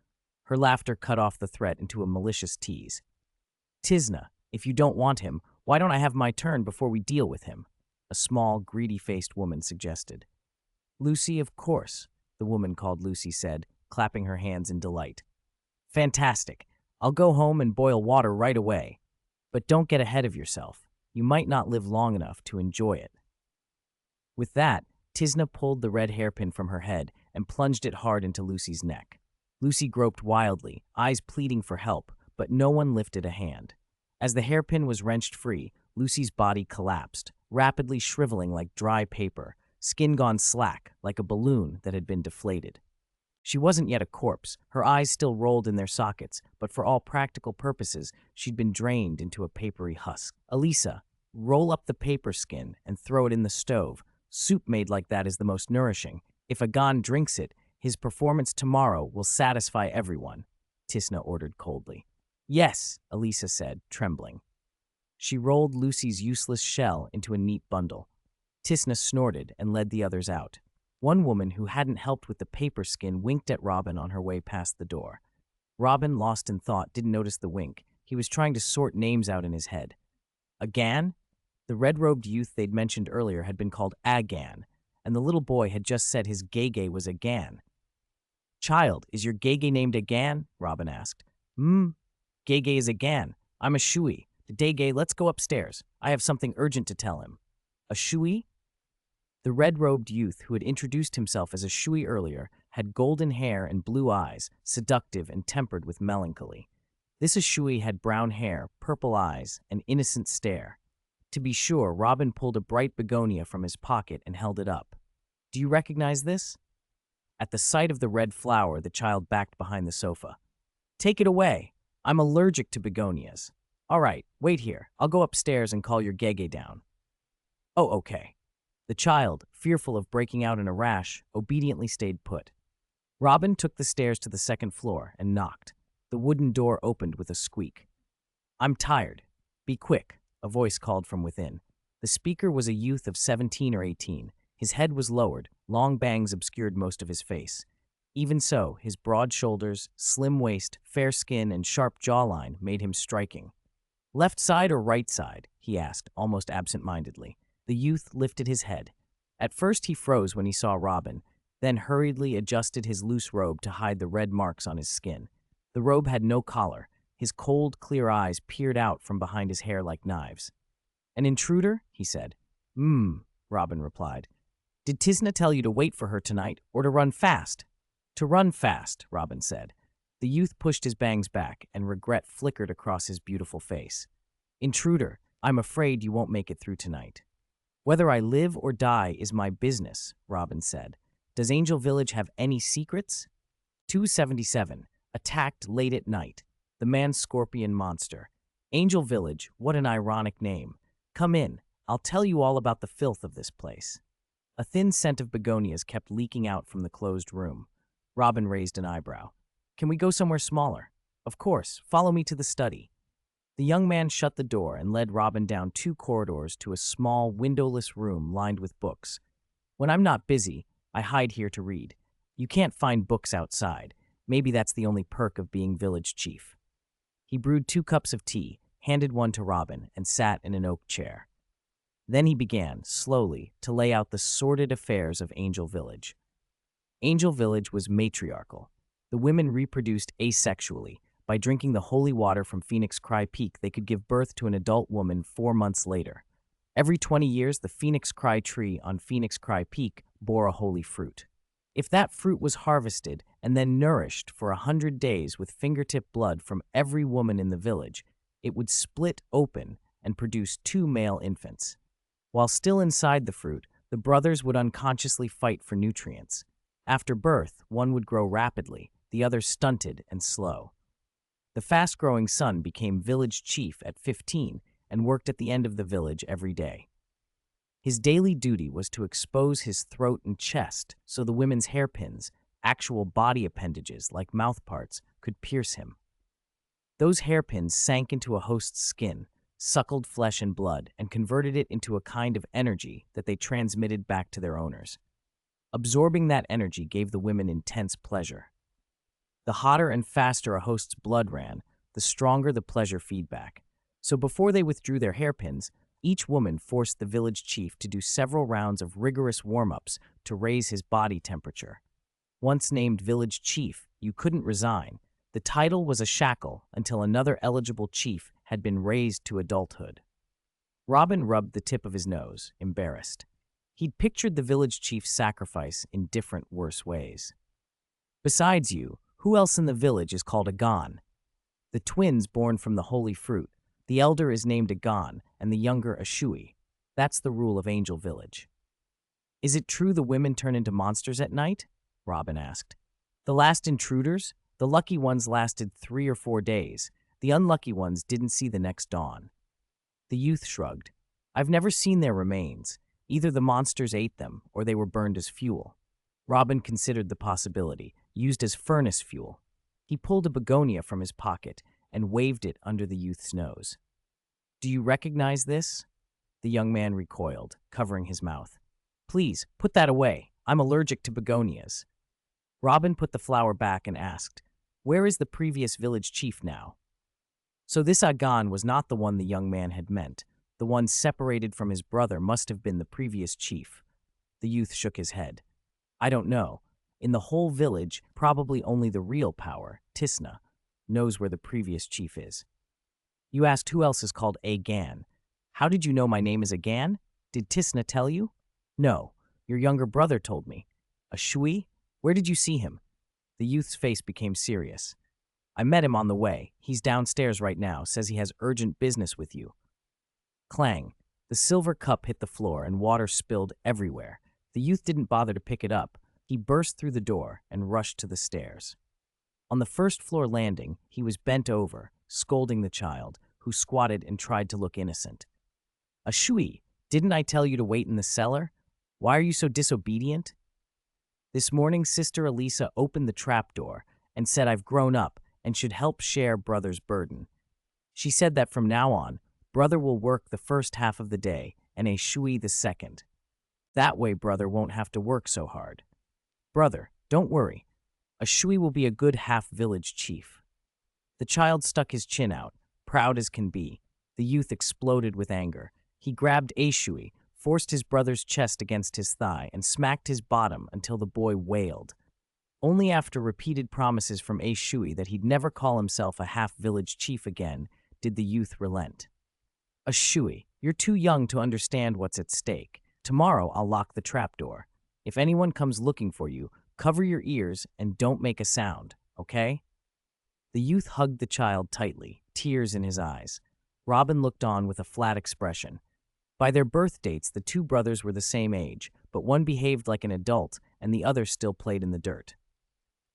Her laughter cut off the threat into a malicious tease. "Tisna, if you don't want him, why don't I have my turn before we deal with him?" a small, greedy-faced woman suggested. "Lucy, of course," the woman called Lucy said, clapping her hands in delight. "Fantastic. I'll go home and boil water right away. But don't get ahead of yourself. you might not live long enough to enjoy it. With that, Tisna pulled the red hairpin from her head and plunged it hard into Lucy's neck. Lucy groped wildly, eyes pleading for help, but no one lifted a hand. As the hairpin was wrenched free, Lucy's body collapsed, rapidly shriveling like dry paper, skin gone slack like a balloon that had been deflated. She wasn't yet a corpse, her eyes still rolled in their sockets, but for all practical purposes, she'd been drained into a papery husk. Elisa, roll up the paper skin and throw it in the stove. Soup made like that is the most nourishing. If a Gon drinks it, his performance tomorrow will satisfy everyone, Tisna ordered coldly. Yes, Elisa said, trembling. She rolled Lucy's useless shell into a neat bundle. Tisna snorted and led the others out. One woman who hadn't helped with the paper skin winked at Robin on her way past the door. Robin, lost in thought, didn't notice the wink. He was trying to sort names out in his head. Agan? The red-robed youth they'd mentioned earlier had been called Agan, and the little boy had just said his Gege was Agan. Child, is your Gege named Agan? Robin asked. Gege is Agan. I'm a Shui. The Dege, let's go upstairs. I have something urgent to tell him. A Shui? The red-robed youth who had introduced himself as a Shui earlier had golden hair and blue eyes, seductive and tempered with melancholy. This Shui had brown hair, purple eyes, an innocent stare. To be sure, Robin pulled a bright begonia from his pocket and held it up. Do you recognize this? At the sight of the red flower, the child backed behind the sofa. Take it away. I'm allergic to begonias. All right, wait here. I'll go upstairs and call your Gege down. Oh, okay. The child, fearful of breaking out in a rash, obediently stayed put. Robin took the stairs to the second floor and knocked. The wooden door opened with a squeak. I'm tired. Be quick, a voice called from within. The speaker was a youth of 17 or 18. His head was lowered, long bangs obscured most of his face. Even so, his broad shoulders, slim waist, fair skin, and sharp jawline made him striking. Left side or right side? He asked, almost absent-mindedly. The youth lifted his head. At first he froze when he saw Robin, then hurriedly adjusted his loose robe to hide the red marks on his skin. The robe had no collar. His cold, clear eyes peered out from behind his hair like knives. An intruder? He said. Robin replied. Did Tisna tell you to wait for her tonight, or to run fast? To run fast, Robin said. The youth pushed his bangs back, and regret flickered across his beautiful face. Intruder, I'm afraid you won't make it through tonight. Whether I live or die is my business, Robin said. Does Angel Village have any secrets? 277. Attacked late at night. The man-scorpion monster. Angel Village, what an ironic name. Come in. I'll tell you all about the filth of this place. A thin scent of begonias kept leaking out from the closed room. Robin raised an eyebrow. Can we go somewhere smaller? Of course. Follow me to the study. The young man shut the door and led Robin down 2 corridors to a small, windowless room lined with books. When I'm not busy, I hide here to read. You can't find books outside. Maybe that's the only perk of being village chief. He brewed 2 cups of tea, handed one to Robin, and sat in an oak chair. Then he began, slowly, to lay out the sordid affairs of Angel Village. Angel Village was matriarchal. The women reproduced asexually. By drinking the holy water from Phoenix Cry Peak, they could give birth to an adult woman 4 months later. Every 20 years, the Phoenix Cry tree on Phoenix Cry Peak bore a holy fruit. If that fruit was harvested and then nourished for 100 days with fingertip blood from every woman in the village, it would split open and produce 2 male infants. While still inside the fruit, the brothers would unconsciously fight for nutrients. After birth, one would grow rapidly, the other stunted and slow. The fast-growing son became village chief at 15 and worked at the end of the village every day. His daily duty was to expose his throat and chest so the women's hairpins, actual body appendages like mouthparts, could pierce him. Those hairpins sank into a host's skin, suckled flesh and blood, and converted it into a kind of energy that they transmitted back to their owners. Absorbing that energy gave the women intense pleasure. The hotter and faster a host's blood ran, the stronger the pleasure feedback. So before they withdrew their hairpins, each woman forced the village chief to do several rounds of rigorous warm-ups to raise his body temperature. Once named village chief, you couldn't resign. The title was a shackle until another eligible chief had been raised to adulthood. Robin rubbed the tip of his nose, embarrassed. He'd pictured the village chief's sacrifice in different, worse ways. Besides you, who else in the village is called Agon? The twins born from the holy fruit. The elder is named Agon, and the younger Ashui. That's the rule of Angel Village. Is it true the women turn into monsters at night? Robin asked. The last intruders? The lucky ones lasted 3 or 4 days. The unlucky ones didn't see the next dawn. The youth shrugged. I've never seen their remains. Either the monsters ate them, or they were burned as fuel. Robin considered the possibility, used as furnace fuel. He pulled a begonia from his pocket and waved it under the youth's nose. Do you recognize this? The young man recoiled, covering his mouth. Please, put that away. I'm allergic to begonias. Robin put the flower back and asked, Where is the previous village chief now? So this Agon was not the one the young man had meant. The one separated from his brother must have been the previous chief. The youth shook his head. I don't know. In the whole village, probably only the real power, Tisna, knows where the previous chief is. You asked who else is called Agan. How did you know my name is Agan? Did Tisna tell you? No, your younger brother told me. Ashui? Where did you see him? The youth's face became serious. I met him on the way. He's downstairs right now, says he has urgent business with you. Clang. The silver cup hit the floor and water spilled everywhere. The youth didn't bother to pick it up. He burst through the door and rushed to the stairs. On the first-floor landing, he was bent over, scolding the child, who squatted and tried to look innocent. Ashui, didn't I tell you to wait in the cellar? Why are you so disobedient? This morning, Sister Elisa opened the trapdoor and said I've grown up and should help share Brother's burden. She said that from now on, Brother will work the first half of the day and Ashui the second. That way Brother won't have to work so hard. Brother, don't worry. Ashui will be a good half-village chief. The child stuck his chin out, proud as can be. The youth exploded with anger. He grabbed Ashui, forced his brother's chest against his thigh, and smacked his bottom until the boy wailed. Only after repeated promises from Ashui that he'd never call himself a half-village chief again did the youth relent. Ashui, you're too young to understand what's at stake. Tomorrow I'll lock the trapdoor. If anyone comes looking for you, cover your ears and don't make a sound, okay? The youth hugged the child tightly, tears in his eyes. Robin looked on with a flat expression. By their birth dates, the two brothers were the same age, but one behaved like an adult and the other still played in the dirt.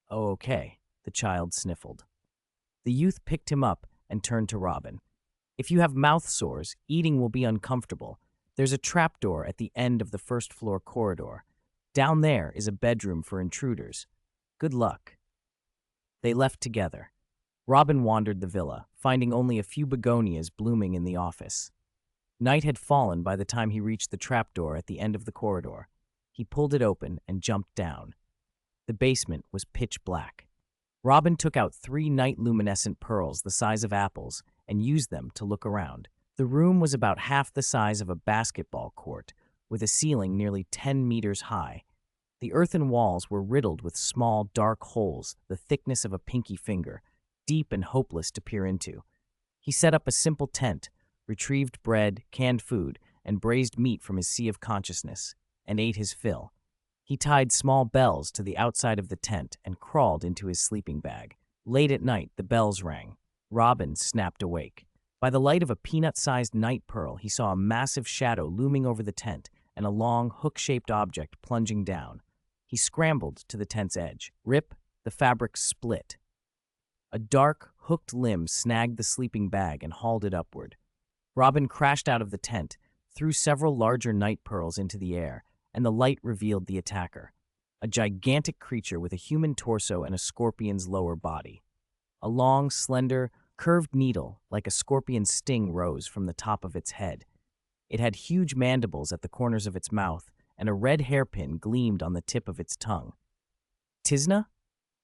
Oh, okay, the child sniffled. The youth picked him up and turned to Robin. If you have mouth sores, eating will be uncomfortable. There's a trapdoor at the end of the first-floor corridor. Down there is a bedroom for intruders. Good luck. They left together. Robin wandered the villa, finding only a few begonias blooming in the office. Night had fallen by the time he reached the trapdoor at the end of the corridor. He pulled it open and jumped down. The basement was pitch black. Robin took out 3 night-luminescent pearls the size of apples and used them to look around. The room was about half the size of a basketball court, with a ceiling nearly 10 meters high. The earthen walls were riddled with small, dark holes the thickness of a pinky finger, deep and hopeless to peer into. He set up a simple tent, retrieved bread, canned food, and braised meat from his sea of consciousness, and ate his fill. He tied small bells to the outside of the tent and crawled into his sleeping bag. Late at night, the bells rang. Robin snapped awake. By the light of a peanut-sized night pearl, he saw a massive shadow looming over the tent and a long, hook-shaped object plunging down. He scrambled to the tent's edge. Rip, the fabric split. A dark, hooked limb snagged the sleeping bag and hauled it upward. Robin crashed out of the tent, threw several larger night pearls into the air, and the light revealed the attacker, a gigantic creature with a human torso and a scorpion's lower body. A long, slender, curved needle, like a scorpion's sting, rose from the top of its head. It had huge mandibles at the corners of its mouth, and a red hairpin gleamed on the tip of its tongue. Tisna?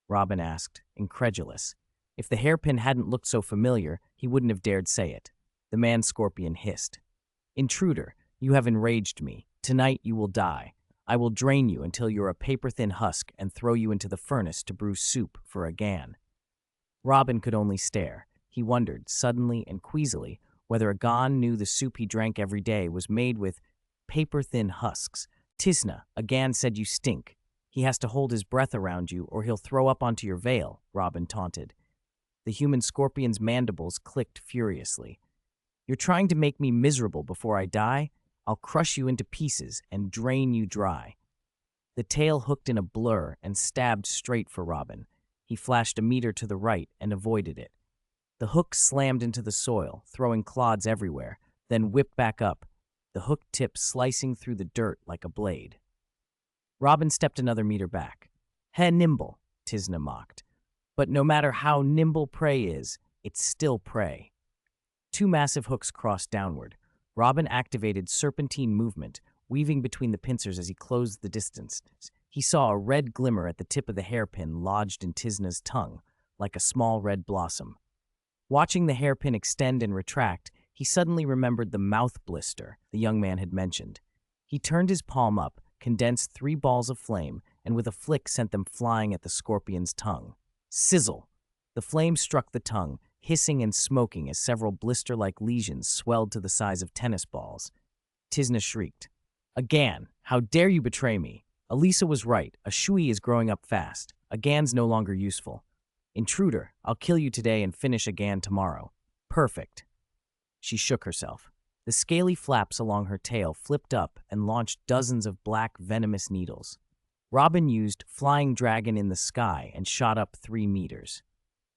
Robin asked, incredulous. If the hairpin hadn't looked so familiar, he wouldn't have dared say it. The man-scorpion hissed. Intruder, you have enraged me. Tonight you will die. I will drain you until you're a paper-thin husk and throw you into the furnace to brew soup for Agan. Robin could only stare. He wondered, suddenly and queasily, whether Agan knew the soup he drank every day was made with paper-thin husks. Tisna, Agan said you stink. He has to hold his breath around you or he'll throw up onto your veil, Robin taunted. The human scorpion's mandibles clicked furiously. You're trying to make me miserable before I die? I'll crush you into pieces and drain you dry. The tail hooked in a blur and stabbed straight for Robin. He flashed a meter to the right and avoided it. The hook slammed into the soil, throwing clods everywhere, then whipped back up, the hook tip slicing through the dirt like a blade. Robin stepped another meter back. "He nimble," Tisna mocked. But no matter how nimble prey is, it's still prey. Two massive hooks crossed downward. Robin activated serpentine movement, weaving between the pincers as he closed the distance. He saw a red glimmer at the tip of the hairpin lodged in Tisna's tongue, like a small red blossom. Watching the hairpin extend and retract, he suddenly remembered the mouth blister the young man had mentioned. He turned his palm up, condensed 3 balls of flame, and with a flick sent them flying at the scorpion's tongue. Sizzle! The flame struck the tongue, hissing and smoking as several blister-like lesions swelled to the size of tennis balls. Tisna shrieked. "Agan, how dare you betray me? Elisa was right. A shui is growing up fast. Agan's no longer useful. Intruder, I'll kill you today and finish Agan tomorrow. Perfect." She shook herself. The scaly flaps along her tail flipped up and launched dozens of black, venomous needles. Robin used Flying Dragon in the Sky and shot up 3 meters.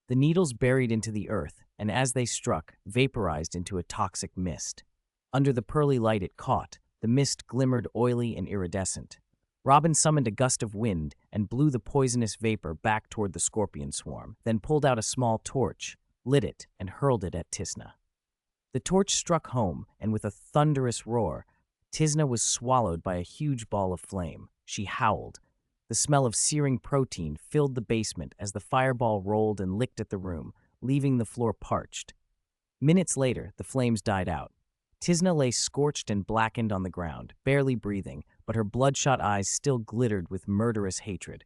The needles buried into the earth, and as they struck, vaporized into a toxic mist. Under the pearly light it caught, the mist glimmered oily and iridescent. Robin summoned a gust of wind and blew the poisonous vapor back toward the scorpion swarm, then pulled out a small torch, lit it, and hurled it at Tisna. The torch struck home, and with a thunderous roar, Tisna was swallowed by a huge ball of flame. She howled. The smell of searing protein filled the basement as the fireball rolled and licked at the room, leaving the floor parched. Minutes later, the flames died out. Tisna lay scorched and blackened on the ground, barely breathing, but her bloodshot eyes still glittered with murderous hatred.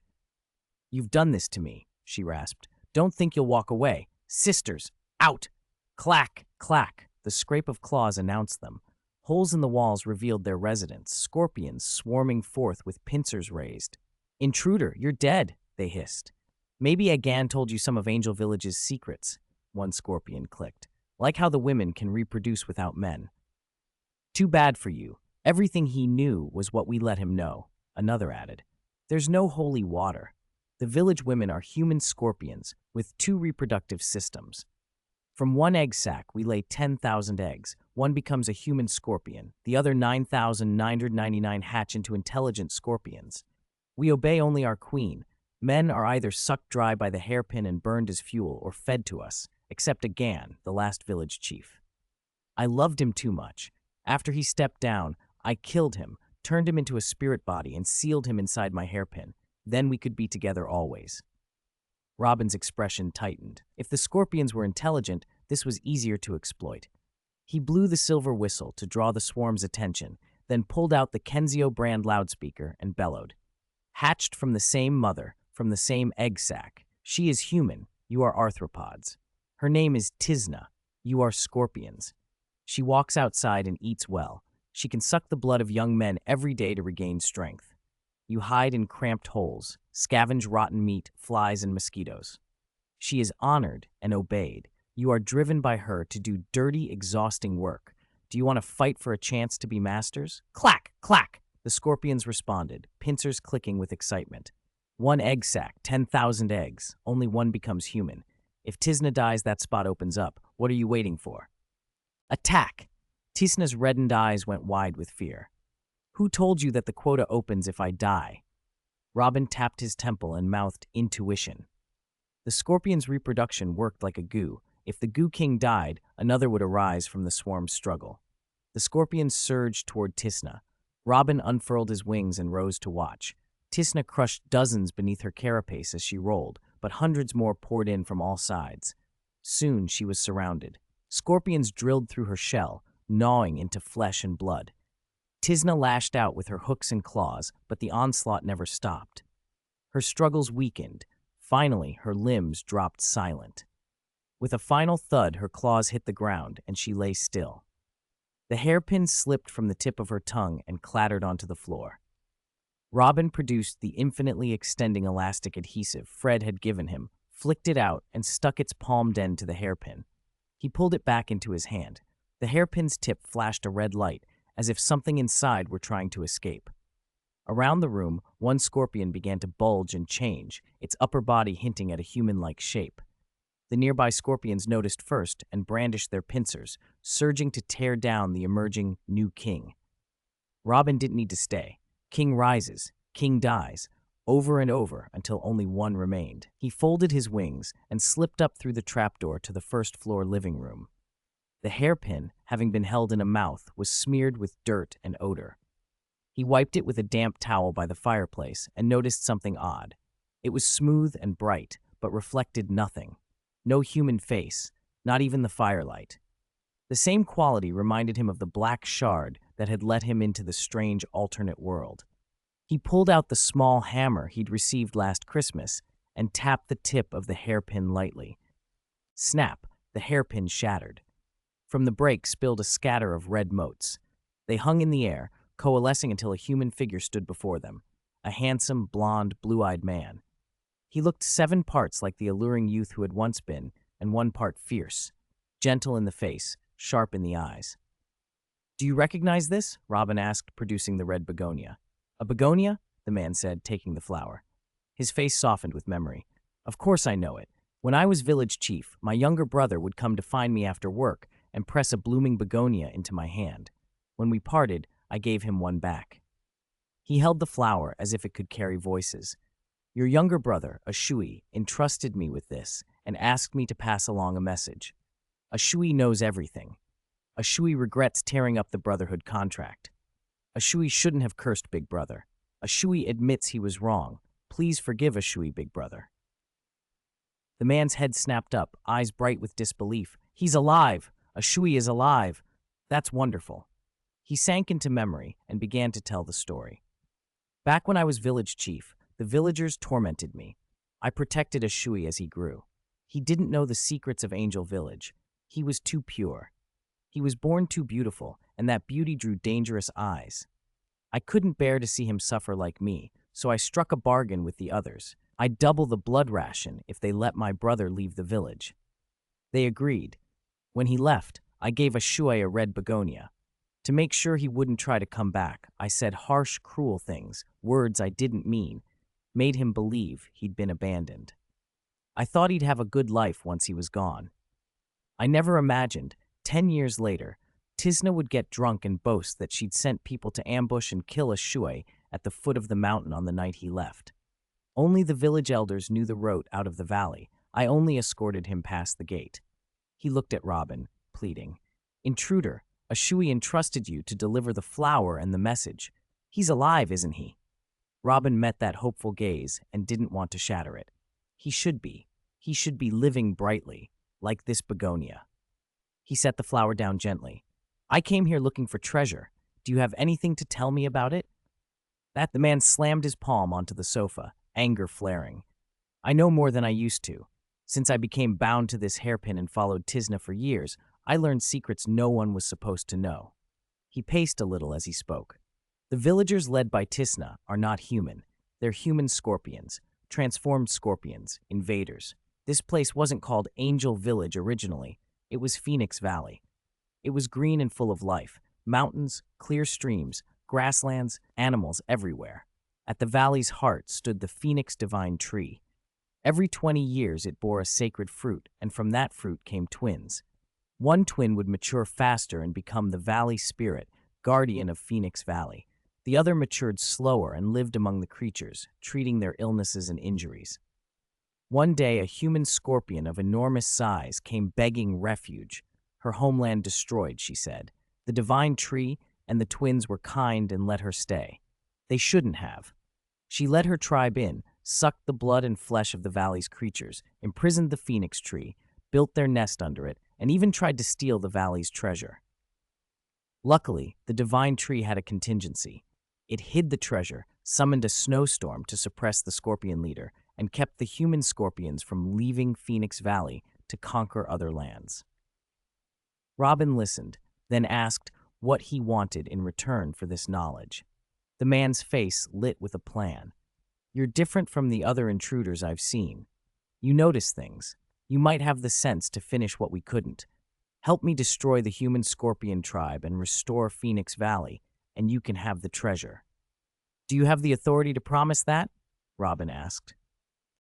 "You've done this to me," she rasped. "Don't think you'll walk away. Sisters, out!" Clack, clack. The scrape of claws announced them. Holes in the walls revealed their residence, scorpions swarming forth with pincers raised. "Intruder, you're dead," they hissed. "Maybe Agan told you some of Angel Village's secrets," one scorpion clicked. "Like how the women can reproduce without men." "Too bad for you. Everything he knew was what we let him know," another added. "There's no holy water. The village women are human scorpions with 2 reproductive systems. From 1 egg sac, we lay 10,000 eggs. One becomes a human scorpion. The other 9,999 hatch into intelligent scorpions. We obey only our queen. Men are either sucked dry by the hairpin and burned as fuel or fed to us, except Agan, the last village chief. I loved him too much. After he stepped down, I killed him, turned him into a spirit body, and sealed him inside my hairpin. Then we could be together always." Robin's expression tightened. If the scorpions were intelligent, this was easier to exploit. He blew the silver whistle to draw the swarm's attention, then pulled out the Kenzio brand loudspeaker and bellowed. "Hatched from the same mother, from the same egg sac. She is human, you are arthropods. Her name is Tisna, you are scorpions. She walks outside and eats well. She can suck the blood of young men every day to regain strength. You hide in cramped holes, scavenge rotten meat, flies, and mosquitoes. She is honored and obeyed. You are driven by her to do dirty, exhausting work. Do you want to fight for a chance to be masters?" Clack, clack! The scorpions responded, pincers clicking with excitement. 1 egg sac, 10,000 eggs. Only one becomes human. If Tisna dies, that spot opens up. What are you waiting for? Attack! Tisna's reddened eyes went wide with fear. "Who told you that the quota opens if I die?" Robin tapped his temple and mouthed intuition. The scorpion's reproduction worked like a goo. If the goo king died, another would arise from the swarm's struggle. The scorpions surged toward Tisna. Robin unfurled his wings and rose to watch. Tisna crushed dozens beneath her carapace as she rolled, but hundreds more poured in from all sides. Soon she was surrounded. Scorpions drilled through her shell, gnawing into flesh and blood. Tisna lashed out with her hooks and claws, but the onslaught never stopped. Her struggles weakened. Finally, her limbs dropped silent. With a final thud, her claws hit the ground, and she lay still. The hairpin slipped from the tip of her tongue and clattered onto the floor. Robin produced the infinitely extending elastic adhesive Fred had given him, flicked it out, and stuck its palmed end to the hairpin. He pulled it back into his hand. The hairpin's tip flashed a red light, as if something inside were trying to escape. Around the room, one scorpion began to bulge and change, its upper body hinting at a human-like shape. The nearby scorpions noticed first and brandished their pincers, surging to tear down the emerging new king. Robin didn't need to stay. King rises, king dies, over and over until only one remained. He folded his wings and slipped up through the trapdoor to the first-floor living room. The hairpin, having been held in a mouth, was smeared with dirt and odor. He wiped it with a damp towel by the fireplace and noticed something odd. It was smooth and bright, but reflected nothing. No human face, not even the firelight. The same quality reminded him of the black shard that had let him into the strange alternate world. He pulled out the small hammer he'd received last Christmas and tapped the tip of the hairpin lightly. Snap, the hairpin shattered. From the break spilled a scatter of red motes. They hung in the air, coalescing until a human figure stood before them, a handsome, blond, blue-eyed man. He looked 7 parts like the alluring youth who had once been, and 1 part fierce, gentle in the face, sharp in the eyes. "Do you recognize this?" Robin asked, producing the red begonia. "A begonia?" the man said, taking the flower. His face softened with memory. "Of course I know it. When I was village chief, my younger brother would come to find me after work and press a blooming begonia into my hand. When we parted, I gave him one back." He held the flower as if it could carry voices. "Your younger brother, Ashui, entrusted me with this and asked me to pass along a message. Ashui knows everything. Ashui regrets tearing up the Brotherhood contract. Ashui shouldn't have cursed Big Brother. Ashui admits he was wrong. Please forgive Ashui, Big Brother." The man's head snapped up, eyes bright with disbelief. "He's alive! Ashui is alive! That's wonderful." He sank into memory and began to tell the story. "Back when I was village chief, the villagers tormented me. I protected Ashui as he grew. He didn't know the secrets of Angel Village. He was too pure. He was born too beautiful, and that beauty drew dangerous eyes. I couldn't bear to see him suffer like me, so I struck a bargain with the others. I'd double the blood ration if they let my brother leave the village. They agreed. When he left, I gave Ashui a red begonia. To make sure he wouldn't try to come back, I said harsh, cruel things, words I didn't mean, made him believe he'd been abandoned. I thought he'd have a good life once he was gone. I never imagined, 10 years later, Tisna would get drunk and boast that she'd sent people to ambush and kill Ashui at the foot of the mountain on the night he left. Only the village elders knew the route out of the valley. I only escorted him past the gate." He looked at Robin, pleading. "Intruder, Ashui entrusted you to deliver the flower and the message. He's alive, isn't he?" Robin met that hopeful gaze and didn't want to shatter it. He should be. He should be living brightly, like this begonia. He set the flower down gently. "I came here looking for treasure. Do you have anything to tell me about it?" The man slammed his palm onto the sofa, anger flaring. "I know more than I used to. Since I became bound to this hairpin and followed Tisna for years, I learned secrets no one was supposed to know." He paced a little as he spoke. "The villagers led by Tisna are not human. They're human scorpions, transformed scorpions, invaders. This place wasn't called Angel Village originally. It was Phoenix Valley. It was green and full of life, mountains, clear streams, grasslands, animals everywhere. At the valley's heart stood the Phoenix Divine Tree. Every 20 years it bore a sacred fruit, and from that fruit came twins. One twin would mature faster and become the Valley Spirit, guardian of Phoenix Valley. The other matured slower and lived among the creatures, treating their illnesses and injuries. One day, a human scorpion of enormous size came begging refuge. Her homeland destroyed, she said. The divine tree and the twins were kind and let her stay. They shouldn't have. She led her tribe in, sucked the blood and flesh of the valley's creatures, imprisoned the phoenix tree, built their nest under it, and even tried to steal the valley's treasure. Luckily, the divine tree had a contingency. It hid the treasure, summoned a snowstorm to suppress the scorpion leader, and kept the human scorpions from leaving Phoenix Valley to conquer other lands. Robin listened, then asked what he wanted in return for this knowledge. The man's face lit with a plan. You're different from the other intruders I've seen. You notice things. You might have the sense to finish what we couldn't. Help me destroy the human scorpion tribe and restore Phoenix Valley, and you can have the treasure. Do you have the authority to promise that? Robin asked.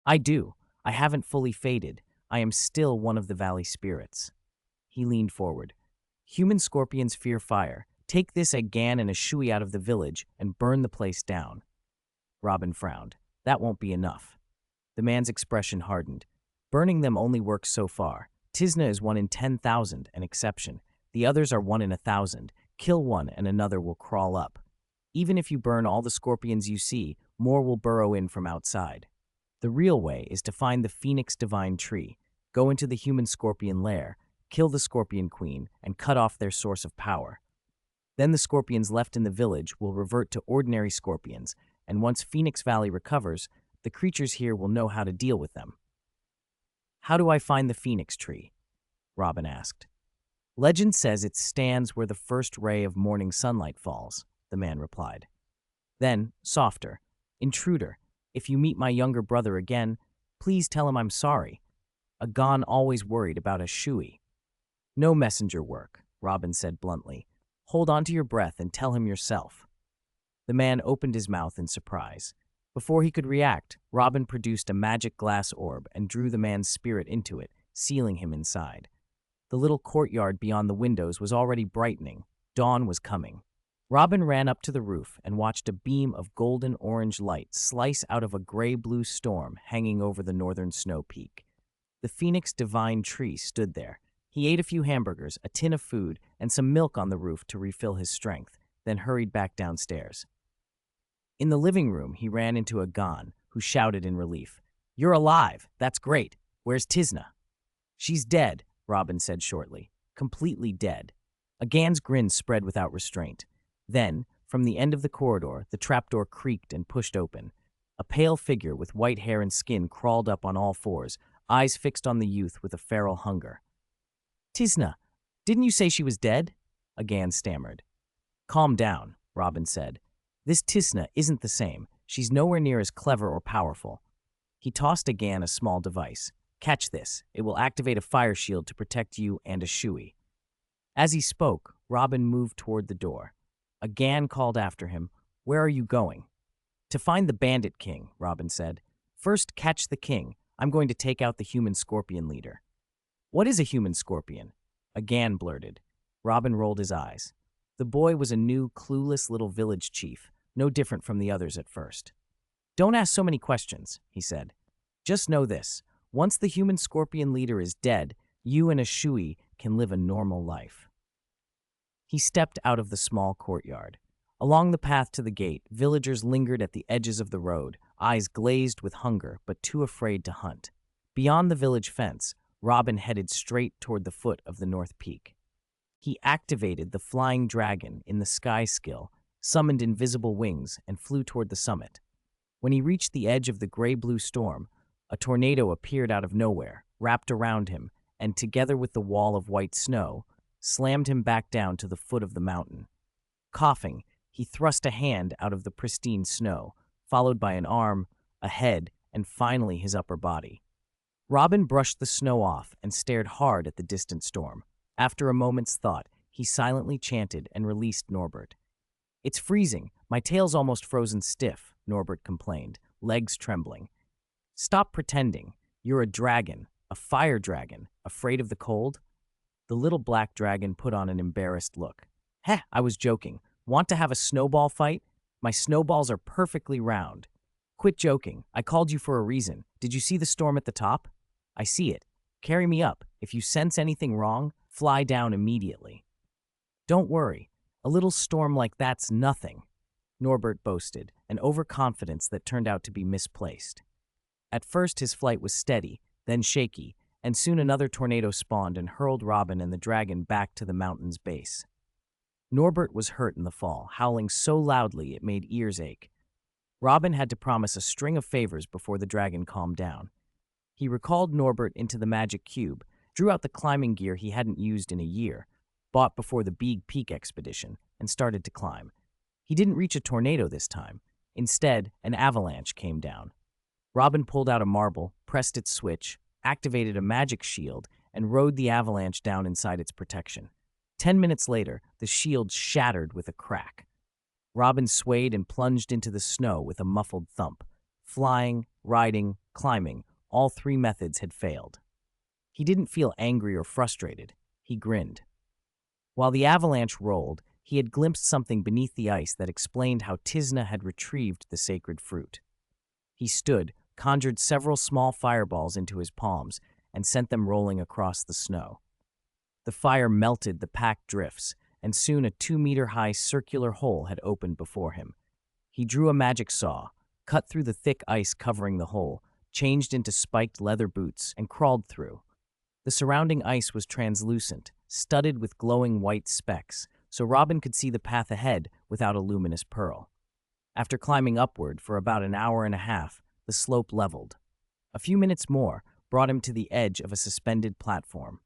I do. I haven't fully faded. I am still one of the valley spirits. He leaned forward. Human scorpions fear fire. Take this Agan and a Shui out of the village and burn the place down. Robin frowned. That won't be enough. The man's expression hardened. Burning them only works so far. Tisna is 1 in 10,000, an exception. The others are 1 in 1,000. Kill one and another will crawl up. Even if you burn all the scorpions you see, more will burrow in from outside. The real way is to find the Phoenix Divine Tree, go into the human scorpion lair, kill the scorpion queen, and cut off their source of power. Then the scorpions left in the village will revert to ordinary scorpions, and once Phoenix Valley recovers, the creatures here will know how to deal with them. How do I find the Phoenix Tree? Robin asked. Legend says it stands where the first ray of morning sunlight falls, the man replied. Then, softer, Intruder, if you meet my younger brother again, please tell him I'm sorry. Agan always worried about a Shui. No messenger work, Robin said bluntly. Hold on to your breath and tell him yourself. The man opened his mouth in surprise. Before he could react, Robin produced a magic glass orb and drew the man's spirit into it, sealing him inside. The little courtyard beyond the windows was already brightening. Dawn was coming. Robin ran up to the roof and watched a beam of golden-orange light slice out of a gray-blue storm hanging over the northern snow peak. The Phoenix Divine Tree stood there. He ate a few hamburgers, a tin of food, and some milk on the roof to refill his strength, then hurried back downstairs. In the living room, he ran into Agan, who shouted in relief. You're alive! That's great! Where's Tisna? She's dead, Robin said shortly. Completely dead. Agan's grin spread without restraint. Then, from the end of the corridor, the trapdoor creaked and pushed open. A pale figure with white hair and skin crawled up on all fours, eyes fixed on the youth with a feral hunger. Tisna, didn't you say she was dead? Agan stammered. Calm down, Robin said. This Tisna isn't the same. She's nowhere near as clever or powerful. He tossed Agan a small device. Catch this. It will activate a fire shield to protect you and a Shui. As he spoke, Robin moved toward the door. Agan called after him. Where are you going? To find the Bandit King, Robin said. First, catch the king. I'm going to take out the human scorpion leader. What is a human scorpion? Agan blurted. Robin rolled his eyes. The boy was a new, clueless little village chief, no different from the others at first. Don't ask so many questions, he said. Just know this. Once the human scorpion leader is dead, you and a Shui can live a normal life. He stepped out of the small courtyard. Along the path to the gate, villagers lingered at the edges of the road, eyes glazed with hunger but too afraid to hunt. Beyond the village fence, Robin headed straight toward the foot of the North Peak. He activated the flying dragon in the sky skill, summoned invisible wings, and flew toward the summit. When he reached the edge of the gray-blue storm, a tornado appeared out of nowhere, wrapped around him, and together with the wall of white snow, slammed him back down to the foot of the mountain. Coughing, he thrust a hand out of the pristine snow, followed by an arm, a head, and finally his upper body. Robin brushed the snow off and stared hard at the distant storm. After a moment's thought, he silently chanted and released Norbert. It's freezing. My tail's almost frozen stiff, Norbert complained, legs trembling. Stop pretending. You're a dragon, a fire dragon, afraid of the cold? The little black dragon put on an embarrassed look. Heh, I was joking. Want to have a snowball fight? My snowballs are perfectly round. Quit joking. I called you for a reason. Did you see the storm at the top? I see it. Carry me up. If you sense anything wrong, fly down immediately. Don't worry. A little storm like that's nothing, Norbert boasted, an overconfidence that turned out to be misplaced. At first his flight was steady, then shaky, and soon another tornado spawned and hurled Robin and the dragon back to the mountain's base. Norbert was hurt in the fall, howling so loudly it made ears ache. Robin had to promise a string of favors before the dragon calmed down. He recalled Norbert into the magic cube, drew out the climbing gear he hadn't used in a year, bought before the Big Peak expedition, and started to climb. He didn't reach a tornado this time. Instead, an avalanche came down. Robin pulled out a marble, pressed its switch, activated a magic shield, and rode the avalanche down inside its protection. 10 minutes later, the shield shattered with a crack. Robin swayed and plunged into the snow with a muffled thump. Flying, riding, climbing, all three methods had failed. He didn't feel angry or frustrated. He grinned. While the avalanche rolled, he had glimpsed something beneath the ice that explained how Tisna had retrieved the sacred fruit. He stood, conjured several small fireballs into his palms, and sent them rolling across the snow. The fire melted the packed drifts, and soon a 2-meter-high circular hole had opened before him. He drew a magic saw, cut through the thick ice covering the hole, changed into spiked leather boots, and crawled through. The surrounding ice was translucent, studded with glowing white specks, so Robin could see the path ahead without a luminous pearl. After climbing upward for about an hour and a half, the slope leveled. A few minutes more brought him to the edge of a suspended platform.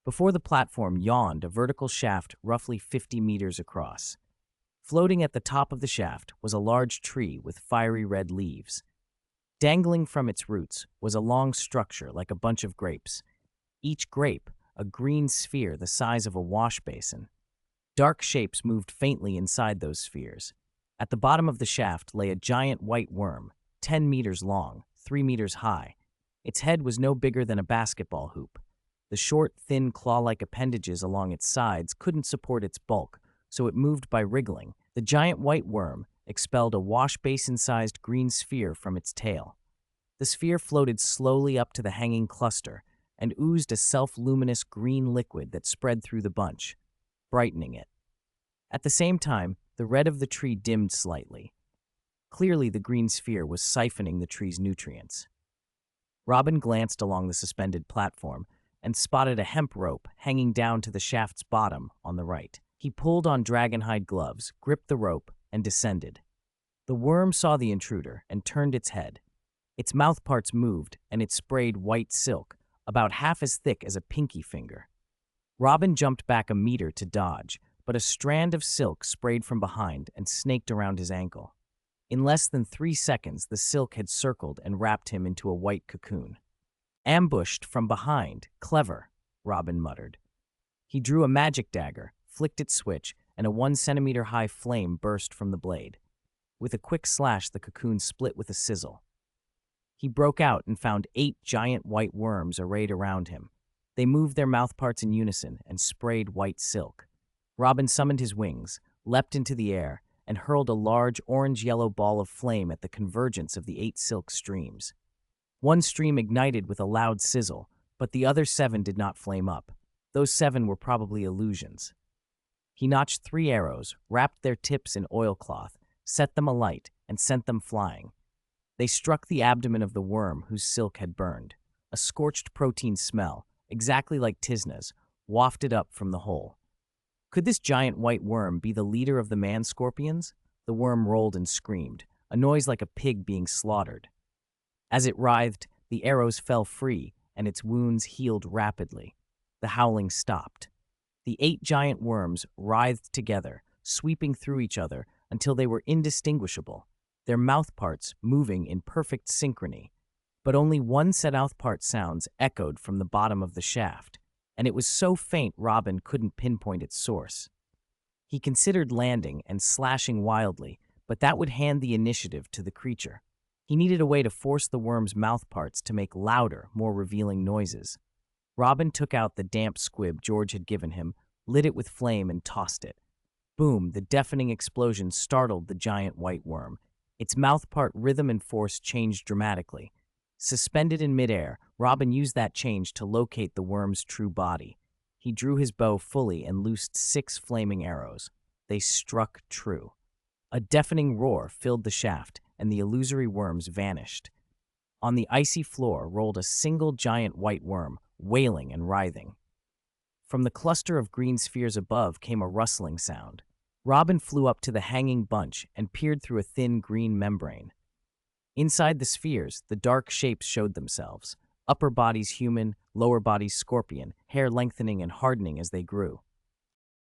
Before the platform yawned a vertical shaft roughly 50 meters across. Floating at the top of the shaft was a large tree with fiery red leaves. Dangling from its roots was a long structure like a bunch of grapes. Each grape, a green sphere the size of a wash basin. Dark shapes moved faintly inside those spheres. At the bottom of the shaft lay a giant white worm, 10 meters long, 3 meters high. Its head was no bigger than a basketball hoop. The short, thin, claw-like appendages along its sides couldn't support its bulk, so it moved by wriggling. The giant white worm expelled a wash basin-sized green sphere from its tail. The sphere floated slowly up to the hanging cluster and oozed a self-luminous green liquid that spread through the bunch, brightening it. At the same time, the red of the tree dimmed slightly. Clearly, the green sphere was siphoning the tree's nutrients. Robin glanced along the suspended platform and spotted a hemp rope hanging down to the shaft's bottom on the right. He pulled on dragonhide gloves, gripped the rope, and descended. The worm saw the intruder and turned its head. Its mouthparts moved, and it sprayed white silk, about half as thick as a pinky finger. Robin jumped back a meter to dodge, but a strand of silk sprayed from behind and snaked around his ankle. In less than 3 seconds, the silk had circled and wrapped him into a white cocoon. Ambushed from behind. Clever, Robin muttered. He drew a magic dagger, flicked its switch, and a 1-centimeter-high flame burst from the blade. With a quick slash, the cocoon split with a sizzle. He broke out and found 8 giant white worms arrayed around him. They moved their mouthparts in unison and sprayed white silk. Robin summoned his wings, leapt into the air, and hurled a large orange-yellow ball of flame at the convergence of the 8 silk streams. One stream ignited with a loud sizzle, but the other 7 did not flame up. Those 7 were probably illusions. He notched 3 arrows, wrapped their tips in oilcloth, set them alight, and sent them flying. They struck the abdomen of the worm whose silk had burned. A scorched protein smell, exactly like Tisna's, wafted up from the hole. Could this giant white worm be the leader of the man-scorpions? The worm rolled and screamed, a noise like a pig being slaughtered. As it writhed, the arrows fell free, and its wounds healed rapidly. The howling stopped. The 8 giant worms writhed together, sweeping through each other until they were indistinguishable, their mouthparts moving in perfect synchrony. But only one set mouthpart sounds echoed from the bottom of the shaft, and it was so faint Robin couldn't pinpoint its source. He considered landing and slashing wildly, but that would hand the initiative to the creature. He needed a way to force the worm's mouthparts to make louder, more revealing noises. Robin took out the damp squib George had given him, lit it with flame, and tossed it. Boom, the deafening explosion startled the giant white worm. Its mouthpart rhythm and force changed dramatically. Suspended in midair, Robin used that change to locate the worm's true body. He drew his bow fully and loosed 6 flaming arrows. They struck true. A deafening roar filled the shaft, and the illusory worms vanished. On the icy floor rolled a single giant white worm, wailing and writhing. From the cluster of green spheres above came a rustling sound. Robin flew up to the hanging bunch and peered through a thin green membrane. Inside the spheres, the dark shapes showed themselves. upper bodies human, lower bodies scorpion, hair lengthening and hardening as they grew.